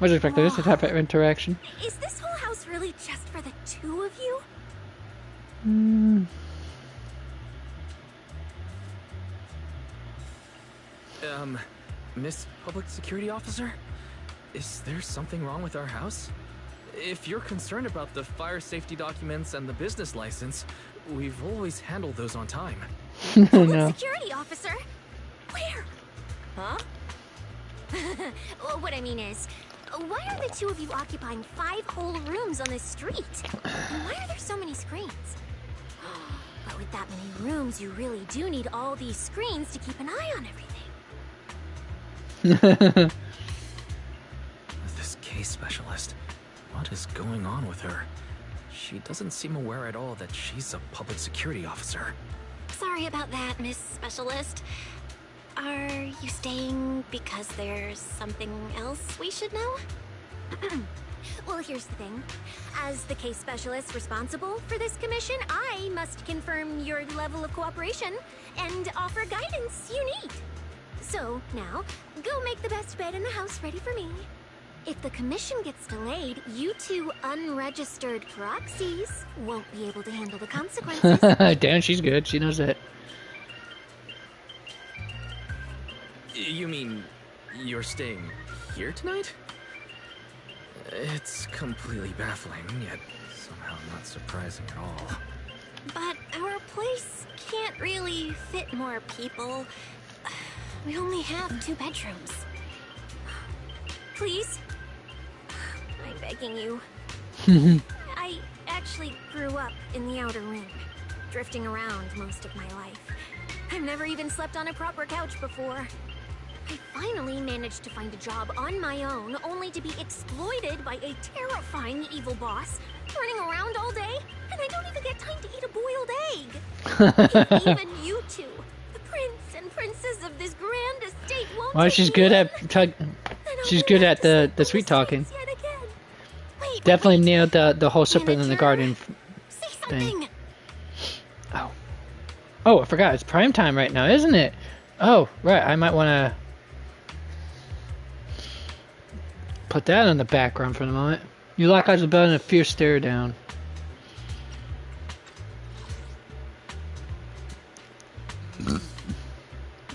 I was expecting this type of interaction. Is this whole house really just for the two of you? Miss Public Security Officer? Is there something wrong with our house? If you're concerned about the fire safety documents and the business license, we've always handled those on time. No. Security officer? Where? Huh? What I mean is, why are the two of you occupying 5 whole rooms on this street? And why are there so many screens? But with that many rooms, you really do need all these screens to keep an eye on everything. This case specialist. What is going on with her? She doesn't seem aware at all that she's a public security officer. Sorry about that, Miss Specialist. Are you staying because there's something else we should know? Well, here's the thing. As the case specialist responsible for this commission, I must confirm your level of cooperation and offer guidance you need. So, now, go make the best bed in the house ready for me. If the commission gets delayed, you two unregistered proxies won't be able to handle the consequences. Damn, she's good. She knows that. You mean you're staying here tonight? It's completely baffling, yet somehow not surprising at all. But our place can't really fit more people. We only have 2 bedrooms. Please? I'm begging you. I actually grew up in the outer ring, drifting around most of my life. I've never even slept on a proper couch before. I finally managed to find a job on my own, only to be exploited by a terrifying evil boss, running around all day, and I don't even get time to eat a boiled egg. Even you two, the prince and princess of this grand estate, won't. Well, she's good at she's good at the sweet talking. Definitely nailed the whole serpent in the garden thing. Oh, I forgot. It's prime time right now, isn't it? Oh, right. I might want to put that in the background for the moment. You lock eyes with Belle and a fierce stare down.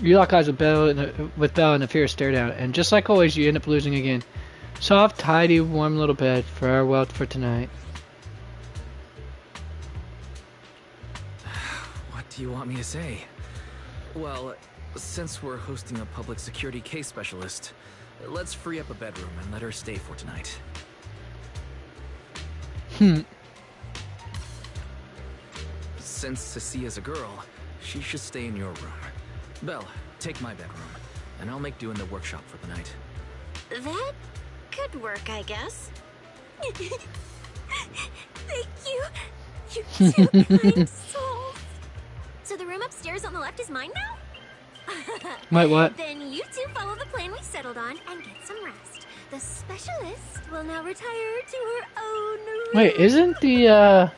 You lock eyes with Belle and a fierce stare down, and just like always, you end up losing again. Soft, tidy, warm little bed. Farewell for tonight. What do you want me to say? Well, since we're hosting a public security case specialist, let's free up a bedroom and let her stay for tonight. Since Cecia's a girl, she should stay in your room. Belle, take my bedroom, and I'll make do in the workshop for the night. That could work, I guess. Thank you. You're two kind souls. So the room upstairs on the left is mine now? Wait, what? Then you two follow the plan we settled on and get some rest. The specialist will now retire to her own room. Wait, isn't the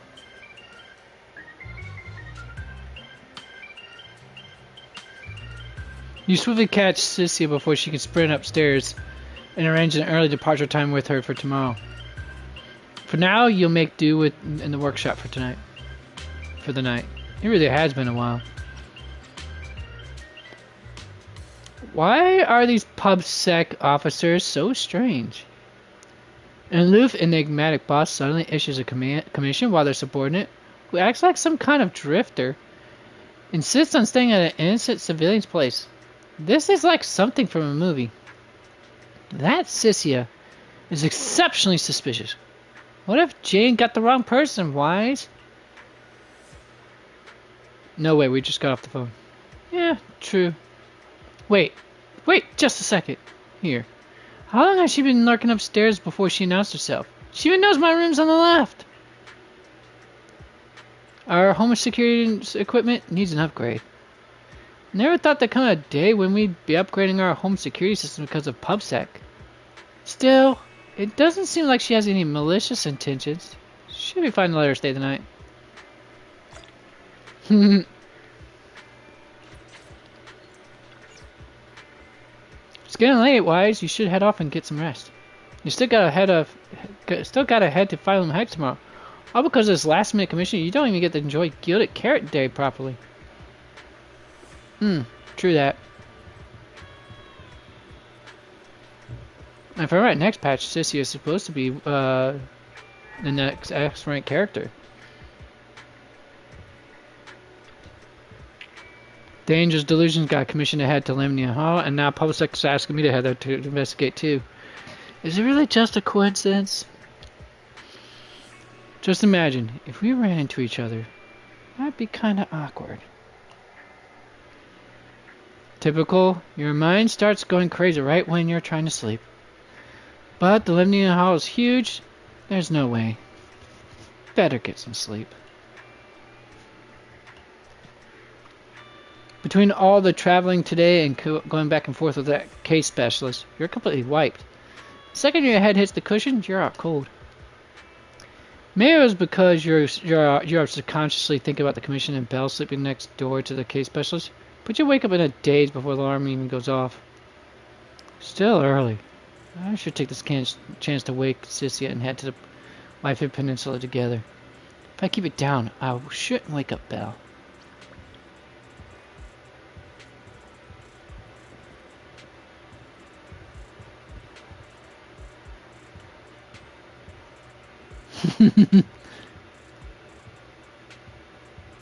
You swiftly catch Cynthia before she can sprint upstairs and arrange an early departure time with her for tomorrow. For now, you'll make do with in the workshop for tonight. For the night. It really has been a while. Why are these PubSec officers so strange? An aloof, enigmatic boss suddenly issues a commission while their subordinate, who acts like some kind of drifter, insists on staying at an innocent civilian's place. This is like something from a movie. That Cynthia is exceptionally suspicious. What if Jane got the wrong person, Wise? No way, we just got off the phone. Yeah, true. Wait, just a second. Here. How long has she been lurking upstairs before she announced herself? She even knows my room's on the left. Our home security equipment needs an upgrade. Never thought there'd come a day when we'd be upgrading our home security system because of PubSec. Still, it doesn't seem like she has any malicious intentions. Should be fine to let her stay the night. It's getting late, Wise. You should head off and get some rest. You still gotta head to Phylum Heights tomorrow. All because of this last-minute commission, you don't even get to enjoy Gilded Carrot Day properly. True that. If I'm right, next patch, Sissy is supposed to be the next X-rank character. Dangerous Delusions got commissioned to head to Lemnia Hall, and now PubSec is asking me to head there to investigate too. Is it really just a coincidence? Just imagine, if we ran into each other, that'd be kinda awkward. Typical, your mind starts going crazy right when you're trying to sleep. But the Lemnia Hall is huge, there's no way. Better get some sleep. Between all the traveling today and going back and forth with that case specialist, you're completely wiped. The second your head hits the cushion, you're out cold. Maybe it was because you're subconsciously thinking about the commission and Belle sleeping next door to the case specialist, but you wake up in a daze before the alarm even goes off. Still early. I should take this chance to wake Cynthia and head to the Whitehead Peninsula together. If I keep it down, I shouldn't wake up Belle.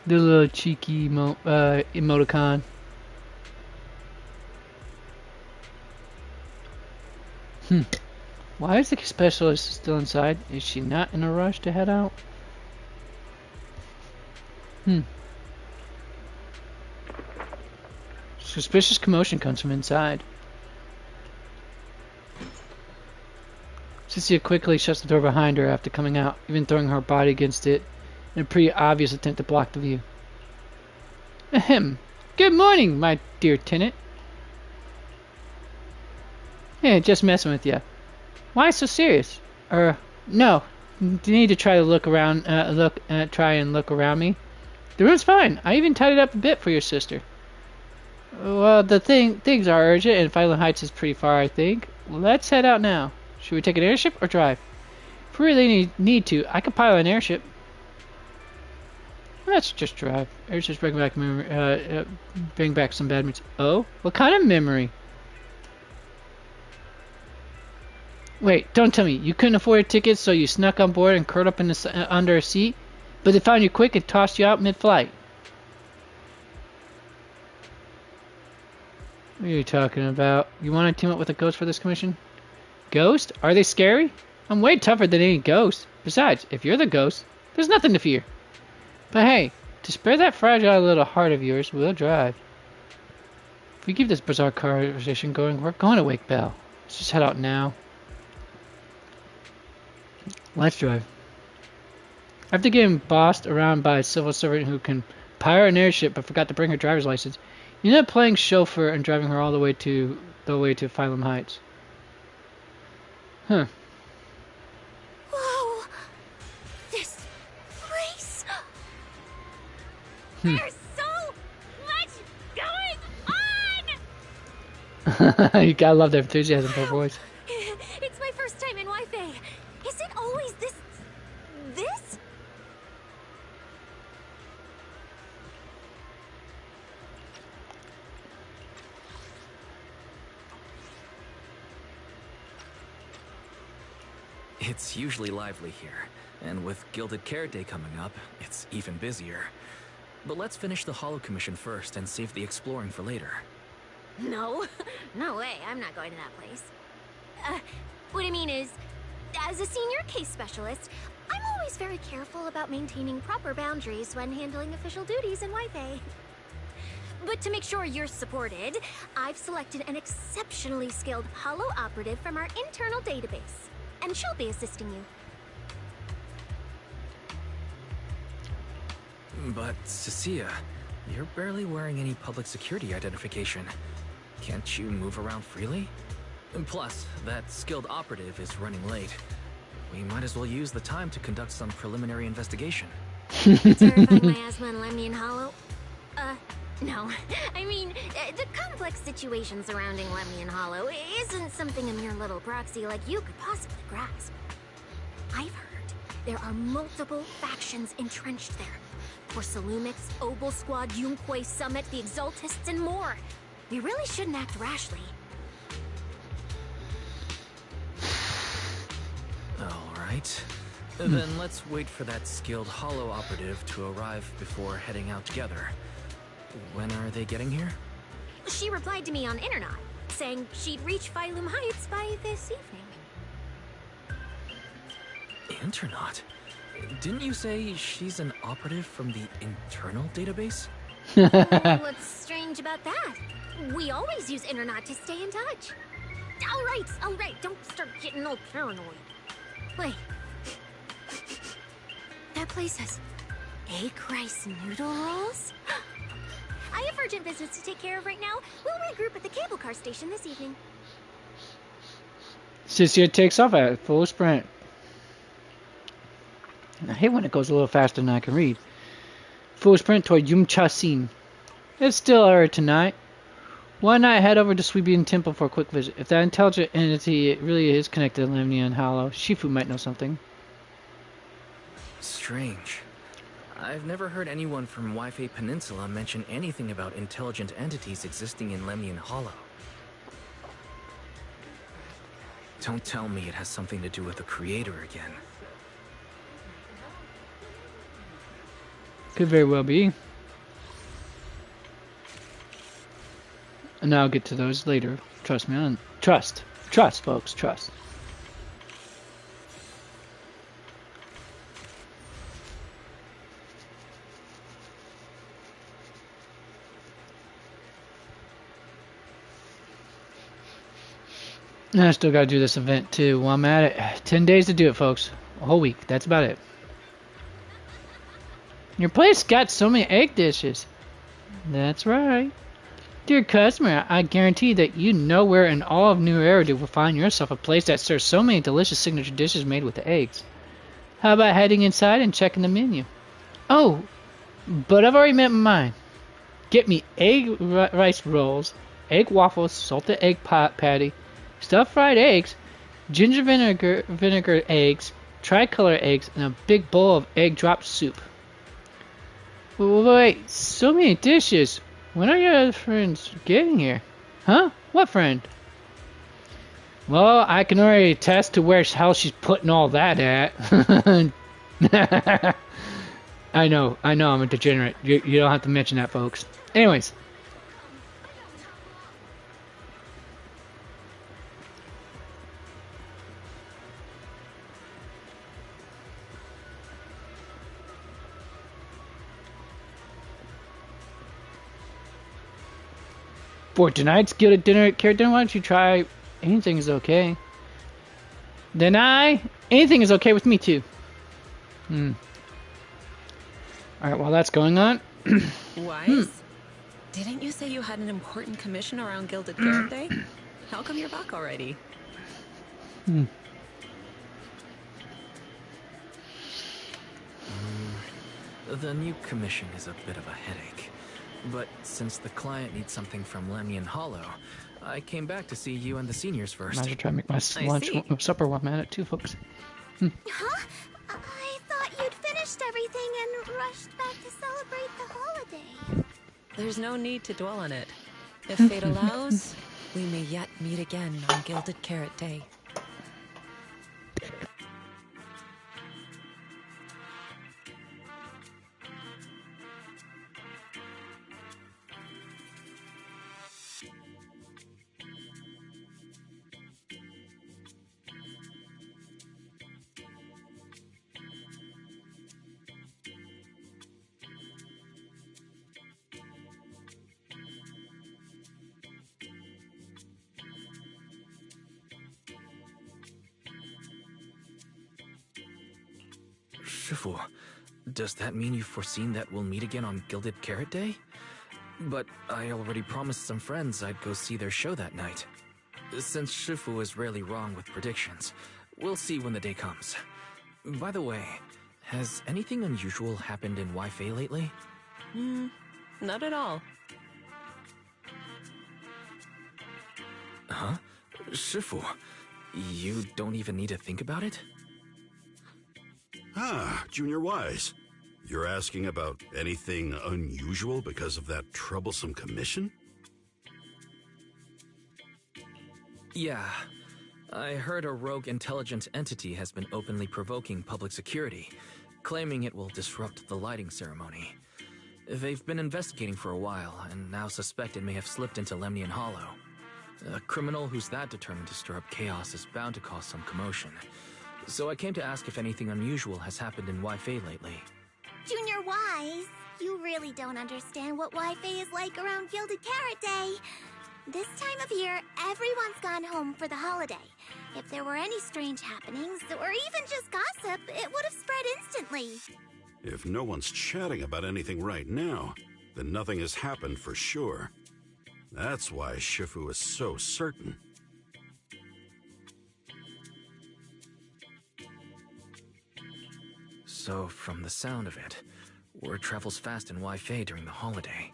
The little cheeky emoticon. Why is the specialist still inside? Is she not in a rush to head out? Suspicious commotion comes from inside. Cynthia quickly shuts the door behind her after coming out, even throwing her body against it in a pretty obvious attempt to block the view. Ahem. Good morning, my dear tenant. Hey, just messing with you. Why so serious? No. You need to try to look around. Try and look around me. The room's fine. I even tidied up a bit for your sister. Well, things are urgent, and Phylum Heights is pretty far, I think. Let's head out now. Should we take an airship or drive? If we really need to, I could pilot an airship. Let's just drive. Airships bring back memory. Bring back some bad memories. Oh, what kind of memory? Wait, don't tell me you couldn't afford a ticket, so you snuck on board and curled up in under a seat, but they found you quick and tossed you out mid-flight. What are you talking about? You want to team up with a ghost for this commission? Ghost? Are they scary? I'm way tougher than any ghost. Besides, if you're the ghost, there's nothing to fear. But hey, to spare that fragile little heart of yours, we'll drive. If we keep this bizarre conversation going, we're going to wake Belle. Let's just head out now. Let's drive. After getting bossed around by a civil servant who can pilot an airship but forgot to bring her driver's license, you end up playing chauffeur and driving her all the way to Phylum Heights. Huh. Whoa! This place. Hmm. There's so much going on. You gotta love their enthusiasm for her voice. It's my first time in Wi-Fi. Is it always this? It's usually lively here, and with Gilded Carrot Day coming up, it's even busier. But let's finish the Holo Commission first and save the exploring for later. No, no way. I'm not going to that place. What I mean is, as a senior case specialist, I'm always very careful about maintaining proper boundaries when handling official duties in Wi-Fi. But to make sure you're supported, I've selected an exceptionally skilled Holo operative from our internal database, and she'll be assisting you. But, Cecilia, you're barely wearing any public security identification. Can't you move around freely? And plus, that skilled operative is running late. We might as well use the time to conduct some preliminary investigation. Terrifying miasma and Lemnian Hollow? No. I mean, the complex situation surrounding Lemnian Hollow isn't something a mere little proxy like you could possibly grasp. I've heard there are multiple factions entrenched there. Porcelumix, Obel Squad, Yunquay Summit, the Exaltists, and more. We really shouldn't act rashly. Alright. Then let's wait for that skilled Holo operative to arrive before heading out together. When are they getting here? She replied to me on Internet, saying she'd reach Phylum Heights by this evening. Internet? Didn't you say she's an operative from the internal database? What's strange about that? We always use Internet to stay in touch. All right, don't start getting all paranoid. Wait. That place has egg rice noodle rolls? I have urgent business to take care of right now. We'll regroup at the cable car station this evening. Cecilia takes off at full sprint. I hate when it goes a little faster than I can read. Full sprint toward Yumchasin. It's still early tonight. Why not head over to Sweebian Temple for a quick visit? If that intelligent entity really is connected to Lemnian Hollow, Shifu might know something. Strange. I've never heard anyone from Wi-Fi Peninsula mention anything about intelligent entities existing in Lemnian Hollow. Don't tell me it has something to do with the Creator again. Could very well be. And I'll get to those later. Trust me. Trust, folks. Trust. And I still gotta do this event too. While I'm at it, 10 days to do it, folks. A whole week. That's about it. Your place got so many egg dishes. That's right. Dear customer, I guarantee that you nowhere in all of New Eridu will find yourself a place that serves so many delicious signature dishes made with eggs. How about heading inside and checking the menu? Oh, but I've already made mine. Get me egg rice rolls, egg waffles, salted egg pot patty, stuffed fried eggs, ginger vinegar eggs, tricolor eggs, and a big bowl of egg drop soup. Wait, so many dishes. When are your other friends getting here? Huh? What friend? Well, I can already attest to where hell she's putting all that at. I know, I'm a degenerate. You don't have to mention that, folks. Anyways. For tonight's Gilded Carrot Dinner, why don't you try anything is okay? Anything is okay with me too. Alright, while that's going on. Wise? Didn't you say you had an important commission around Gilded Carrot Day? How come you're back already? The new commission is a bit of a headache. But since the client needs something from Lemnian Hollow, I came back to see you and the seniors first. Might as well try to make my supper while I'm at it too, folks. Huh? I thought you'd finished everything and rushed back to celebrate the holiday. There's no need to dwell on it. If fate allows, we may yet meet again on Gilded Carrot Day. Shifu, does that mean you've foreseen that we'll meet again on Gilded Carrot Day? But I already promised some friends I'd go see their show that night. Since Shifu is rarely wrong with predictions, we'll see when the day comes. By the way, has anything unusual happened in Wi-Fi lately? Not at all. Huh? Shifu, you don't even need to think about it? Ah, Junior Wise. You're asking about anything unusual because of that troublesome commission? Yeah. I heard a rogue intelligent entity has been openly provoking public security, claiming it will disrupt the lighting ceremony. They've been investigating for a while, and now suspect it may have slipped into Lemnian Hollow. A criminal who's that determined to stir up chaos is bound to cause some commotion. So I came to ask if anything unusual has happened in Wi-Fi lately. Junior Wise, you really don't understand what Wi-Fi is like around Gilded Carrot Day. This time of year, everyone's gone home for the holiday. If there were any strange happenings, or even just gossip, it would have spread instantly. If no one's chatting about anything right now, then nothing has happened for sure. That's why Shifu is so certain. So, from the sound of it, word travels fast in Wi-Fi during the holiday.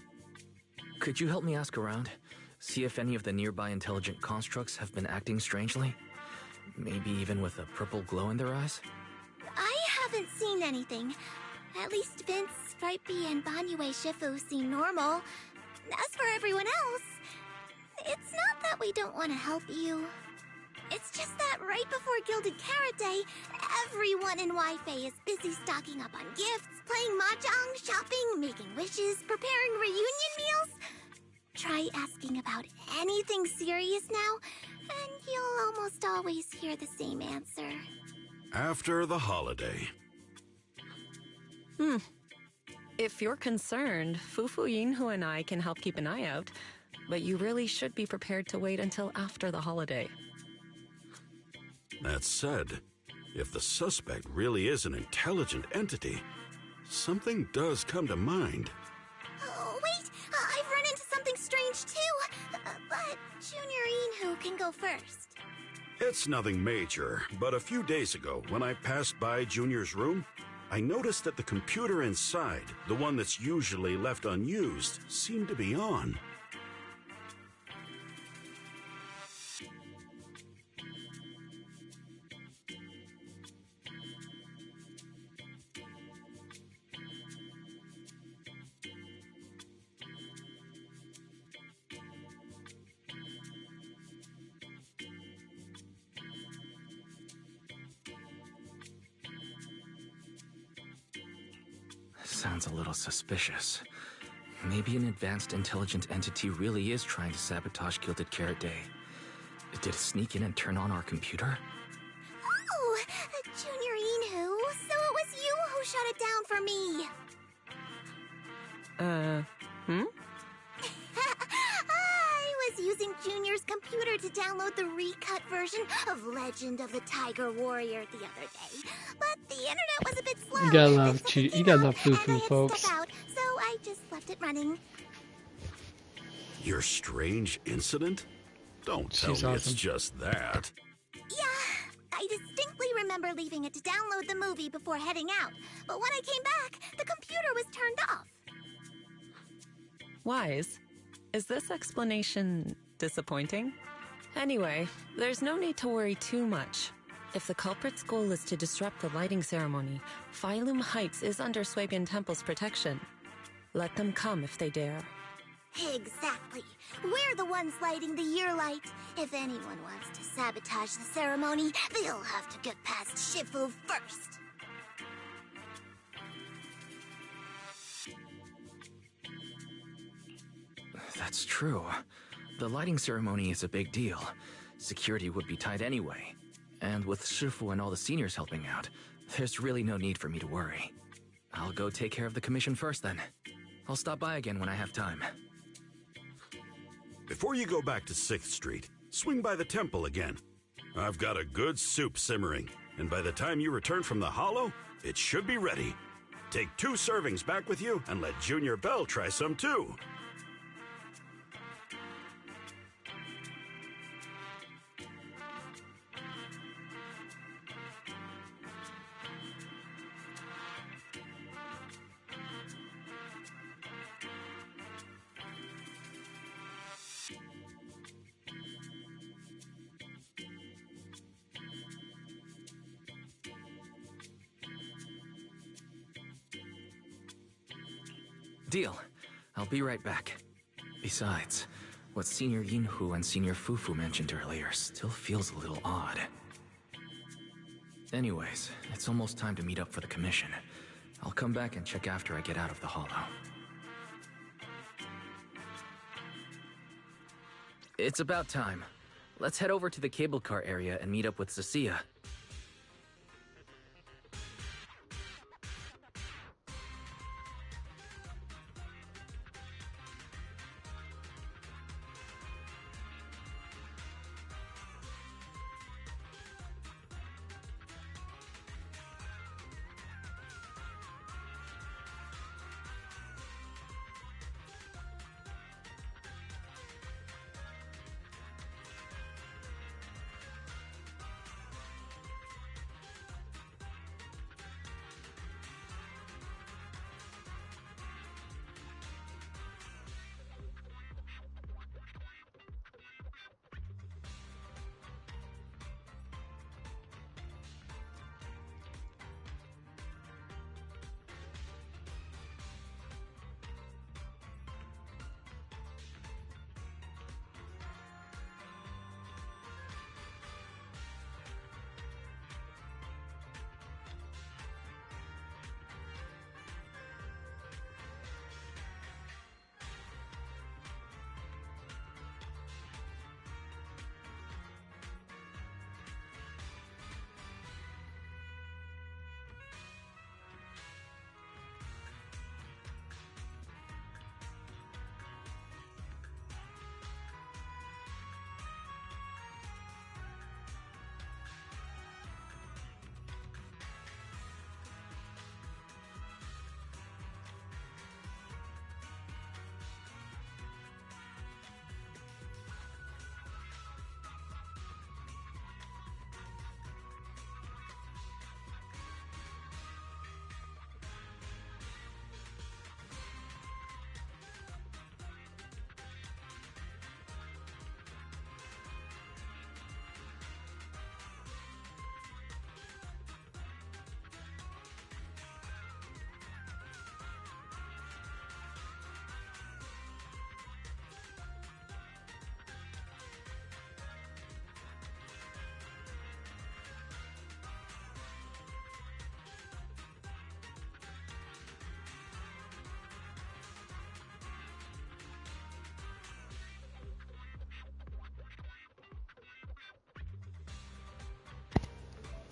Could you help me ask around? See if any of the nearby intelligent constructs have been acting strangely? Maybe even with a purple glow in their eyes? I haven't seen anything. At least Vince, Stripey, and Banyue Shifu seem normal. As for everyone else, it's not that we don't want to help you. It's just that right before Gilded Carrot Day, everyone in Wi-Fi is busy stocking up on gifts, playing mahjong, shopping, making wishes, preparing reunion meals. Try asking about anything serious now, and you'll almost always hear the same answer. After the holiday. If you're concerned, Fufu Yinhu and I can help keep an eye out, but you really should be prepared to wait until after the holiday. That said, if the suspect really is an intelligent entity, something does come to mind. Oh, wait! I've run into something strange too! But Junior Yinhu can go first. It's nothing major, but a few days ago, when I passed by Junior's room, I noticed that the computer inside, the one that's usually left unused, seemed to be on. Sounds a little suspicious. Maybe an advanced intelligent entity really is trying to sabotage Gilded Carrot Day. Did it sneak in and turn on our computer? Oh, Junior Yinhu, so it was you who shut it down for me. I was using Junior's computer to download the recut version of Legend of the Tiger Warrior the other day, but the internet was a bit slow. You gotta love you gotta love Fufu, folks. Step out, so I just left it running. Your strange incident? Don't tell me awesome. it's just that. Yeah, I I distinctly remember leaving it to download the movie before heading out, but when I came back, the computer was turned off. Wise, is this explanation disappointing? Anyway, there's no need to worry too much. If the culprit's goal is to disrupt the lighting ceremony, Phylum Heights is under Swabian Temple's protection. Let them come if they dare. Exactly. We're the ones lighting the year light. If anyone wants to sabotage the ceremony, they'll have to get past Shifu first. That's true. The lighting ceremony is a big deal. Security would be tight anyway. And with Shifu and all the seniors helping out, there's really no need for me to worry. I'll go take care of the commission first then. I'll stop by again when I have time. Before you go back to 6th Street, swing by the temple again. I've got a good soup simmering, and by the time you return from the hollow, it should be ready. Take 2 servings back with you and let Junior Bell try some too. Deal. I'll be right back. Besides, what Senior Yinhu and Senior Fufu mentioned earlier still feels a little odd. Anyways, it's almost time to meet up for the commission. I'll come back and check after I get out of the hollow. It's about time. Let's head over to the cable car area and meet up with Cecilia.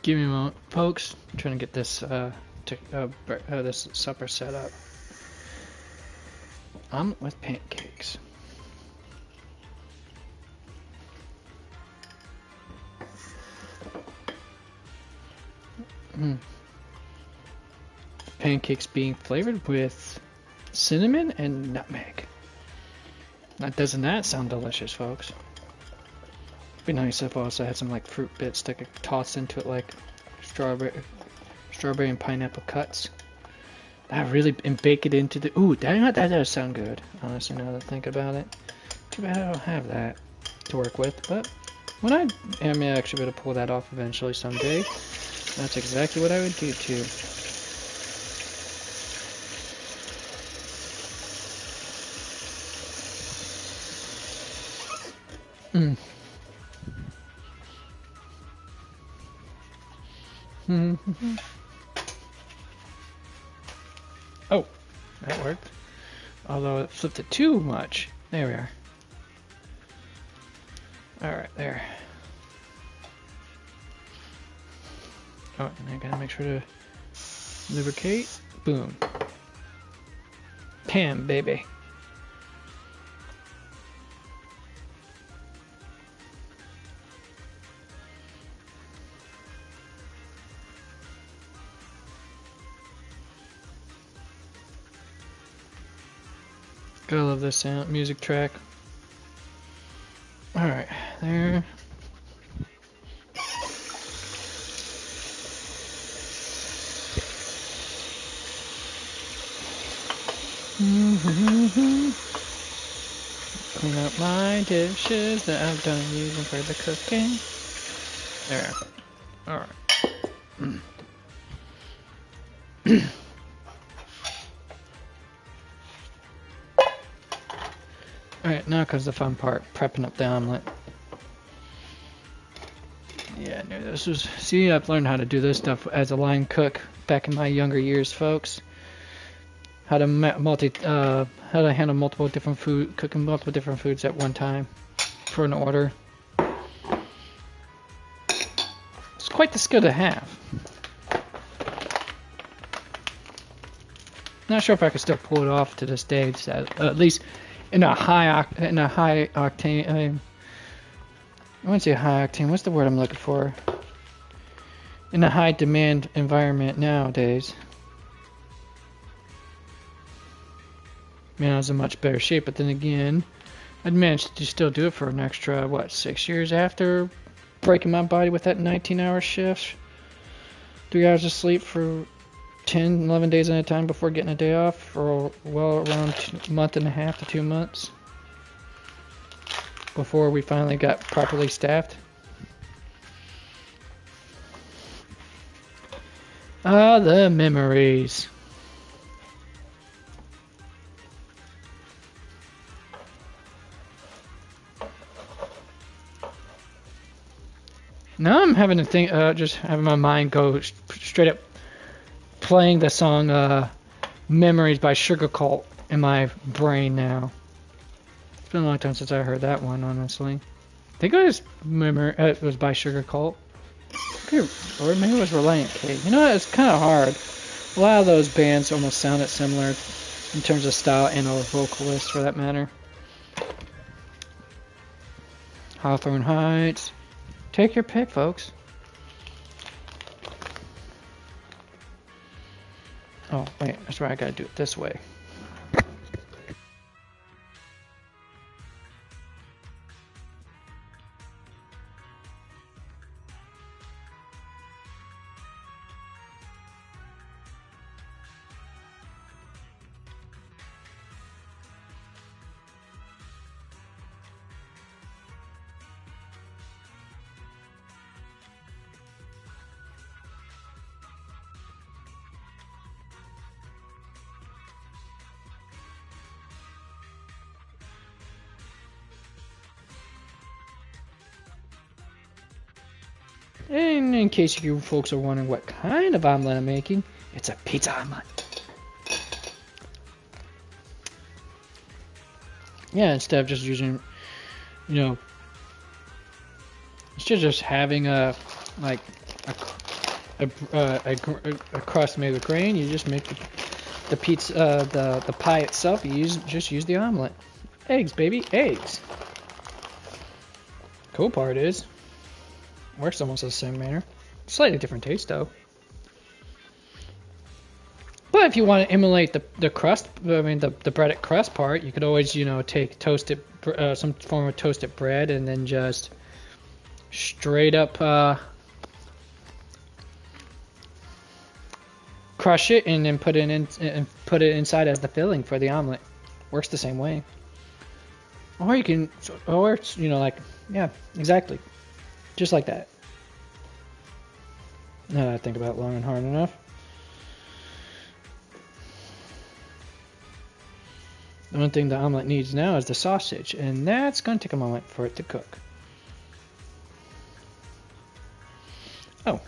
Give me a moment, folks. I'm trying to get this this supper set up. Omelet with pancakes. Pancakes being flavored with cinnamon and nutmeg. Now, doesn't that sound delicious, folks? It'd be nice if I also had some like fruit bits that could toss into it, like strawberry and pineapple cuts. That really, and bake it into the. Ooh, that does sound good. Honestly, now that I think about it, too bad I don't have that to work with. But when I am actually able to pull that off eventually someday, that's exactly what I would do too. Mm. Oh, that worked. Although it flipped it too much. There we are. Alright, there. Oh, and I gotta make sure to lubricate. Boom. Pam, baby. Gotta love this sound, music track. Alright, there. Clean up my dishes that I'm done using for the cooking. There. Alright. Alright, now comes the fun part, prepping up the omelet. Yeah, no, this was... See, I've learned how to do this stuff as a line cook back in my younger years, folks. How to how to handle multiple different food, cooking multiple different foods at one time for an order. It's quite the skill to have. Not sure if I could still pull it off to this day, at least in a high octane. I wouldn't say high octane. What's the word I'm looking for? In a high demand environment nowadays. Man, I was in much better shape, but then again, I'd managed to still do it for an extra, what, 6 years after breaking my body with that 19-hour shift. 3 hours of sleep for 10, 11 days at a time before getting a day off for well around a month and a half to 2 months before we finally got properly staffed. Ah, the memories. Now I'm having to think, just having my mind go straight up playing the song Memories by Sugar Cult in my brain now. It's been a long time since I heard that one, honestly. I think it was by Sugar Cult. Or maybe it was Reliant K. You know, it's kind of hard. A lot of those bands almost sounded similar in terms of style and or vocalists, for that matter. Hawthorne Heights. Take your pick, folks. Oh, wait, that's right, I gotta do it this way. And in case you folks are wondering what kind of omelet I'm making, it's a pizza omelet. Yeah, instead of just using, you know, instead of just having a crust made with grain, you just make the pizza, the pie itself. You just use the omelet. Eggs, baby, eggs. Cool part is, works almost the same manner. Slightly different taste though. But if you want to emulate the crust, I mean the breaded crust part, you could always, you know, take toasted some form of toasted bread and then just straight up crush it and then put it in and put it inside as the filling for the omelet. Works the same way. Or you can, or it's, you know, like, yeah, exactly, just like that. Now that I think about it long and hard enough. The only thing the omelet needs now is the sausage, and that's going to take a moment for it to cook. Oh,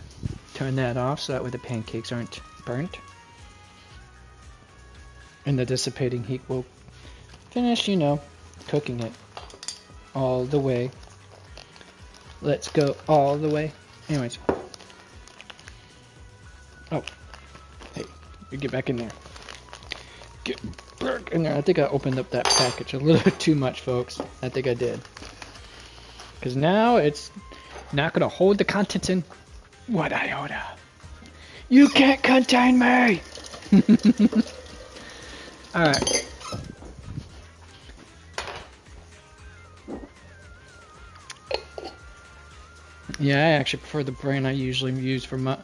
turn that off so that way the pancakes aren't burnt. And the dissipating heat will finish, you know, cooking it all the way. Let's go all the way. Anyways. Oh, hey, you get back in there. Get back in there. I think I opened up that package a little bit too much, folks. I think I did. Because now it's not going to hold the contents in one iota. You can't contain me! Alright. Yeah, I actually prefer the brand I usually use for my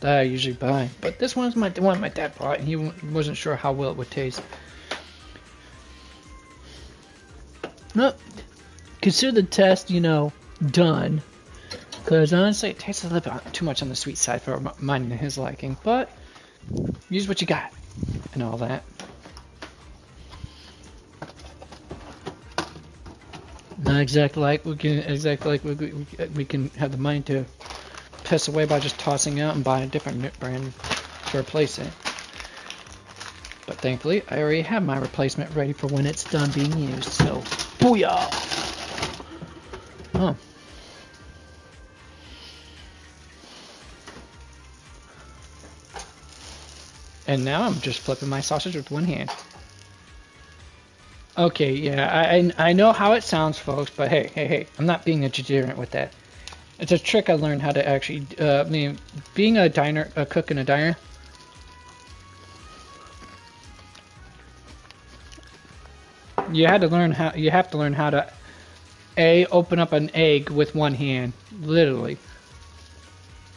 that I usually buy. But this one's the one my dad bought, and he wasn't sure how well it would taste. Well, consider the test, you know, done. Because honestly, it tastes a little bit too much on the sweet side for mine and his liking. But use what you got and all that. Not exactly like we can have the money to piss away by just tossing out and buying a different brand to replace it. But thankfully, I already have my replacement ready for when it's done being used. So, booyah! Huh. And now I'm just flipping my sausage with one hand. Okay, yeah, I know how it sounds, folks, but hey, I'm not being a degenerate with that. It's a trick I learned how to actually, being a cook in a diner. You have to learn how to, open up an egg with one hand, literally.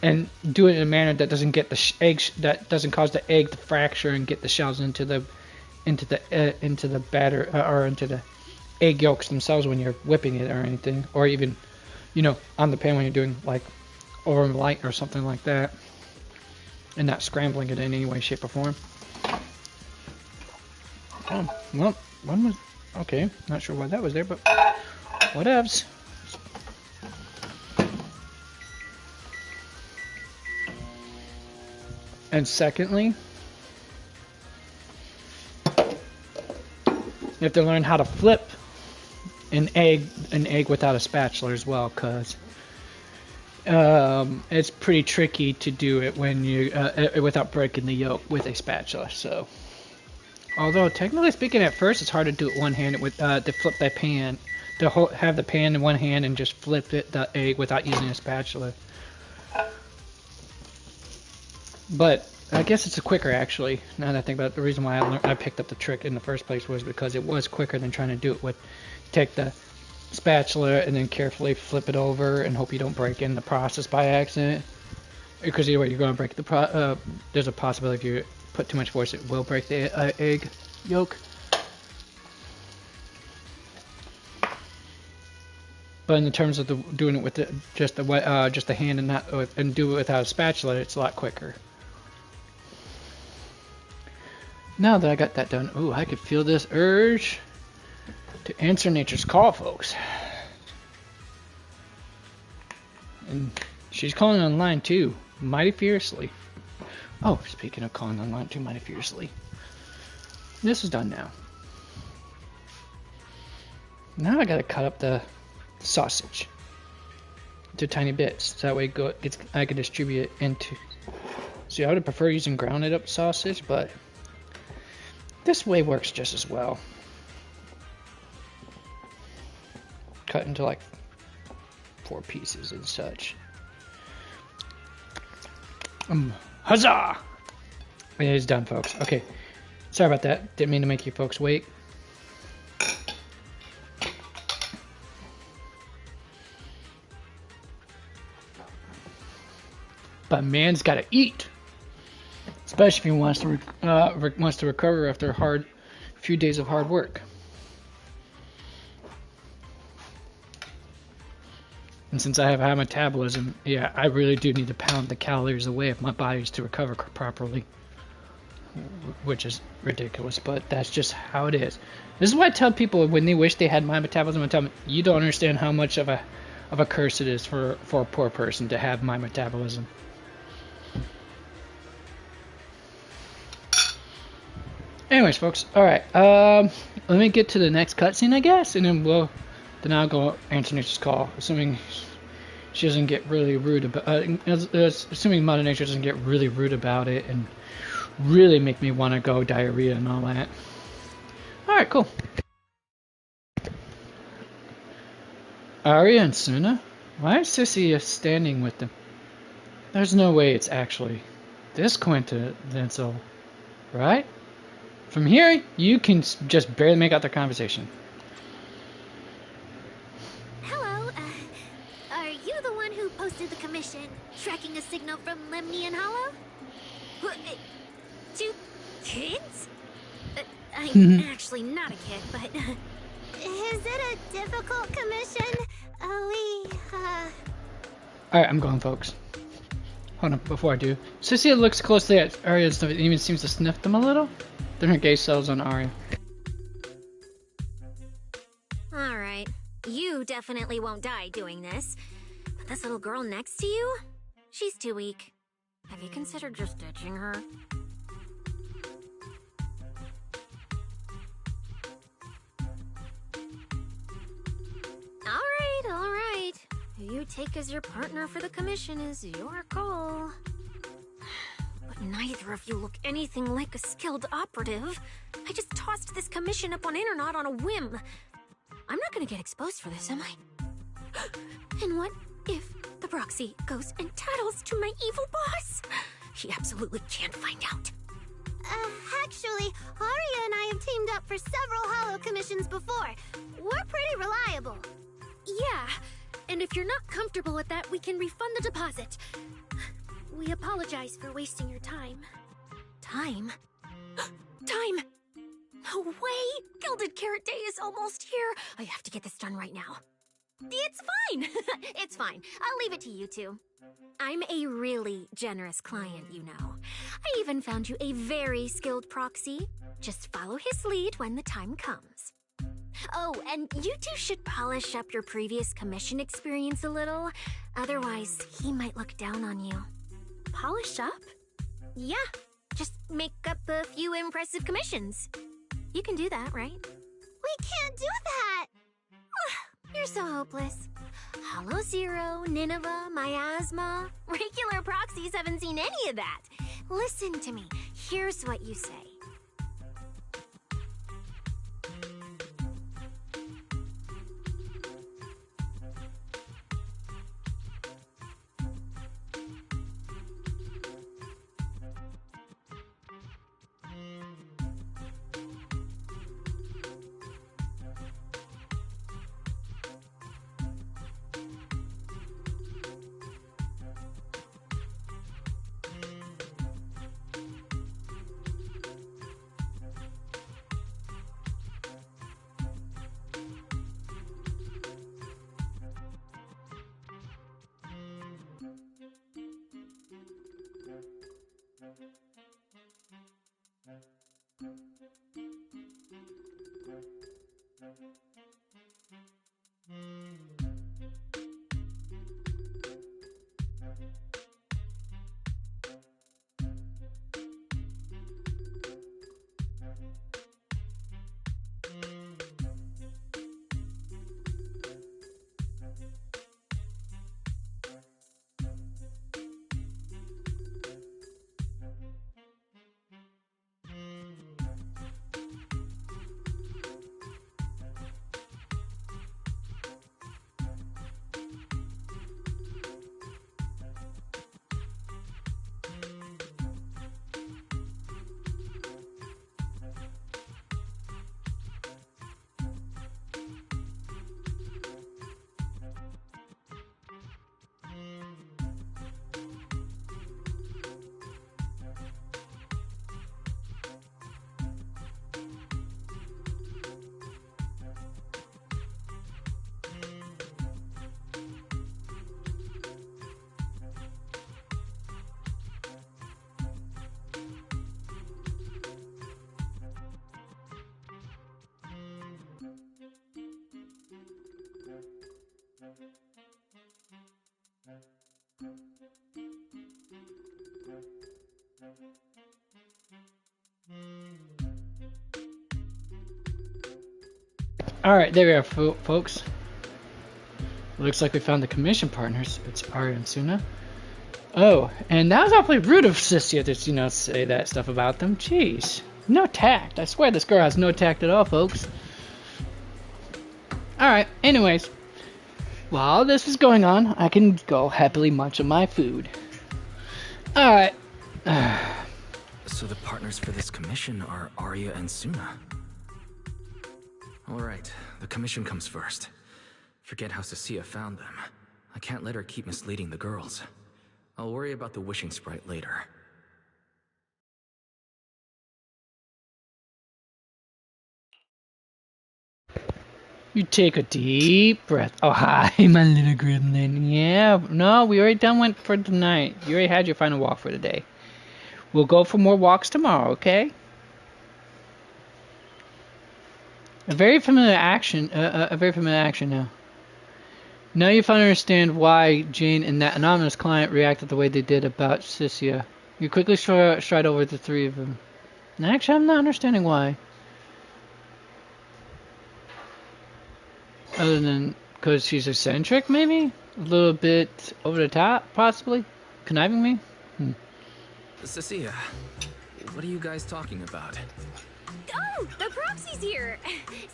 And do it in a manner that doesn't get the eggs, that doesn't cause the egg to fracture and get the shells into the batter or into the egg yolks themselves when you're whipping it or anything, or even, you know, on the pan when you're doing like over light or something like that, and not scrambling it in any way, shape, or form. Oh, well, one was okay. Not sure why that was there, but whatevs. And secondly, you have to learn how to flip an egg without a spatula as well, because it's pretty tricky to do it when you without breaking the yolk with a spatula. So, although technically speaking, at first it's hard to do it one-handed with to flip that pan, to have the pan in one hand and just flip the egg without using a spatula. But I guess it's quicker, actually. Now that I think about it, the reason why I picked up the trick in the first place was because it was quicker than trying to do it with take the spatula and then carefully flip it over and hope you don't break in the process by accident. Because either way, you're going to break the there's a possibility if you put too much force, it will break the egg yolk. But in the terms of doing it with just the hand and do it without a spatula, it's a lot quicker. Now that I got that done, ooh, I could feel this urge to answer nature's call, folks. And she's calling online too, mighty fiercely. Oh, speaking of calling online too, mighty fiercely. This is done now. Now I gotta cut up the sausage into tiny bits, so that way I can distribute it into. See, I would prefer using grounded up sausage, but this way works just as well. Cut into like 4 pieces and such. Huzzah! It is done, folks. Okay, sorry about that. Didn't mean to make you folks wait. But man's got to eat, especially if he wants to recover after a few days of hard work. And since I have high metabolism, yeah, I really do need to pound the calories away if my body is to recover properly. Which is ridiculous, but that's just how it is. This is why I tell people when they wish they had my metabolism, I tell them, you don't understand how much of a curse it is for a poor person to have my metabolism. Anyways, folks, alright, let me get to the next cutscene, I guess, and then I'll go answer Nature's call, assuming she doesn't get really rude about assuming Mother Nature doesn't get really rude about it and really make me want to go diarrhea and all that. Alright, cool. Arya and Suna? Why is Sissy standing with them? There's no way it's actually this coincidental, right? From here, you can just barely make out their conversation. Hello, are you the one who posted the commission, tracking a signal from Lemnian Hollow? Two kids? I'm actually not a kid, but... Is it a difficult commission? Alright, I'm going, folks. Hold on, before I do. Sissy looks closely at Arya and stuff, and even seems to sniff them a little. Then her gaze settles on Arya. Alright, you definitely won't die doing this. But this little girl next to you? She's too weak. Have you considered just ditching her? Alright. Who you take as your partner for the commission is your call. But neither of you look anything like a skilled operative. I just tossed this commission up on Internet on a whim. I'm not gonna get exposed for this, am I? And what if the proxy goes and tattles to my evil boss? He absolutely can't find out. Actually, Arya and I have teamed up for several Hollow commissions before. We're pretty reliable. Yeah, and if you're not comfortable with that, we can refund the deposit. We apologize for wasting your time. Time? Time! No way! Gilded Carrot Day is almost here! I have to get this done right now. It's fine! It's fine. I'll leave it to you two. I'm a really generous client, you know. I even found you a very skilled proxy. Just follow his lead when the time comes. Oh, and you two should polish up your previous commission experience a little. Otherwise, he might look down on you. Polish up? Yeah, just make up a few impressive commissions. You can do that, right? We can't do that! You're so hopeless. Hollow Zero, Nineveh, Miasma. Regular proxies haven't seen any of that. Listen to me. Here's what you say. Alright, there we are, folks. Looks like we found the commission partners. It's Arya and Suna. Oh, and that was awfully rude of Cynthia to, you know, say that stuff about them. Jeez. No tact. I swear this girl has no tact at all, folks. Alright, anyways. While this is going on, I can go happily munch on my food. Alright. So the partners for this commission are Arya and Suna. Alright, the commission comes first. Forget how Cynthia found them. I can't let her keep misleading the girls. I'll worry about the wishing sprite later. You take a deep breath. Oh, hi, my little gremlin. Yeah, no, we already done went for tonight. You already had your final walk for the day. We'll go for more walks tomorrow, okay? A very familiar action now. Now you finally understand why Jane and that anonymous client reacted the way they did about Cynthia. You quickly stride over the three of them. And actually, I'm not understanding why. Other than because she's eccentric, maybe? A little bit over the top, possibly? Conniving me? Cynthia, what are you guys talking about? Oh, the proxy's here.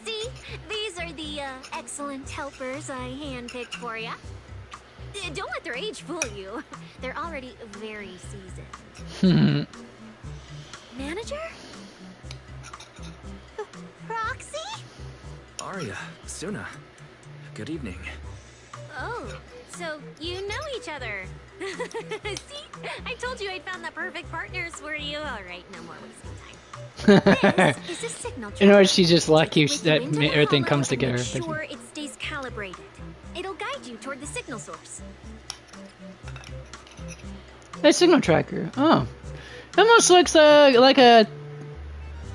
See, these are the excellent helpers I handpicked for ya. Don't let their age fool you. They're already very seasoned. Manager? Proxy? Arya, Suna, good evening. Oh, so you know each other. See, I told you I'd found the perfect partners for you. All right, no more wasting time. This is a signal tracker. You know, she's just lucky that everything comes together. Make sure it stays calibrated. It'll guide you toward the signal source. A signal tracker. Oh, almost looks like a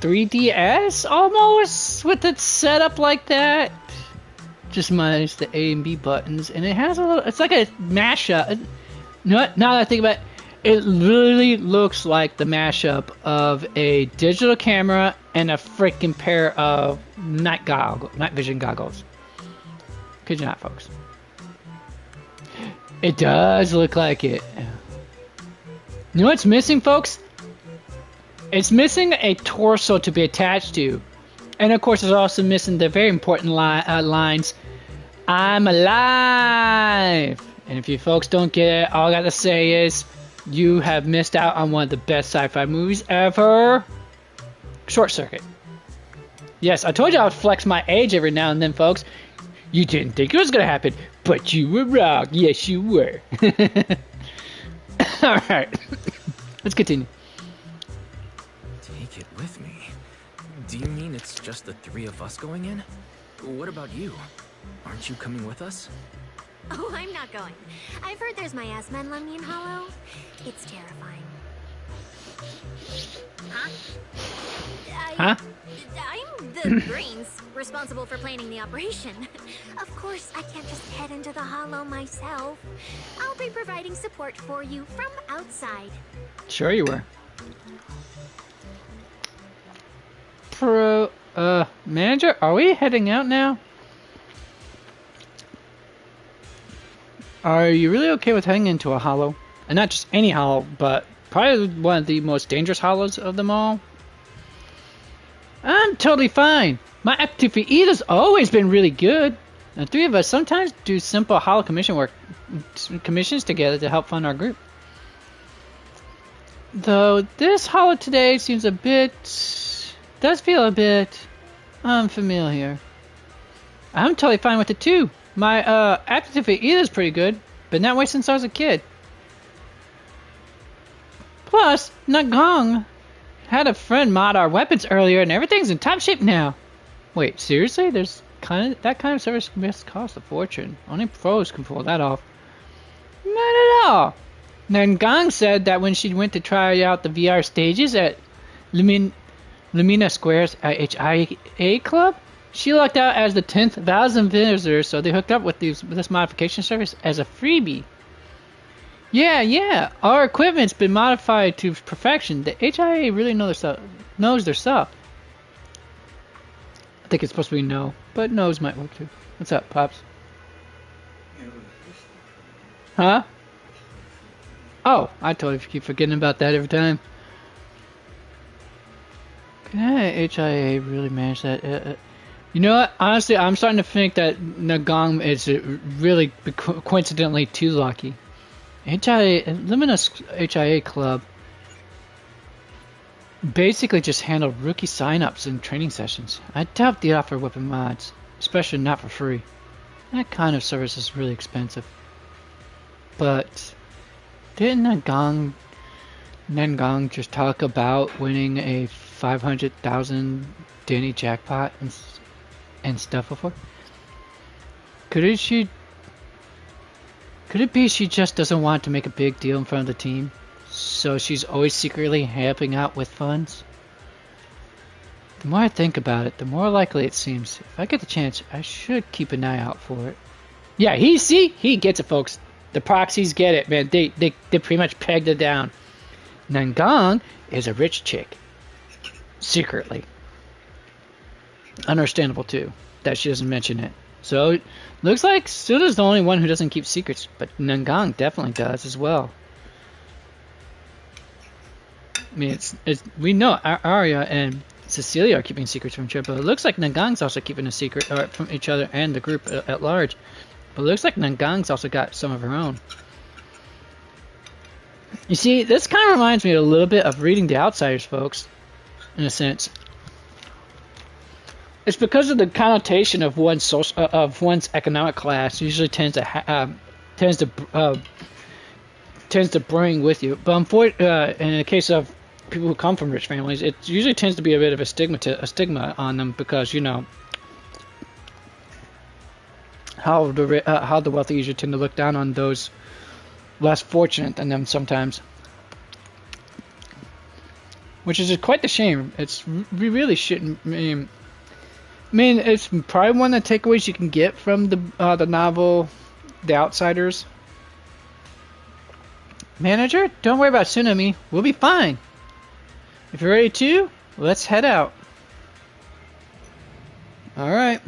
3DS almost with it set up like that. Just minus the A and B buttons, and it has a little. It's like a mashup. Now that I think about it, it literally looks like the mashup of a digital camera and a freaking pair of night vision goggles. Kid you not, folks. It does look like it. You know what's missing, folks? It's missing a torso to be attached to. And of course, it's also missing the very important lines, "I'm alive." And if you folks don't get it, all I gotta say is, you have missed out on one of the best sci-fi movies ever. Short Circuit. Yes, I told you I would flex my age every now and then, folks. You didn't think it was gonna happen, but you were wrong. Yes, you were. Alright. Let's continue. Take it with me? Do you mean it's just the three of us going in? What about you? Aren't you coming with us? Oh, I'm not going. I've heard there's miasma in Lemnian Hollow. It's terrifying. Huh? I'm the brains responsible for planning the operation. Of course, I can't just head into the Hollow myself. I'll be providing support for you from outside. Sure you were. Manager, are we heading out now? Are you really okay with heading into a hollow? And not just any hollow, but probably one of the most dangerous hollows of them all? I'm totally fine. My aptitude for either's always been really good. The three of us sometimes do simple hollow commissions together to help fund our group. Though this hollow today seems does feel a bit unfamiliar. I'm totally fine with it too. My aptitude for either is pretty good, been that way since I was a kid. Plus, Nagong had a friend mod our weapons earlier, and everything's in top shape now. Wait, seriously? That kind of service must cost a fortune. Only pros can pull that off. Not at all. Nagong said that when she went to try out the VR stages at Lumina Square's HIA Club, she lucked out as the 10th 1,000 visitors, so they hooked up with this modification service as a freebie. Yeah, our equipment's been modified to perfection. The HIA really knows their stuff. I think it's supposed to be no. but nose might work too. What's up, Pops? Huh? Oh, I totally keep forgetting about that every time. Can HIA really manage that? You know what? Honestly, I'm starting to think that Nagong is really coincidentally too lucky. Luminous HIA Club basically just handled rookie signups and training sessions. I doubt they offer weapon mods, especially not for free. That kind of service is really expensive. But didn't Nangong just talk about winning a 500,000 Danny jackpot and stuff before? Could it be she just doesn't want to make a big deal in front of the team, so she's always secretly helping out with funds? The more I think about it, the more likely it seems. If I get the chance, I should keep an eye out for it. Yeah, he gets it, folks. The proxies get it, man. They pretty much pegged it down. Nangong is a rich chick. Secretly. Understandable, too, that she doesn't mention it. So, looks like Suda's the only one who doesn't keep secrets, but Nangong definitely does as well. I mean, we know Arya and Cecilia are keeping secrets from each other, but it looks like Nangong's also keeping a secret from each other and the group at large. But it looks like Nangong's also got some of her own. You see, this kind of reminds me a little bit of Reading the Outsiders, folks, in a sense. It's because of the connotation of one's economic class. Usually tends to bring with you. But in the case of people who come from rich families, it usually tends to be a bit of a stigma on them because, you know, how the wealthy usually tend to look down on those less fortunate than them sometimes, which is quite the shame. We really shouldn't. I mean, it's probably one of the takeaways you can get from the novel, The Outsiders. Manager, don't worry about Tsunami. We'll be fine. If you're ready to, let's head out. All right.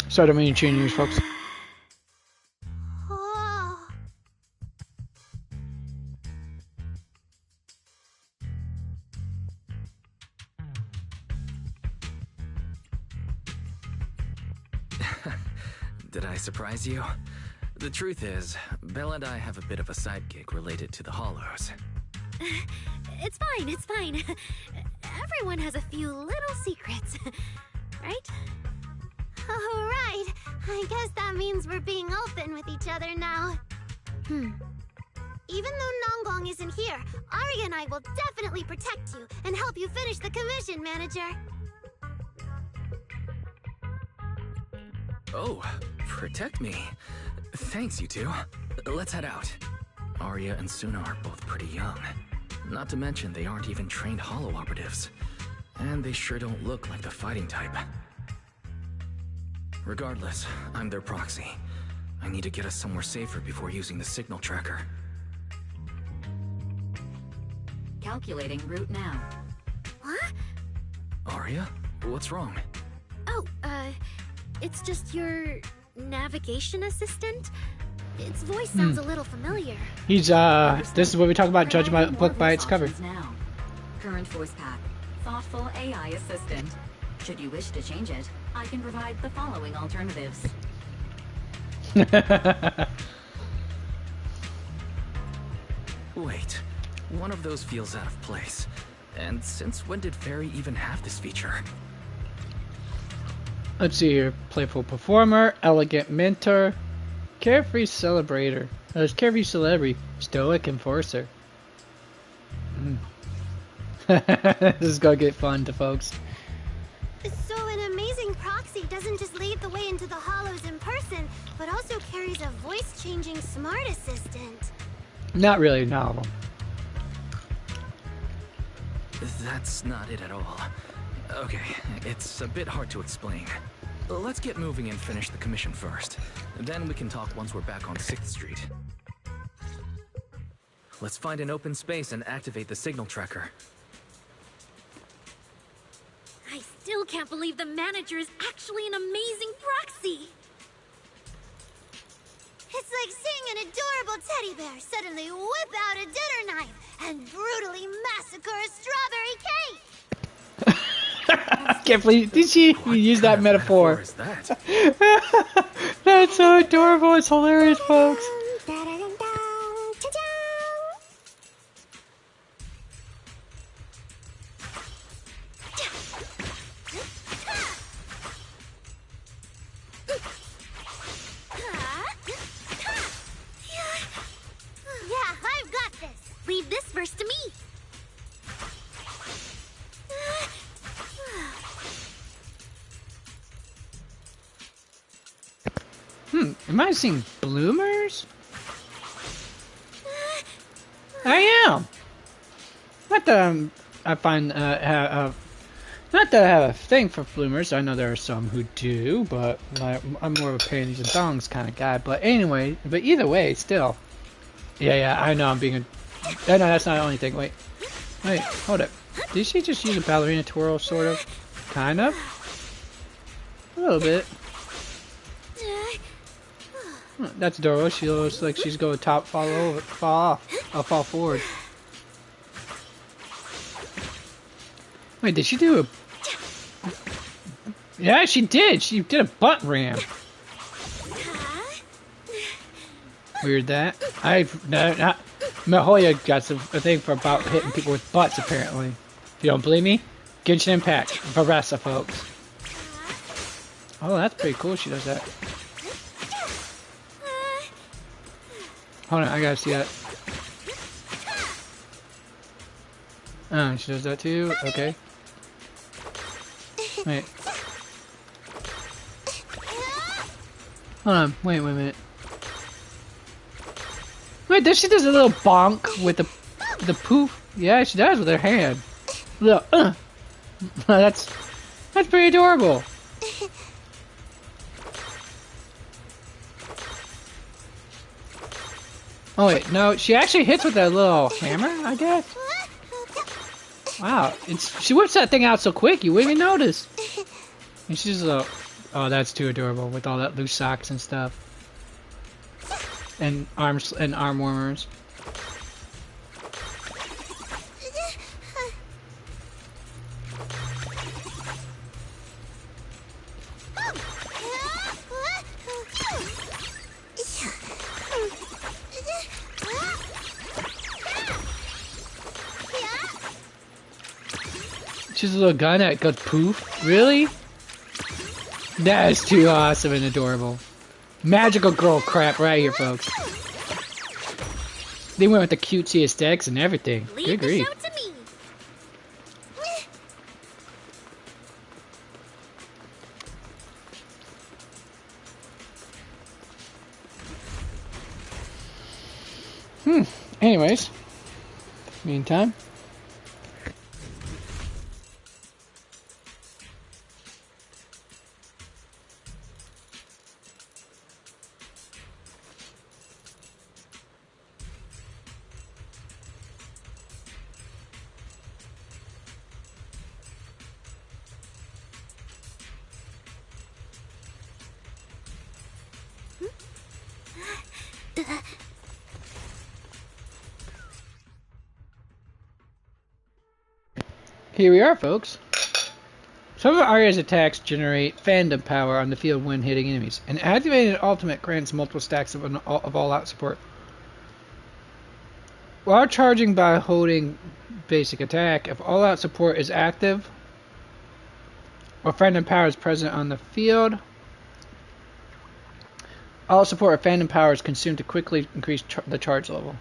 Sorry, I don't mean to change news, folks. Did I surprise you? The truth is, Belle and I have a bit of a side gig related to the Hollows. It's fine, it's fine. Everyone has a few little secrets, right? Oh, right. I guess that means we're being open with each other now. Even though Nongong isn't here, Arya and I will definitely protect you and help you finish the commission, Manager. Oh, protect me. Thanks, you two. Let's head out. Arya and Suna are both pretty young. Not to mention they aren't even trained Hollow operatives. And they sure don't look like the fighting type. Regardless, I'm their proxy. I need to get us somewhere safer before using the signal tracker. Calculating route now. What? Arya? What's wrong? Oh, it's just your navigation assistant? Its voice sounds a little familiar. He's, this is what we talk about judging a book by its cover. Now. Current voice pack. Thoughtful AI assistant. Should you wish to change it, I can provide the following alternatives. Wait, one of those feels out of place. And since when did Fairy even have this feature? Let's see here. Playful performer, elegant mentor, carefree celebrator. There's carefree celebrity, stoic enforcer. This is gonna get fun to folks. So an amazing proxy doesn't just lead the way into the Hollows in person, but also carries a voice-changing smart assistant. Not really, not all of them. That's not it at all. Okay, it's a bit hard to explain. Let's get moving and finish the commission first. Then we can talk once we're back on 6th Street. Let's find an open space and activate the signal tracker. I still can't believe the manager is actually an amazing proxy. It's like seeing an adorable teddy bear suddenly whip out a dinner knife and brutally massacre a strawberry cake. I can't believe, did she use that metaphor? What is that? That's so adorable. It's hilarious, folks. Yeah, I've got this. Leave this verse to me. Am I seeing bloomers? I am. Not that I find not that I have a thing for bloomers. I know there are some who do, but I'm more of a panties and thongs kind of guy. But anyway, but either way, still. Yeah, I know I'm being a. No, that's not the only thing. Wait, hold up. Did she just use a ballerina twirl, sort of? Kind of? A little bit. That's adorable. She looks like she's going to fall off. I'll fall forward. Wait, did she do a... Yeah, she did. She did a butt ram. Weird that. Mihoya got a thing for about hitting people with butts, apparently. If you don't believe me, Genshin Impact. Varessa, folks. Oh, that's pretty cool. She does that. Hold on, I gotta see that. Oh, she does that too? Okay. Wait. Hold on, wait a minute. Wait, she does a little bonk with the poof. Yeah, she does with her hand. Look, that's pretty adorable. Oh wait, no, she actually hits with that little hammer, I guess. Wow, she whips that thing out so quick you wouldn't even notice. And she's a, oh, that's too adorable with all that loose socks and stuff, and arm warmers. She's a little gun that goes poof. Really? That is too awesome and adorable. Magical girl crap right here, folks. They went with the cutesy aesthetics and everything. Good grief. Anyways. Meantime. Here we are, folks. Some of Arya's attacks generate fandom power on the field when hitting enemies. An activated ultimate grants multiple stacks of all-out support. While charging by holding basic attack, if all-out support is active or fandom power is present on the field, all support or fandom power is consumed to quickly increase the charge level.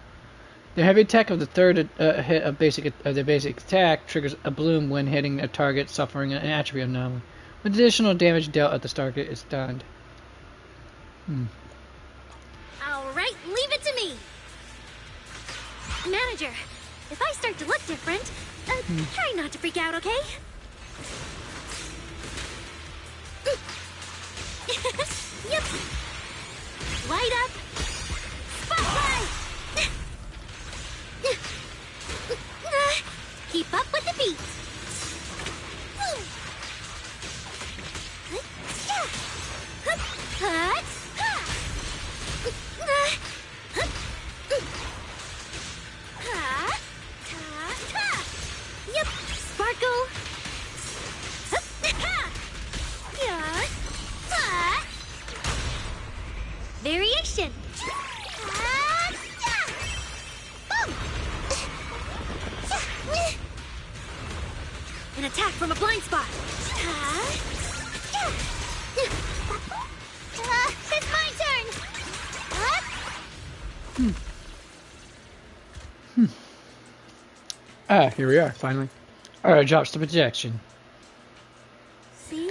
The heavy attack of the third hit of the basic attack triggers a bloom when hitting a target suffering an attribute anomaly. With additional damage dealt at the target is stunned. Alright, leave it to me! Manager, if I start to look different, try not to freak out, okay? Yep. Light up. Spotlight. Keep up with the beat. Yep, sparkle. Variation. An attack from a blind spot. It's my turn! Ah, here we are, finally. Alright, drops the projection. See?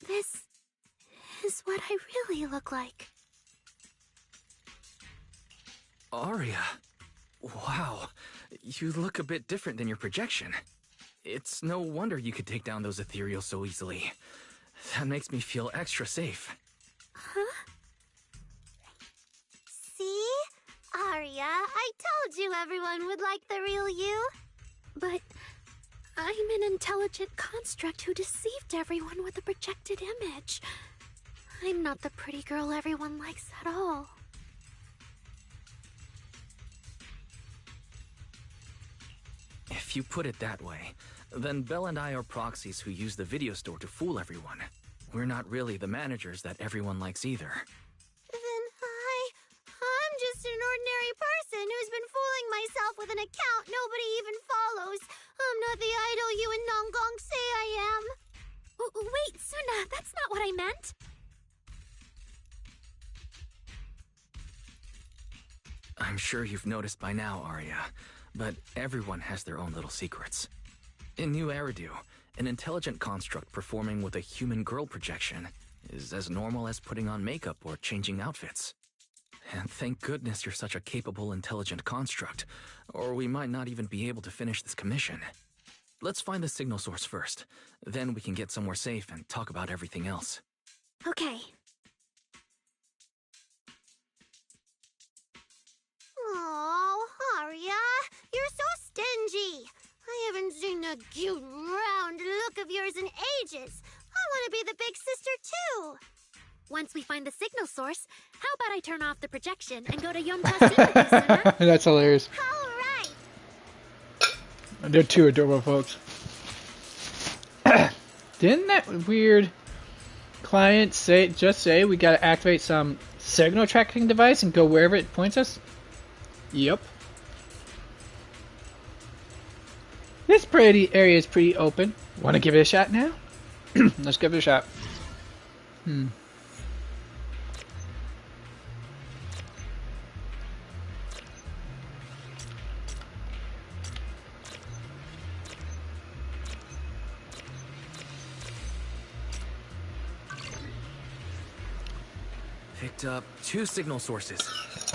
This is what I really look like. Aria. Wow. You look a bit different than your projection. It's no wonder you could take down those ethereals so easily. That makes me feel extra safe. Huh? See? Aria, I told you everyone would like the real you. But I'm an intelligent construct who deceived everyone with a projected image. I'm not the pretty girl everyone likes at all. If you put it that way, then Belle and I are proxies who use the video store to fool everyone. We're not really the managers that everyone likes either. Then I'm just an ordinary person who's been fooling myself with an account nobody even follows. I'm not the idol you and Nonggong say I am. Wait, Suna, that's not what I meant. I'm sure you've noticed by now, Aria, but everyone has their own little secrets. In New Eridu, an intelligent construct performing with a human girl projection is as normal as putting on makeup or changing outfits. And thank goodness you're such a capable, intelligent construct, or we might not even be able to finish this commission. Let's find the signal source first, then we can get somewhere safe and talk about everything else. Okay. Oh, Aria, you're so stingy. I haven't seen that cute, round look of yours in ages. I want to be the big sister, too. Once we find the signal source, how about I turn off the projection and go to Yomta's team with you, Suna? That's hilarious. All right. They're two adorable folks. Didn't that weird client just say we gotta activate some signal tracking device and go wherever it points us? Yep. This area is pretty open. Want to give it a shot now? Let's give it a shot. Picked up 2 signal sources.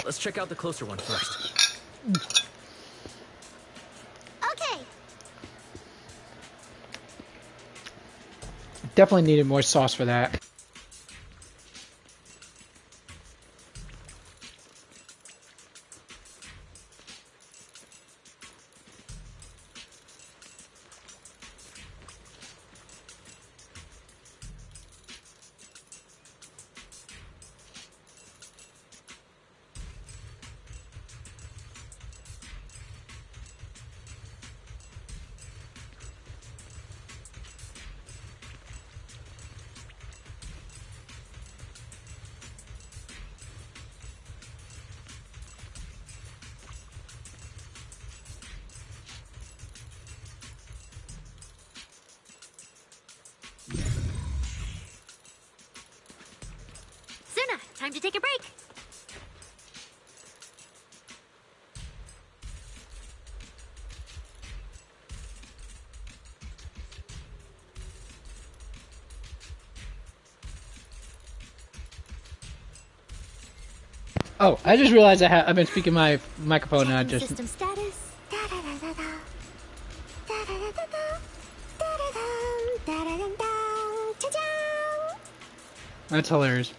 Let's check out the closer one first. Okay. Definitely needed more sauce for that. Suna, time to take a break. Oh, I just realized I've been speaking my microphone and I Checking just... system status. That's hilarious.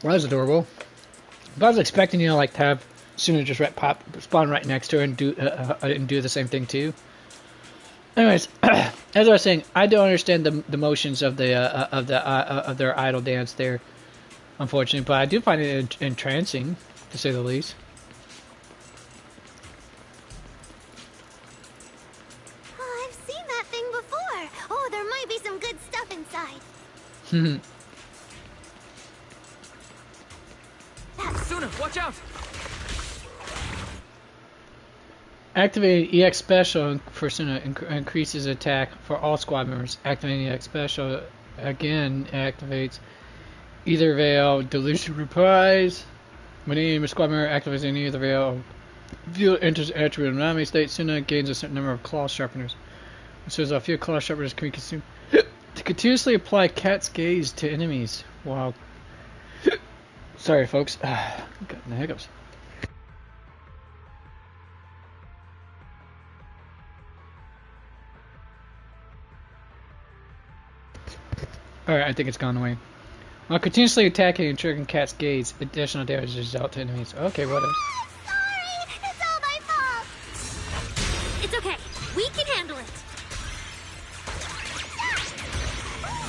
Well, that was adorable. But I was expecting, you know, like to have Suna just spawn right next to her and do the same thing too. Anyways, as I was saying, I don't understand the motions of their idle dance there, unfortunately, but I do find it entrancing, to say the least. Oh, I've seen that thing before. Oh, there might be some good stuff inside. Suna, watch out! Activating EX Special for Suna increases attack for all squad members. Activating EX Special again activates either Veil Delusion Reprise. When any squad member activates any of the Veil View enters attribute of enemy state, Suna gains a certain number of claw sharpeners. So a few claw sharpeners can be consumed to continuously apply Cat's Gaze to enemies. Wow. Sorry, folks. Got the hiccups. Alright, I think it's gone away. While continuously attacking and triggering Cat's Gaze, additional damage is dealt to enemies. Okay, what else? Sorry, it's all my fault. It's okay. We can handle it.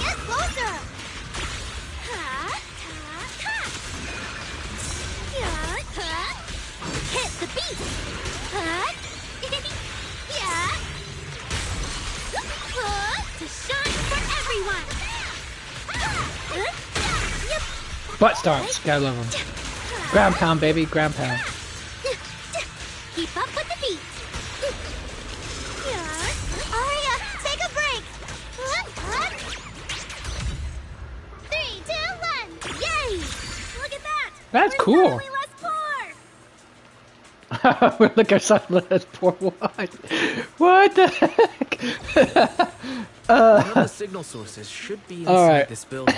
Get closer. Hit the beat. To shine for everyone. Butt stomps. Gotta love them. Ground pound, baby. Ground pound. Keep up with the beat. Arya, take a break. 3, 2, 1. Yay! Look at that. That's cool. We look at something less poor. What the heck? One of the signal sources should be inside this building.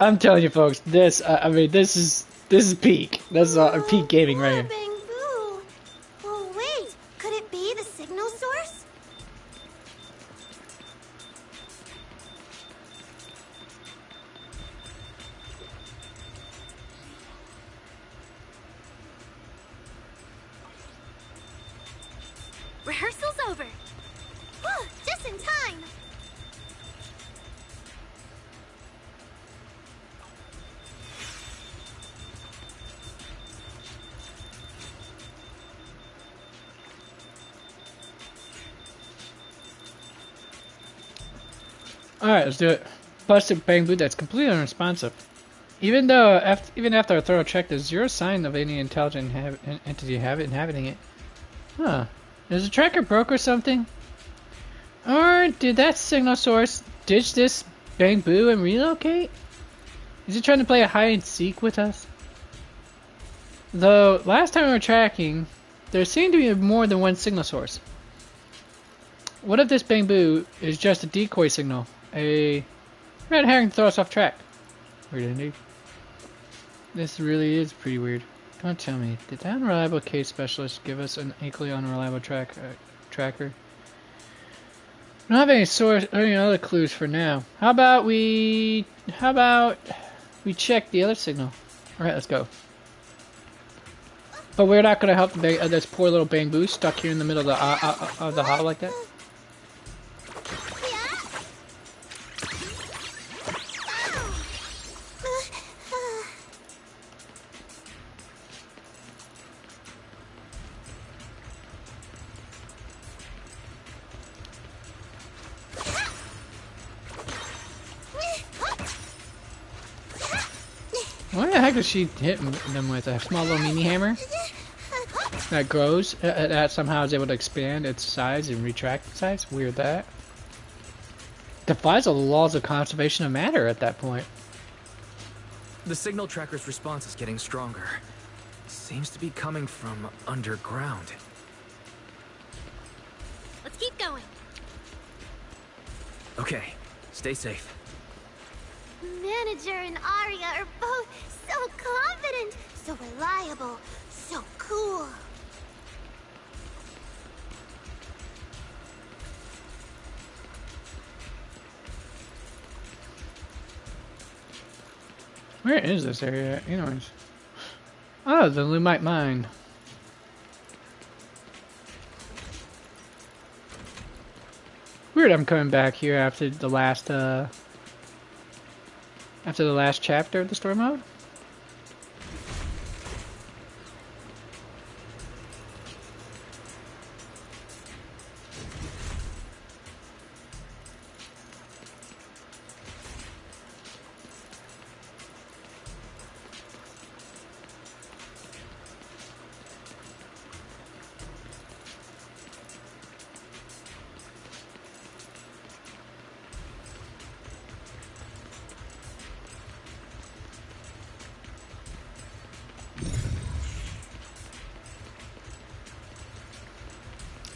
I'm telling you, folks. This, I mean, this is peak. This is peak gaming right here. Bamboo. Oh wait, could it be the signal source? Rehearsal's over. Whew, just in time. Alright, let's do it. Busted Bamboo that's completely unresponsive. Even after a thorough check, there's zero sign of any intelligent entity inhabiting it. Huh. Is the tracker broke or something? Or did that signal source ditch this Bamboo and relocate? Is it trying to play a hide and seek with us? Though, last time we were tracking, there seemed to be more than one signal source. What if this Bamboo is just a decoy signal? A red herring to throw us off track. Weird indeed. This really is pretty weird. Don't tell me, did that unreliable case specialist give us an equally unreliable tracker? I don't have any source or any other clues for now. How about we check the other signal? Alright, let's go. But we're not gonna help this poor little Bamboo stuck here in the middle of the hollow like that. What the heck is she hitting them with? A small little mini hammer that grows, that somehow is able to expand its size and retract its size? Weird that. Defies all the laws of conservation of matter at that point. The signal tracker's response is getting stronger. Seems to be coming from underground. Let's keep going. Okay, stay safe. Manager and Arya are both so confident, so reliable, so cool. Where is this area? Anyways. Oh, the Lumite Mine. Weird, I'm coming back here after the last chapter of the story mode.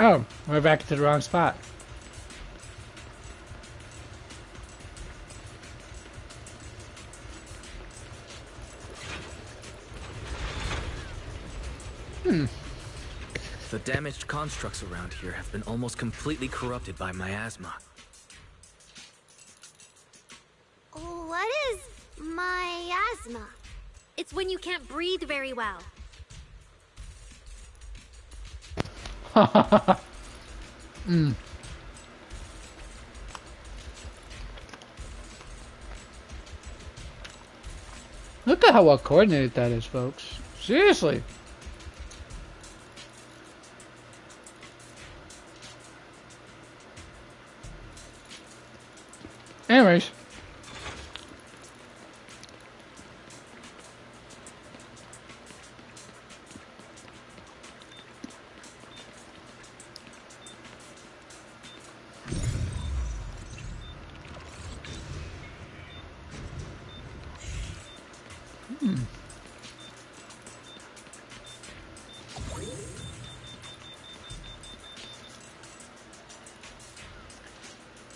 Oh, we're back to the wrong spot. The damaged constructs around here have been almost completely corrupted by miasma. What is miasma? It's when you can't breathe very well. Look at how well coordinated that is, folks. Seriously. Anyways.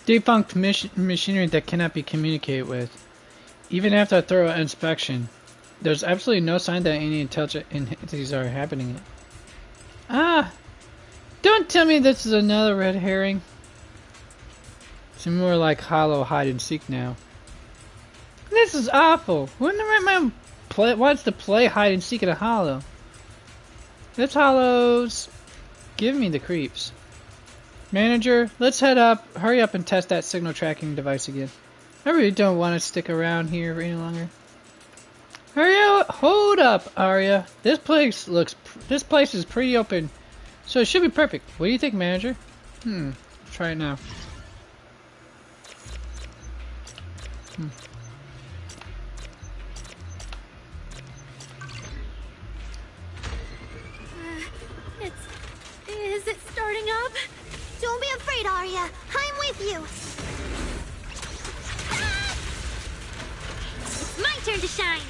Defunct machinery that cannot be communicated with. Even after a thorough inspection, there's absolutely no sign that any intelligent entities are inhabiting it. Ah! Don't tell me this is another red herring. Seems more like hollow hide and seek now. This is awful. Wouldn't the right man wants to play hide and seek in a hollow? This hollow's giving me the creeps. Manager, let's head up. Hurry up and test that signal tracking device again. I really don't want to stick around here any longer. Hurry up! Hold up, Arya. This place is pretty open, so it should be perfect. What do you think, Manager? Try it now. Is it starting up? Don't be afraid, Arya. I'm with you. It's my turn to shine.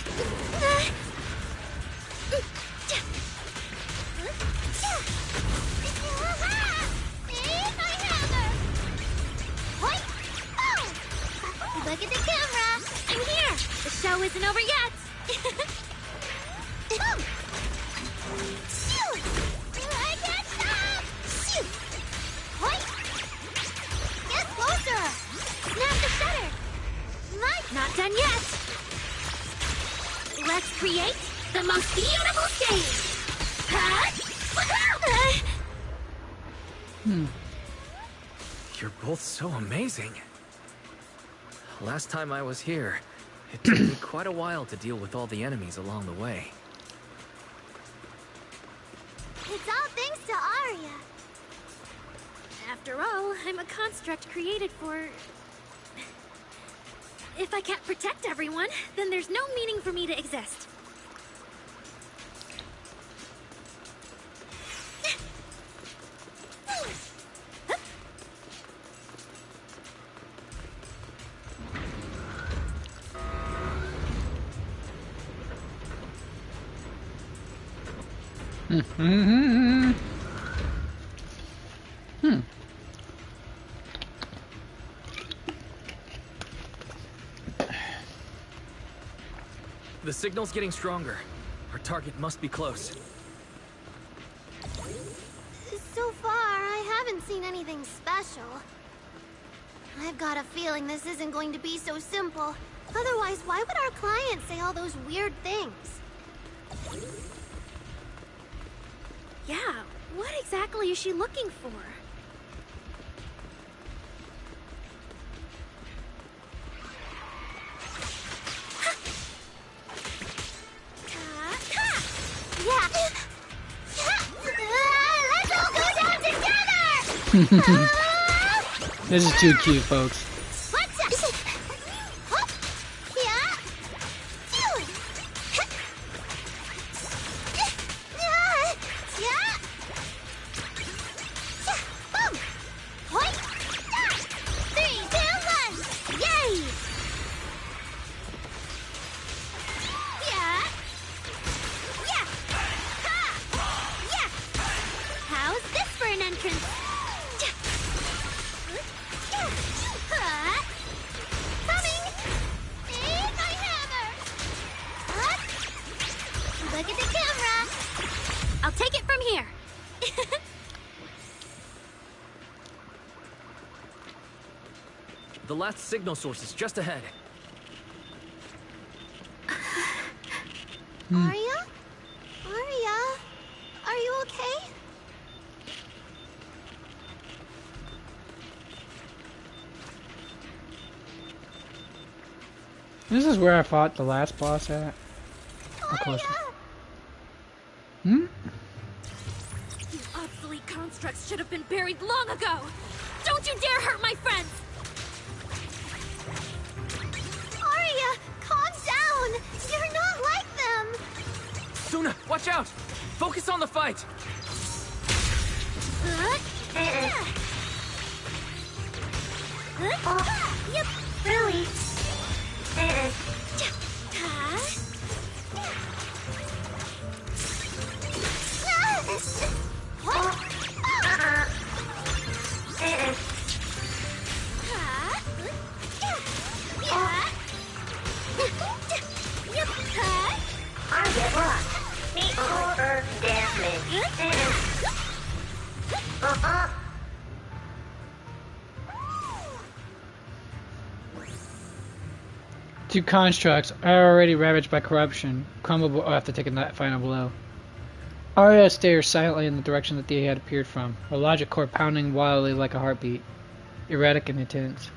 Look at the camera. I'm here. The show isn't over yet. I can't stop. Get closer. Snap the shutter. Not done yet. Let's create the most beautiful stage. You're both so amazing. Last time I was here, it took me quite a while to deal with all the enemies along the way. It's all thanks to Arya. After all, I'm a construct created for... If I can't protect everyone, then there's no meaning for me to exist. The signal's getting stronger. Our target must be close. So far, I haven't seen anything special. I've got a feeling this isn't going to be so simple. Otherwise, why would our client say all those weird things? Yeah, what exactly is she looking for? Yeah. Let's all go down together! This is too cute, folks. How's this for an entrance? Coming! Need my hammer! Look at the camera! I'll take it from here. The last signal source is just ahead. Arya? Arya? Are you okay? This is where I fought the last boss at. Of course. You obsolete constructs should have been buried long ago! Don't you dare hurt my friends! Arya, calm down! You're not like them! Suna, watch out! Focus on the fight! Yep, really. Target locked. Equal Earth damage. Two constructs are already ravaged by corruption, crumble after taking that final blow. Arya stares silently in the direction that they had appeared from, her logic core pounding wildly like a heartbeat, erratic and intense.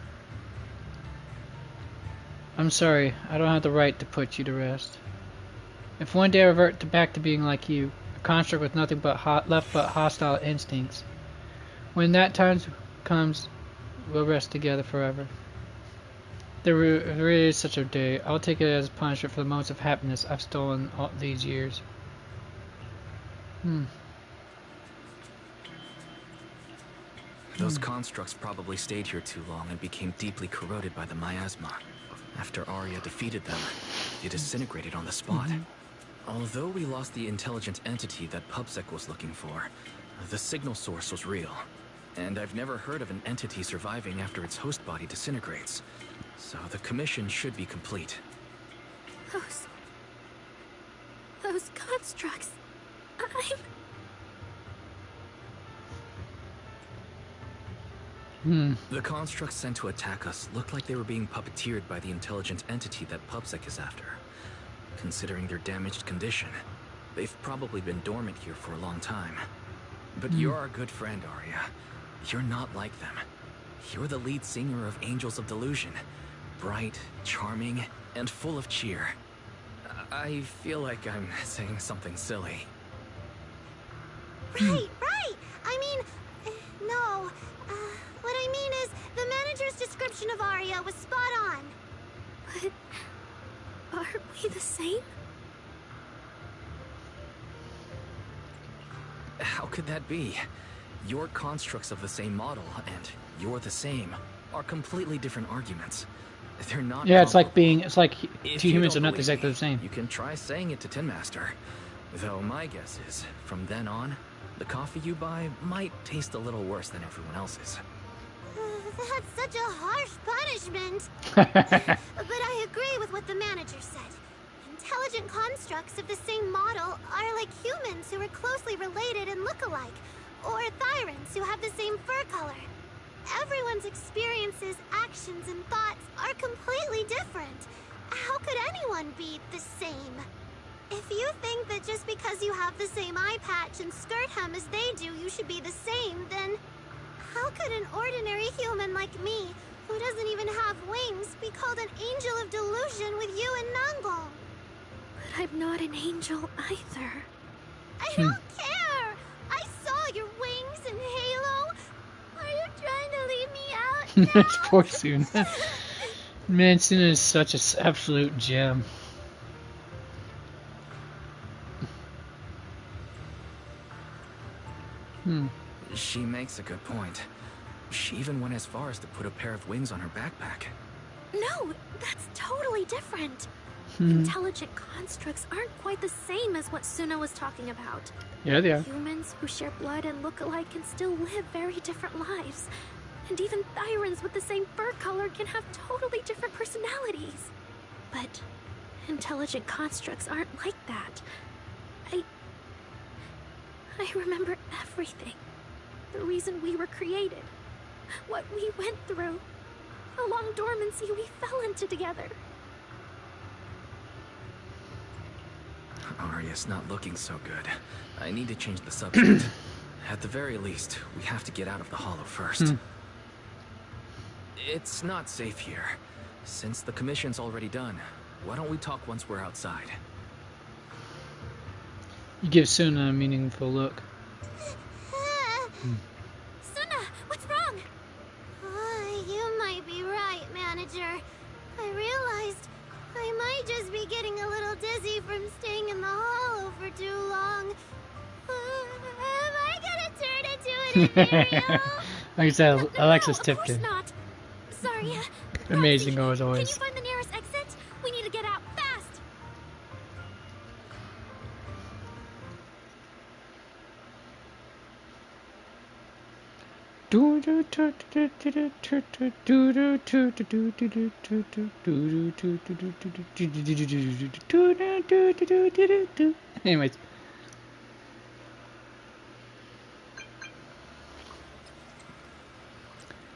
I'm sorry, I don't have the right to put you to rest. If one day I revert back to being like you, a construct with nothing but left but hostile instincts, when that time comes, we'll rest together forever. There really is such a day. I'll take it as punishment for the moments of happiness I've stolen all these years. Those constructs probably stayed here too long and became deeply corroded by the miasma. After Arya defeated them, they disintegrated on the spot. Although we lost the intelligent entity that PubSec was looking for, the signal source was real. And I've never heard of an entity surviving after its host body disintegrates. So the commission should be complete. Those constructs. The constructs sent to attack us looked like they were being puppeteered by the intelligent entity that PubSec is after. Considering their damaged condition, they've probably been dormant here for a long time. But you're our good friend, Arya. You're not like them. You're the lead singer of Angels of Delusion. Bright, charming, and full of cheer. I feel like I'm saying something silly. Right. I mean, no. What I mean is, the manager's description of Arya was spot on. But aren't we the same? How could that be? Your constructs of the same model and you're the same are completely different arguments. They're not. Yeah, it's like two If humans you are don't not exactly the same. You can try saying it to Tin Master. Though my guess is, from then on, the coffee you buy might taste a little worse than everyone else's. That's such a harsh punishment. But I agree with what the manager said. Intelligent constructs of the same model are like humans who are closely related and look alike, or Thyrans who have the same fur color. Everyone's experiences, actions, and thoughts are completely different. How could anyone be the same? If you think that just because you have the same eye patch and skirt hem as they do, you should be the same, then how could an ordinary human like me, who doesn't even have wings, be called an angel of delusion with you and Nangol? But I'm not an angel either. I don't care! I saw your wings and halo! Are you trying to leave me out now? Poor Suna. Man, Suna is such an absolute gem. She makes a good point. She even went as far as to put a pair of wings on her backpack. No, that's totally different. Intelligent constructs aren't quite the same as what Suna was talking about. Yeah, they are. Humans who share blood and look alike can still live very different lives. And even Thyrans with the same fur color can have totally different personalities. But intelligent constructs aren't like that. I remember everything. The reason we were created. What we went through. The long dormancy we fell into together. Arya's not looking so good. I need to change the subject. At the very least, we have to get out of the hollow first. It's not safe here. Since the commission's already done, why don't we talk once we're outside? You give Suna a meaningful look. Suna, what's wrong? You might be right, Manager. I realized I might just be getting a little dizzy from staying in the hollow for too long. Am I gonna turn into an Imperial? Like I said, Alexis tipped Of in. course not. Sorry. Amazing as Can always. you find the nearest exit? We need to get out fast. Anyways.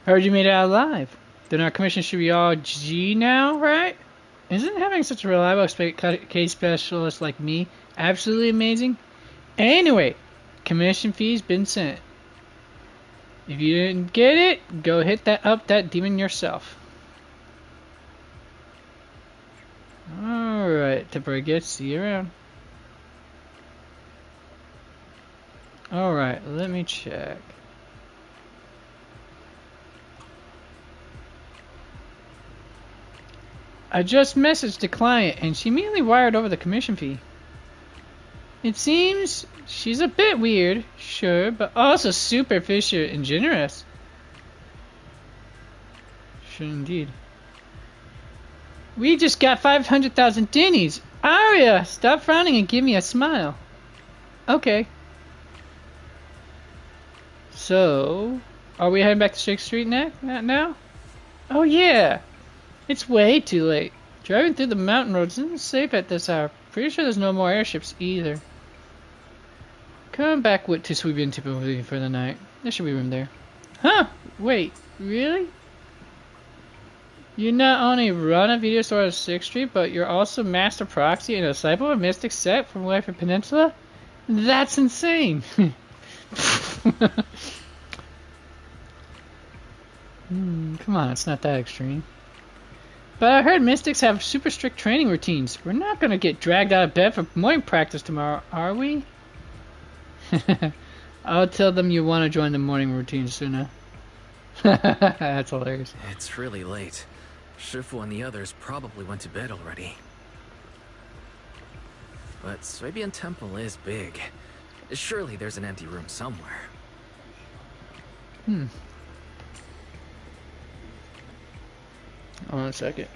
Heard you made it out alive. Then our commission should be all G now, right? Isn't having such a reliable case specialist like me absolutely amazing? Anyway, commission fee's been sent. If you didn't get it, go hit that demon yourself. Alright, temporary gets, see you around. Alright, let me check. I just messaged the client and she immediately wired over the commission fee. It seems she's a bit weird, sure, but also superficial and generous. Sure indeed. We just got 500,000 dinnies. Arya, stop frowning and give me a smile. Okay. So, are we heading back to 6th Street now? Oh yeah. It's way too late. Driving through the mountain roads isn't safe at this hour. Pretty sure there's no more airships either. Come back to Sweebian typically for the night. There should be room there. Huh? Wait, really? You not only run a video store at 6th Street, but you're also Master Proxy and a disciple of Mystic Set from Life Peninsula? That's insane! Come on, it's not that extreme. But I heard Mystics have super strict training routines. We're not gonna get dragged out of bed for morning practice tomorrow, are we? I'll tell them you want to join the morning routine sooner. That's hilarious. It's really late. Shifu and the others probably went to bed already. But Swabian Temple is big. Surely there's an empty room somewhere. Hold on a second.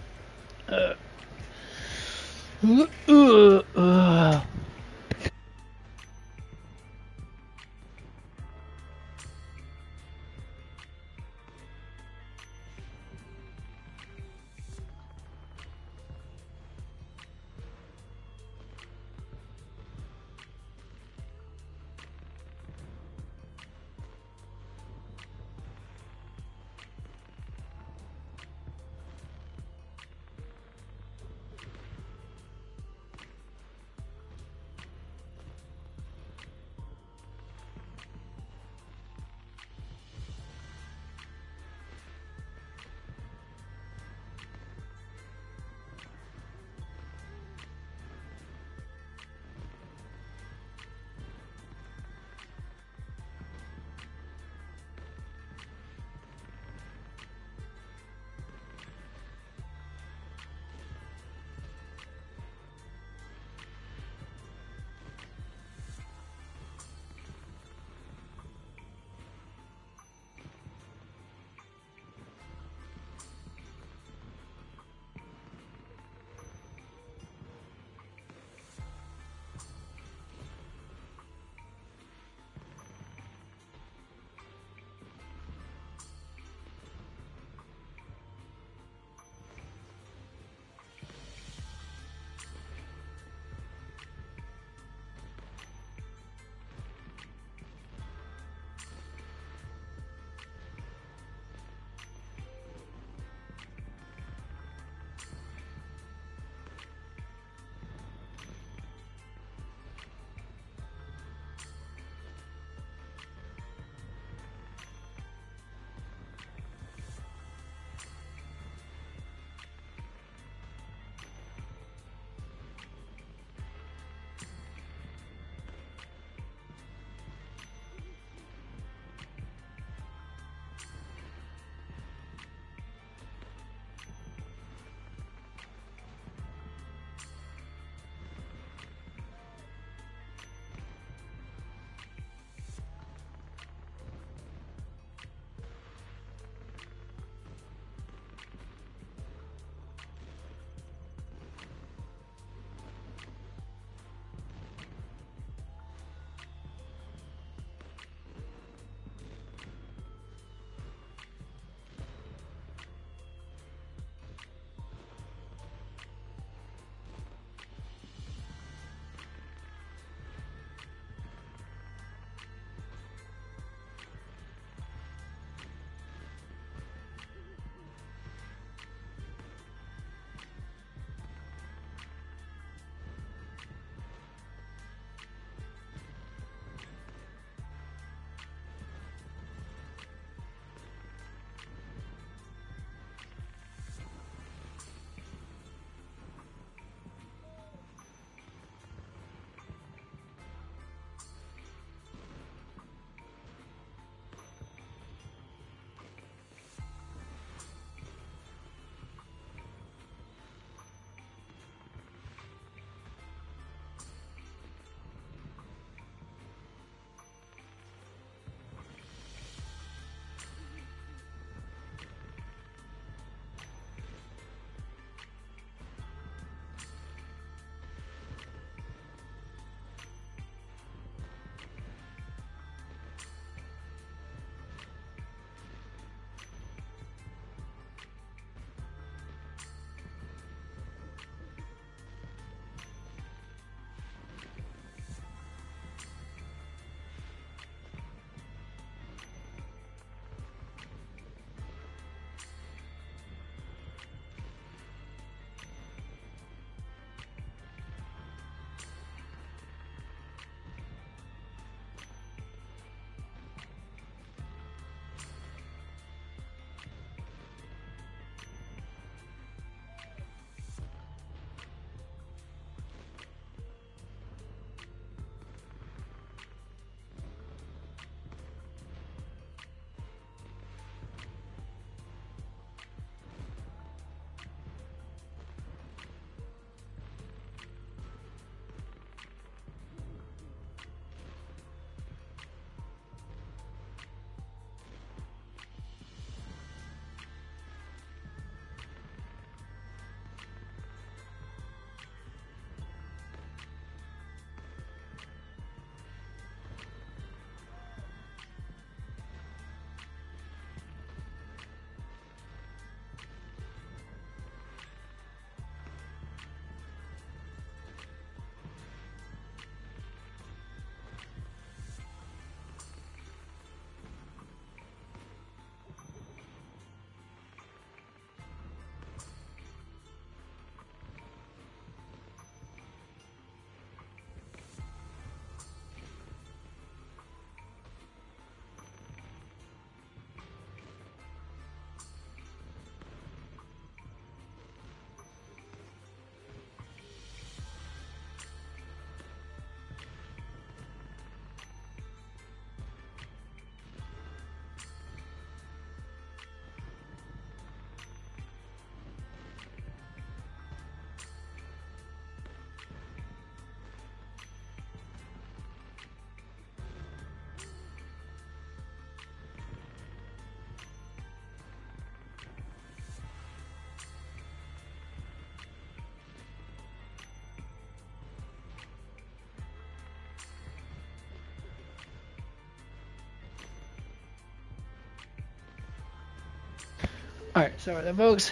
Alright, sorry there, folks.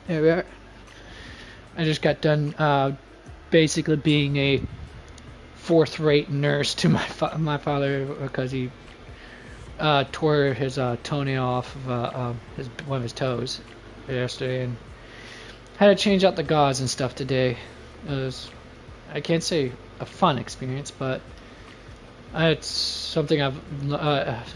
There we are. I just got done basically being a fourth-rate nurse to my father because he tore his toenail off of one of his toes yesterday, and had to change out the gauze and stuff today. It was, I can't say a fun experience, but it's something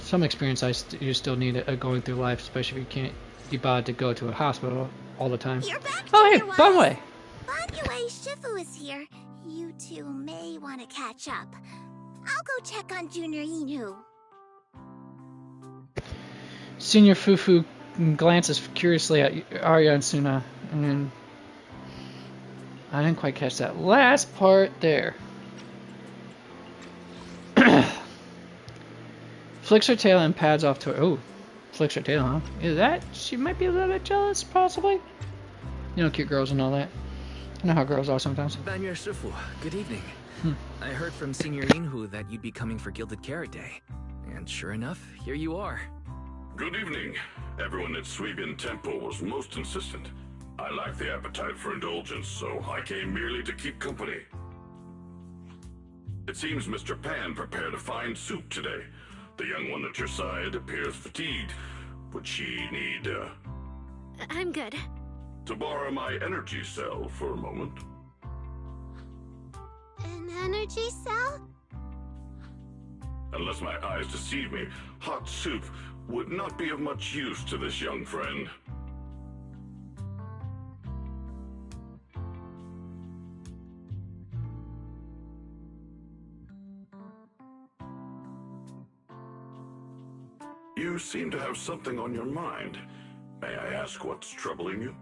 some experience you still need going through life, especially if you can't be bothered to go to a hospital all the time. You're back, Oh hey, Junior Bunway! Bunway, Shifu is here. You two may want to catch up. I'll go check on Junior Inu. Senior Fufu glances curiously at Arya and Suna, and then I didn't quite catch that last part there. Flicks her tail and pads off to her. Oh, flicks her tail, huh? Is that? She might be a little bit jealous, possibly. You know, cute girls and all that. I know how girls are sometimes. Banyer Shifu, good evening. I heard from Senior Inhu that you'd be coming for Gilded Carrot Day. And sure enough, here you are. Good evening. Everyone at Suibian Temple was most insistent. I lack the appetite for indulgence, so I came merely to keep company. It seems Mr. Pan prepared a fine soup today. The young one at your side appears fatigued. Would she need, I'm good. to borrow my energy cell for a moment? An energy cell? Unless my eyes deceive me, hot soup would not be of much use to this young friend. You seem to have something on your mind. May I ask what's troubling you?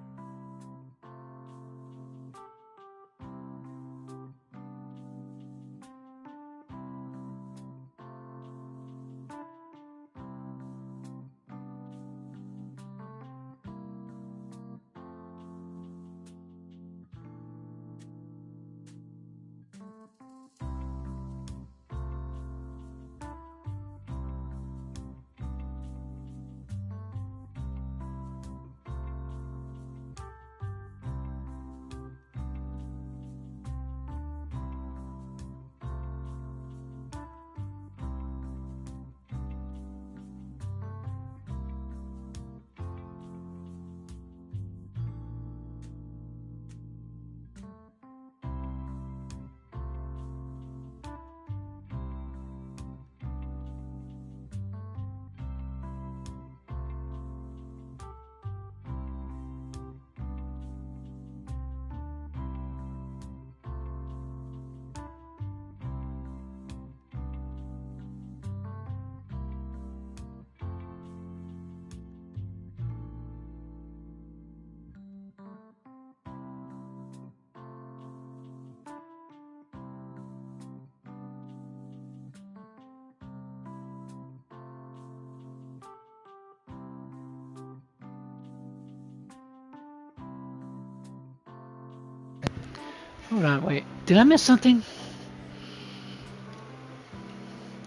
Hold on, wait. Did I miss something?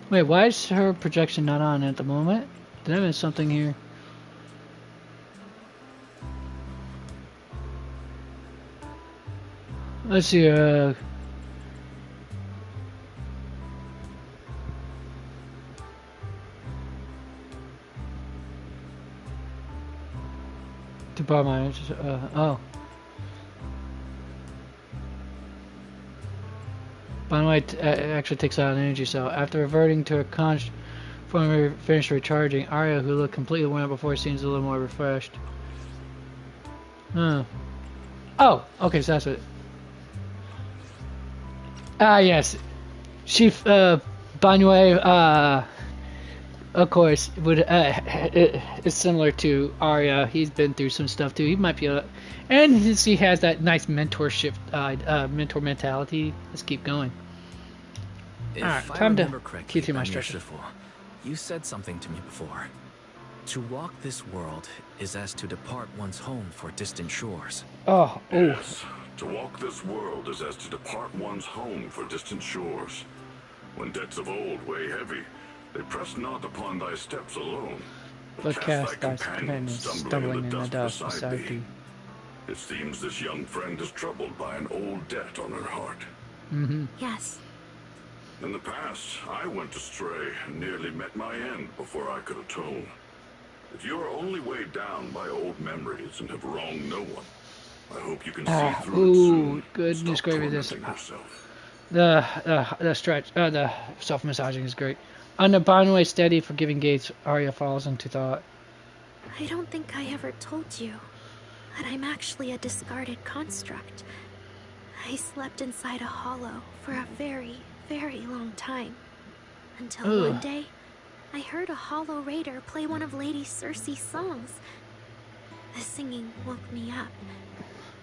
Wait, why is her projection not on at the moment? Did I miss something here? Let's see, to borrow my, oh. Bunway actually takes out an energy cell. After reverting to her form finished recharging, Arya, who looked completely worn out before, seems a little more refreshed. Huh. Oh, okay, so that's it. Yes. She, Bunway, of course, would, it's similar to Arya. He's been through some stuff too. He might be and he has that nice mentorship, mentor mentality. Let's keep going. If I remember correctly, you said something to me before. To walk this world is as to depart one's home for distant shores. Oh, yes. To walk this world is as to depart one's home for distant shores. When debts of old weigh heavy, they press not upon thy steps alone. but cast by companions companions stumbling in the dust beside beside thee. It seems this young friend is troubled by an old debt on her heart. Mm-hmm. Yes. In the past, I went astray and nearly met my end before I could atone. If you are only weighed down by old memories and have wronged no one, I hope you can see through it soon. Goodness Stop gravy! This tormenting yourself. the stretch, the self massaging is great. Unabominably steady, forgiving gaze. Arya falls into thought. I don't think I ever told you that I'm actually a discarded construct. I slept inside a hollow for a very, very long time. Until one day, I heard a hollow raider play one of Lady Cersei's songs. The singing woke me up,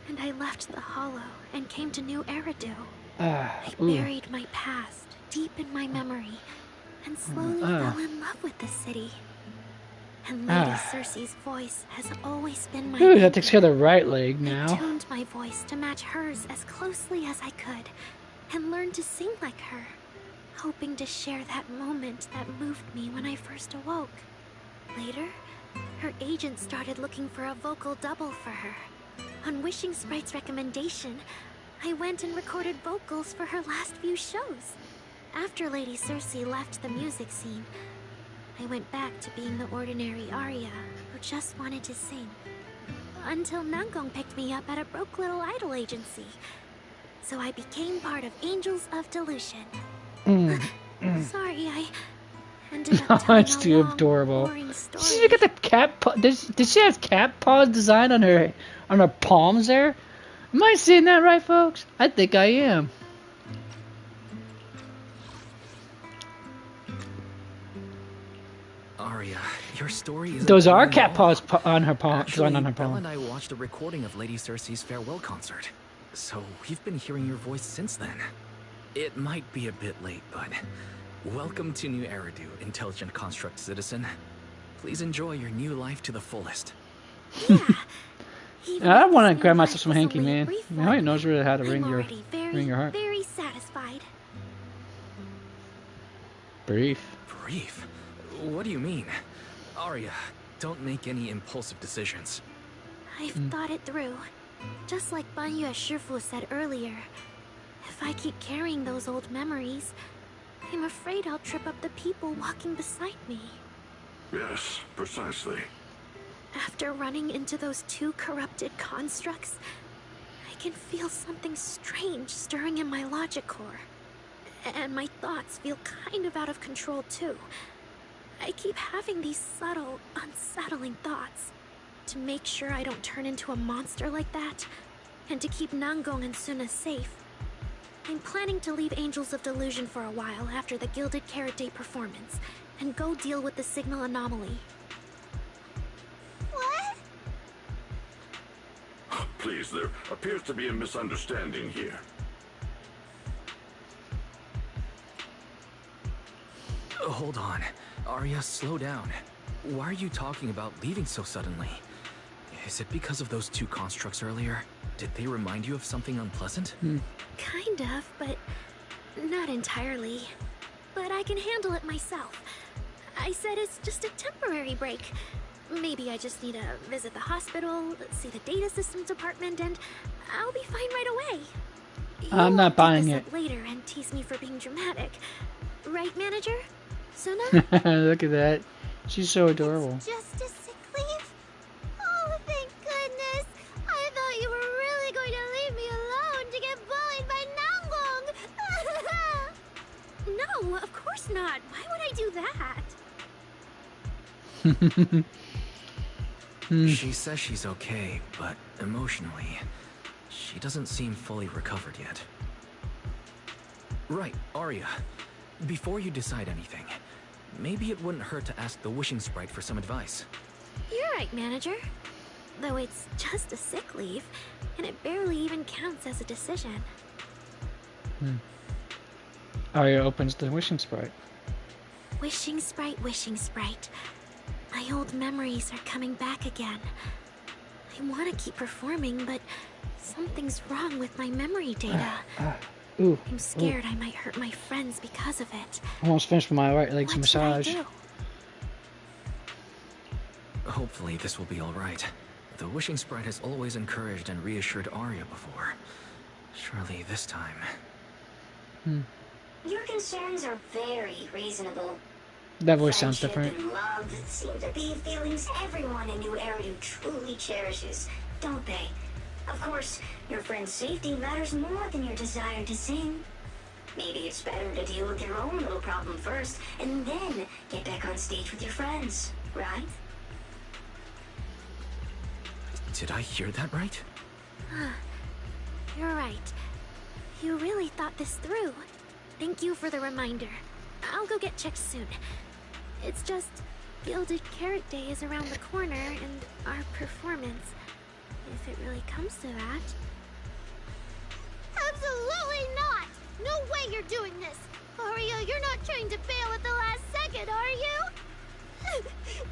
and I left the hollow and came to New Eridu. I buried my past deep in my memory, and slowly fell in love with the city. And Lady Cersei's voice has always been my that takes care of the right leg now. I tuned my voice to match hers as closely as I could, and learned to sing like her, hoping to share that moment that moved me when I first awoke. Later, her agent started looking for a vocal double for her. On Wishing Sprite's recommendation, I went and recorded vocals for her last few shows. After Lady Cersei left the music scene, I went back to being the ordinary Arya who just wanted to sing. Until Nangong picked me up at a broke little idol agency. So I became part of Angels of Delusion. Sorry, I ended up telling That's too adorable. boring story. Did she get the cat paw? Did she have cat paws design on her palms there? Am I seeing that right, folks? I think I am. Arya, your story is. Those are cat paws on her palm. Actually, On her Belle palm. and I watched a recording of Lady Cersei's farewell concert, so we've been hearing your voice since then. It might be a bit late, but welcome to New Eridu, intelligent construct citizen. Please enjoy your new life to the fullest. I want to grab myself some hanky, man. Nobody knows really how to ring your heart. Very satisfied. Brief. Brief? What do you mean? Arya, don't make any impulsive decisions. I've thought it through. Just like Banyu Shifu said earlier, if I keep carrying those old memories, I'm afraid I'll trip up the people walking beside me. Yes, precisely. After running into those two corrupted constructs, I can feel something strange stirring in my logic core. And my thoughts feel kind of out of control too. I keep having these subtle, unsettling thoughts. To make sure I don't turn into a monster like that, and to keep Nangong and Suna safe, I'm planning to leave Angels of Delusion for a while after the Gilded Carrot Day performance, and go deal with the signal anomaly. What? Please, there appears to be a misunderstanding here. Hold on. Arya, slow down. Why are you talking about leaving so suddenly? Is it because of those two constructs earlier? Did they remind you of something unpleasant? Kind of, but not entirely. But I can handle it myself. I said it's just a temporary break. Maybe I just need to visit the hospital, see the data systems department, and I'll be fine right away. I'm not buying it. Up later and tease me for being dramatic. Right, manager? Suna? Look at that. She's so adorable. Just a sick leave? Oh, thank goodness. I thought you were really going to leave me alone to get bullied by Nangong. No, of course not. Why would I do that? She says she's okay, but emotionally, she doesn't seem fully recovered yet. Right, Arya. Before you decide anything, maybe it wouldn't hurt to ask the Wishing Sprite for some advice. You're right, manager. Though it's just a sick leave, and it barely even counts as a decision. Arya opens the Wishing Sprite. Wishing Sprite, Wishing Sprite. My old memories are coming back again. I want to keep performing, but something's wrong with my memory data. I'm scared I might hurt my friends because of it. Almost finished with my right leg's What should I massage. do? Hopefully this will be alright. The Wishing Sprite has always encouraged and reassured Arya before. Surely this time... Your concerns are very reasonable. That voice sounds Friendship different. and love seem to be feelings everyone in New Eridu truly cherishes, don't they? Of course, your friend's safety matters more than your desire to sing. Maybe it's better to deal with your own little problem first, and then get back on stage with your friends, right? Did I hear that right? You're right. You really thought this through. Thank you for the reminder. I'll go get checked soon. It's just, Gilded Carrot Day is around the corner, and our performance, if it really comes to that... Absolutely not! No way you're doing this! Arya, you're not trying to bail at the last second, are you?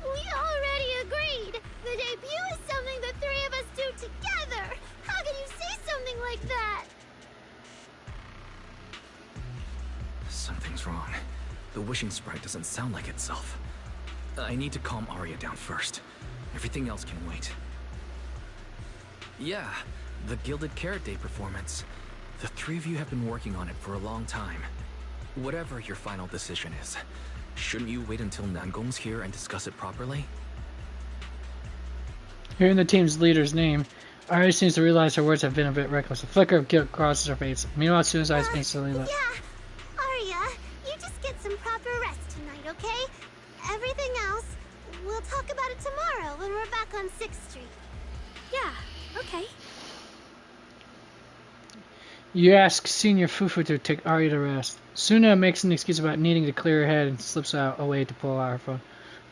We already agreed! The debut is something the three of us do together! How can you say something like that? Something's wrong. The Wishing Sprite doesn't sound like itself. I need to calm Arya down first. Everything else can wait. Yeah, the Gilded Carrot Day performance. The three of you have been working on it for a long time. Whatever your final decision is, shouldn't you wait until Nangong's here and discuss it properly? Hearing the team's leader's name, Arya seems to realize her words have been a bit reckless. A flicker of guilt crosses her face. Meanwhile, Suna's eyes instantly lit. Yeah, Arya, you just get some proper rest tonight, okay? Everything else, we'll talk about it tomorrow when we're back on 6th Street. Yeah, okay. You ask Senior Fufu to take Arya to rest. Suna makes an excuse about needing to clear her head and slips out away to pull out her phone.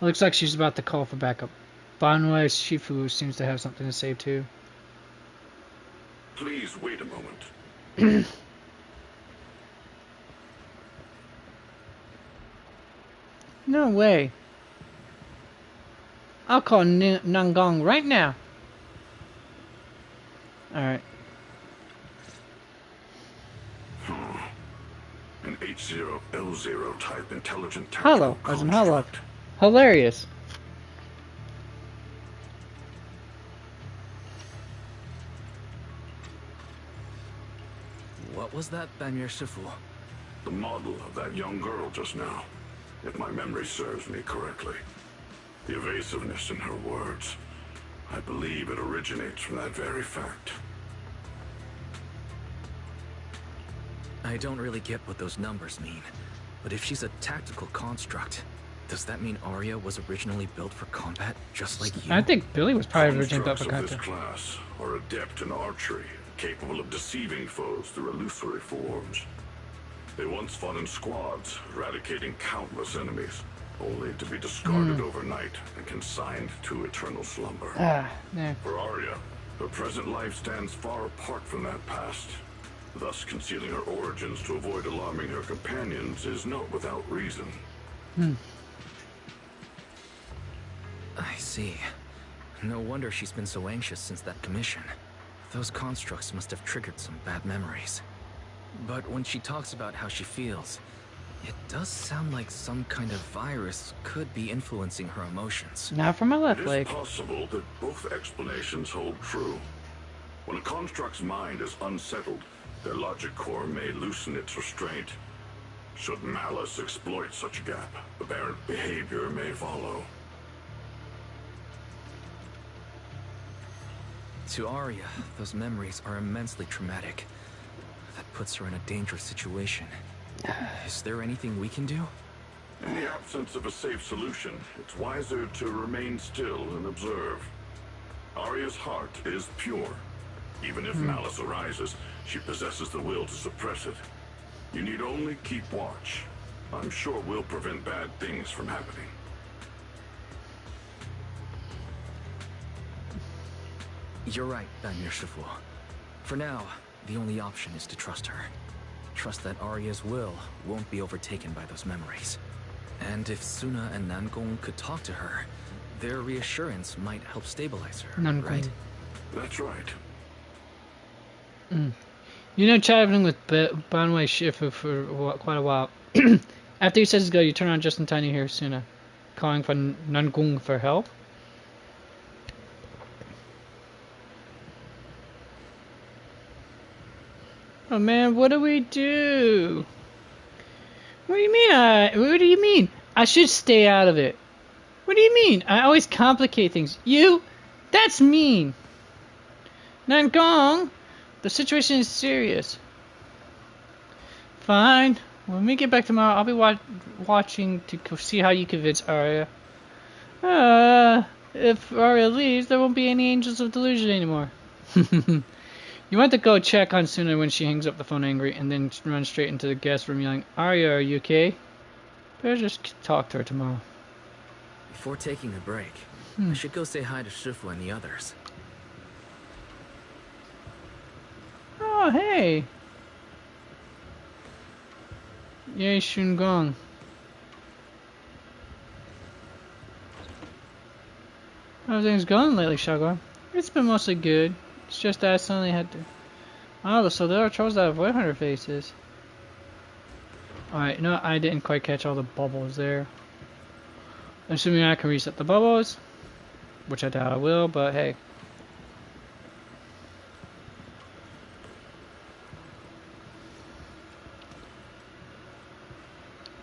It looks like she's about to call for backup. Banwei Shifu seems to have something to say too. Please wait a moment. No way. I'll call Nangong right now. Alright. An H0L0 type intelligent Hello, as in hello. Hilarious. What was that, Bamir Shifu? The model of that young girl just now, if my memory serves me correctly. The evasiveness in her words, I believe it originates from that very fact. I don't really get what those numbers mean, but if she's a tactical construct, does that mean Arya was originally built for combat, just like you? I think Billy was probably originally built for Constructs combat. of this class are adept in archery, capable of deceiving foes through illusory forms. They once fought in squads, eradicating countless enemies, only to be discarded overnight and consigned to eternal slumber. For Arya, her present life stands far apart from that past. Thus, concealing her origins to avoid alarming her companions is not without reason. I see. No wonder she's been so anxious since that commission. Those constructs must have triggered some bad memories. But when she talks about how she feels, it does sound like some kind of virus could be influencing her emotions. Now for my left It leg. is possible that both explanations hold true. When a construct's mind is unsettled, their logic core may loosen its restraint. Should malice exploit such a gap, aberrant behavior may follow. To Arya, those memories are immensely traumatic. That puts her in a dangerous situation. Is there anything we can do? In the absence of a safe solution, it's wiser to remain still and observe. Arya's heart is pure. Even if malice arises, she possesses the will to suppress it. You need only keep watch. I'm sure we'll prevent bad things from happening. You're right, Bamir Shifu. For now, the only option is to trust her. Trust that Arya's will won't be overtaken by those memories. And if Suna and Nangong could talk to her, their reassurance might help stabilize her, right? That's right. You know, chatting with Banwei Shifu for quite a while. After he says go, you turn on just in time to hear Suna calling for Nangong for help. Oh man, what do we do? What do you mean? What do you mean? I should stay out of it. What do you mean? I always complicate things. You? That's mean. Nangong, the situation is serious. Fine. When we get back tomorrow, I'll be watching to see how you convince Arya. If Arya leaves, there won't be any Angels of Delusion anymore. You want to go check on Suna when she hangs up the phone angry, and then run straight into the guest room yelling, Arya, are you okay? Better just talk to her tomorrow. Before taking a break, I should go say hi to Shifu and the others. Oh, hey! Yay, Shungong. How things going lately, Shagor? It's been mostly good. It's just that I suddenly had to... Oh, so there are trolls that have Void Hunter faces. Alright, no, I didn't quite catch all the bubbles there. Assuming I can reset the bubbles. Which I doubt I will, but hey.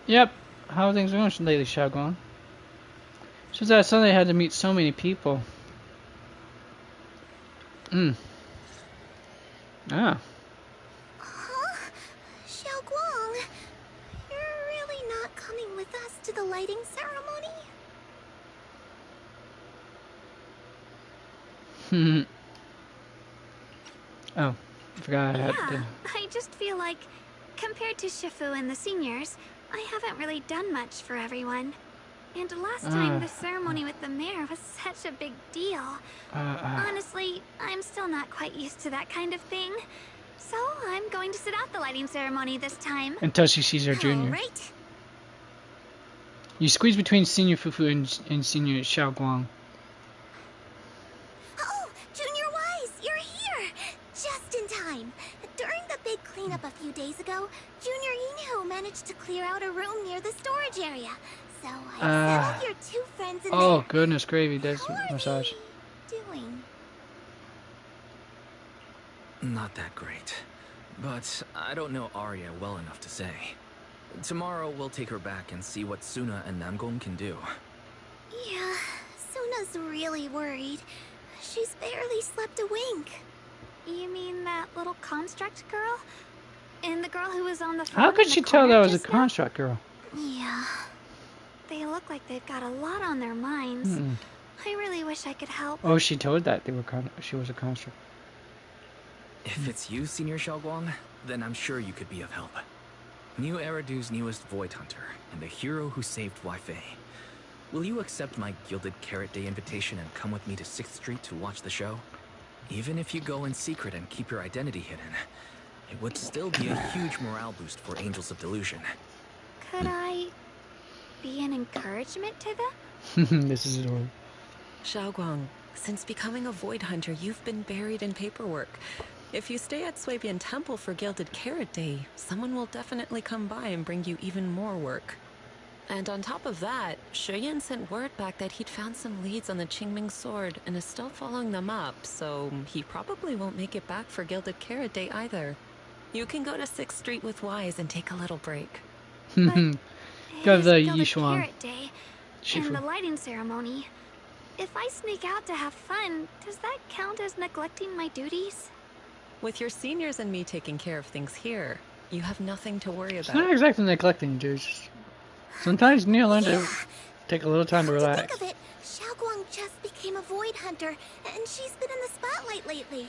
Yep. How are things going lately, Shagong? It's just that I suddenly had to meet so many people. Ah. Huh? Xiaoguang, you're really not coming with us to the lighting ceremony? Oh, I forgot I had to... I just feel like, compared to Shifu and the seniors, I haven't really done much for everyone. And last time, the ceremony with the mayor was such a big deal. Honestly, I'm still not quite used to that kind of thing. So I'm going to sit out the lighting ceremony this time. Until she sees her junior. Right. You squeeze between Senior Fufu and Senior Xiaoguang. Oh, Junior Wise, you're here! Just in time. During the big cleanup a few days ago, Junior Yinhu managed to clear out a room near the storage area. So I settled your two friends in there. Oh, goodness gravy, that's massage. Doing? Not that great. But I don't know Arya well enough to say. Tomorrow we'll take her back and see what Suna and Namgong can do. Yeah, Suna's really worried. She's barely slept a wink. You mean that little construct girl? And the girl who was on the phone? How could she tell that was a construct girl? Yeah. They look like they've got a lot on their minds. I really wish I could help. Oh, she told that she was a construct. If it's you, Senior Xiaoguang, then I'm sure you could be of help. New Eridu's newest Void Hunter, and the hero who saved Wai-Fei. Will you accept my Gilded Carrot Day invitation and come with me to 6th Street to watch the show? Even if you go in secret and keep your identity hidden, it would still be a huge morale boost for Angels of Delusion. Could I be an encouragement to them? This is adorable. Xiaoguang, since becoming a Void Hunter, you've been buried in paperwork. If you stay at Swabian Temple for Gilded Carrot Day, someone will definitely come by and bring you even more work. And on top of that, Shuyan sent word back that he'd found some leads on the Qingming sword and is still following them up, so he probably won't make it back for Gilded Carrot Day either. You can go to 6th Street with Wise and take a little break. Got the Gilded Yishuan. Carrot Day and the lighting ceremony. If I sneak out to have fun, does that count as neglecting my duties? With your seniors and me taking care of things here, you have nothing to worry about. It's not exactly neglecting, dudes. Sometimes you learn to take a little time to relax. Think of it, Xiaoguang just became a Void Hunter, and she's been in the spotlight lately.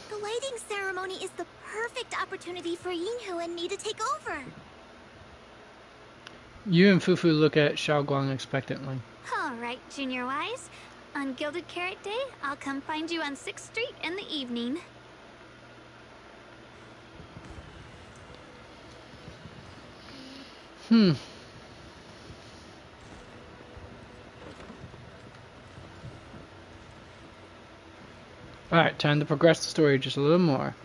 The lighting ceremony is the perfect opportunity for Yinhu and me to take over. You and Fufu look at Xiaoguang expectantly. Alright, Junior Wise. On Gilded Carrot Day, I'll come find you on 6th Street in the evening. Alright, time to progress the story just a little more.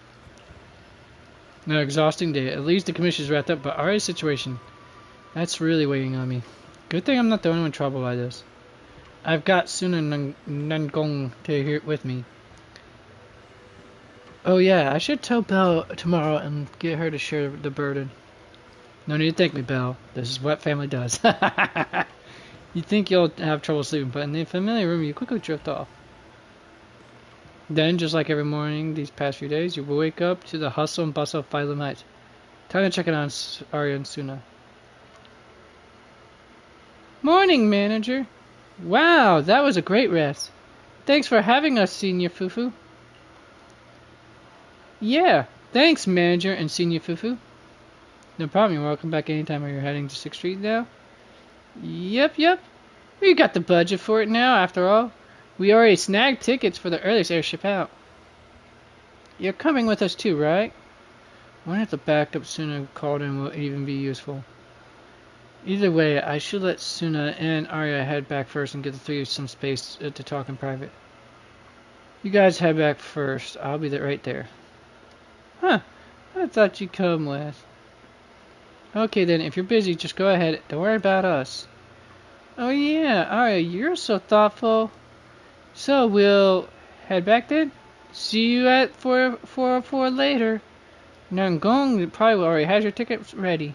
An exhausting day. At least the commission's wrapped up, but Arya's situation, that's really weighing on me. Good thing I'm not the only one troubled by this. I've got Suna and Nangong to here with me. Oh yeah, I should tell Belle tomorrow and get her to share the burden. No need to thank me, Belle. This is what family does. You think you'll have trouble sleeping, but in the familiar room you quickly drift off. Then, just like every morning these past few days, you will wake up to the hustle and bustle of Phylum Heights. Time to check in on Arya and Suna. Morning, manager. Wow, that was a great rest. Thanks for having us, Senior Fufu. Yeah, thanks, manager and Senior Fufu. No problem, you're welcome back anytime when you're heading to 6th Street now. Yep. We got the budget for it now, after all. We already snagged tickets for the earliest airship out. You're coming with us too, right? Wonder if the backup Suna called in will even be useful. Either way, I should let Suna and Arya head back first and get the three some space to talk in private. You guys head back first. I'll be right there. Huh. I thought you'd come with. Okay then, if you're busy, just go ahead. Don't worry about us. Oh yeah, Arya, you're so thoughtful. So we'll head back then? See you at 404 later. Nangong probably already has your tickets ready.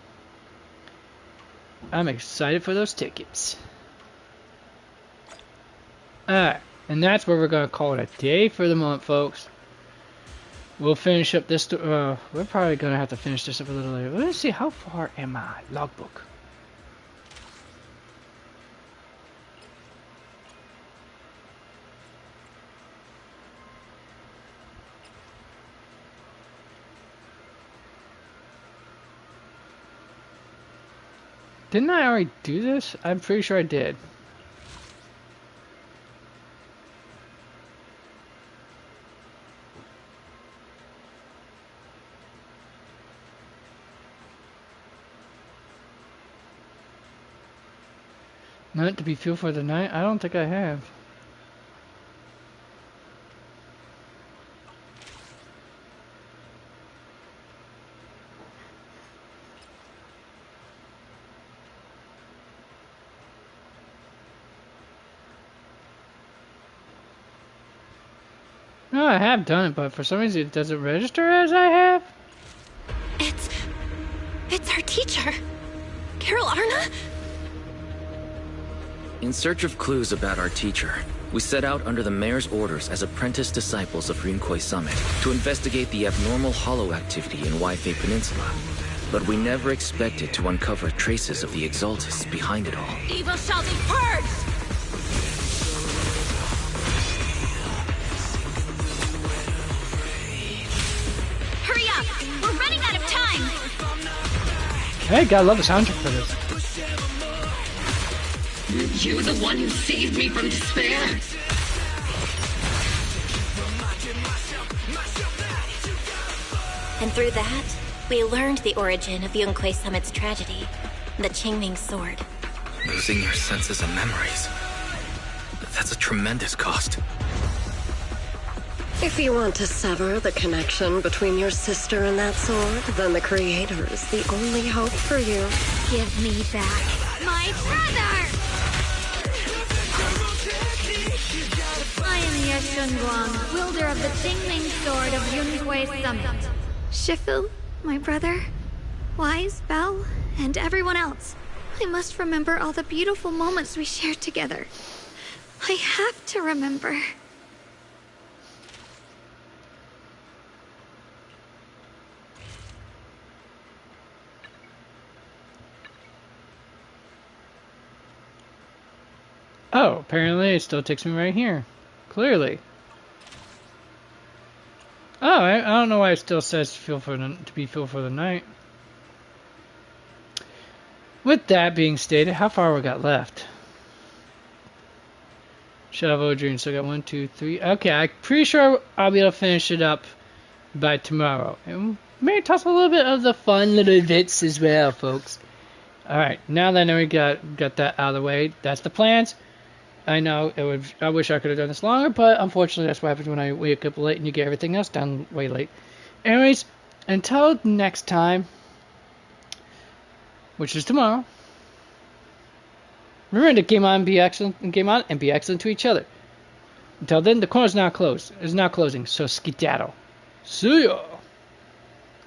I'm excited for those tickets. Alright, and that's where we're going to call it a day for the month, folks. We'll finish up this. We're probably going to have to finish this up a little later. Let's see, how far am I? Logbook. Didn't I already do this? I'm pretty sure I did. Not to be fuel for the night? I don't think I have. No, I have done it, but for some reason it doesn't register as I have. It's our teacher, Carol Arna? In search of clues about our teacher, we set out under the mayor's orders as apprentice disciples of Yunkoi Summit to investigate the abnormal hollow activity in Waifei Peninsula. But we never expected to uncover traces of the Exaltists behind it all. Evil shall be purged! Hurry up! We're running out of time! Hey, gotta love the soundtrack for this. You the one who saved me from despair? And through that, we learned the origin of Yunkoi Summit's tragedy, the Qingming Sword. Losing your senses and memories. That's a tremendous cost. If you want to sever the connection between your sister and that sword, then the Creator is the only hope for you. Give me back my brother! I am Yeshun Guang, wielder of the Qingming Sword of Yunkoi Summit. Shifu, my brother, Wise, Belle, and everyone else. I must remember all the beautiful moments we shared together. I have to remember. Oh, apparently it still takes me right here. Clearly. Oh, I don't know why it still says to be fuel for the night. With that being stated, how far we got left? Shadow Dream, so I got 1, 2, 3. Okay, I'm pretty sure I'll be able to finish it up by tomorrow. And maybe toss a little bit of the fun little bits as well, folks. Alright, now that we got that out of the way, that's the plans. I know I wish I could have done this longer, but unfortunately that's what happens when I wake up late and you get everything else done way late. Anyways, until next time, which is tomorrow, remember to game on and be excellent, and game on and be excellent to each other. Until then, the corner's now closed. It's now closing, so skedaddle. See ya.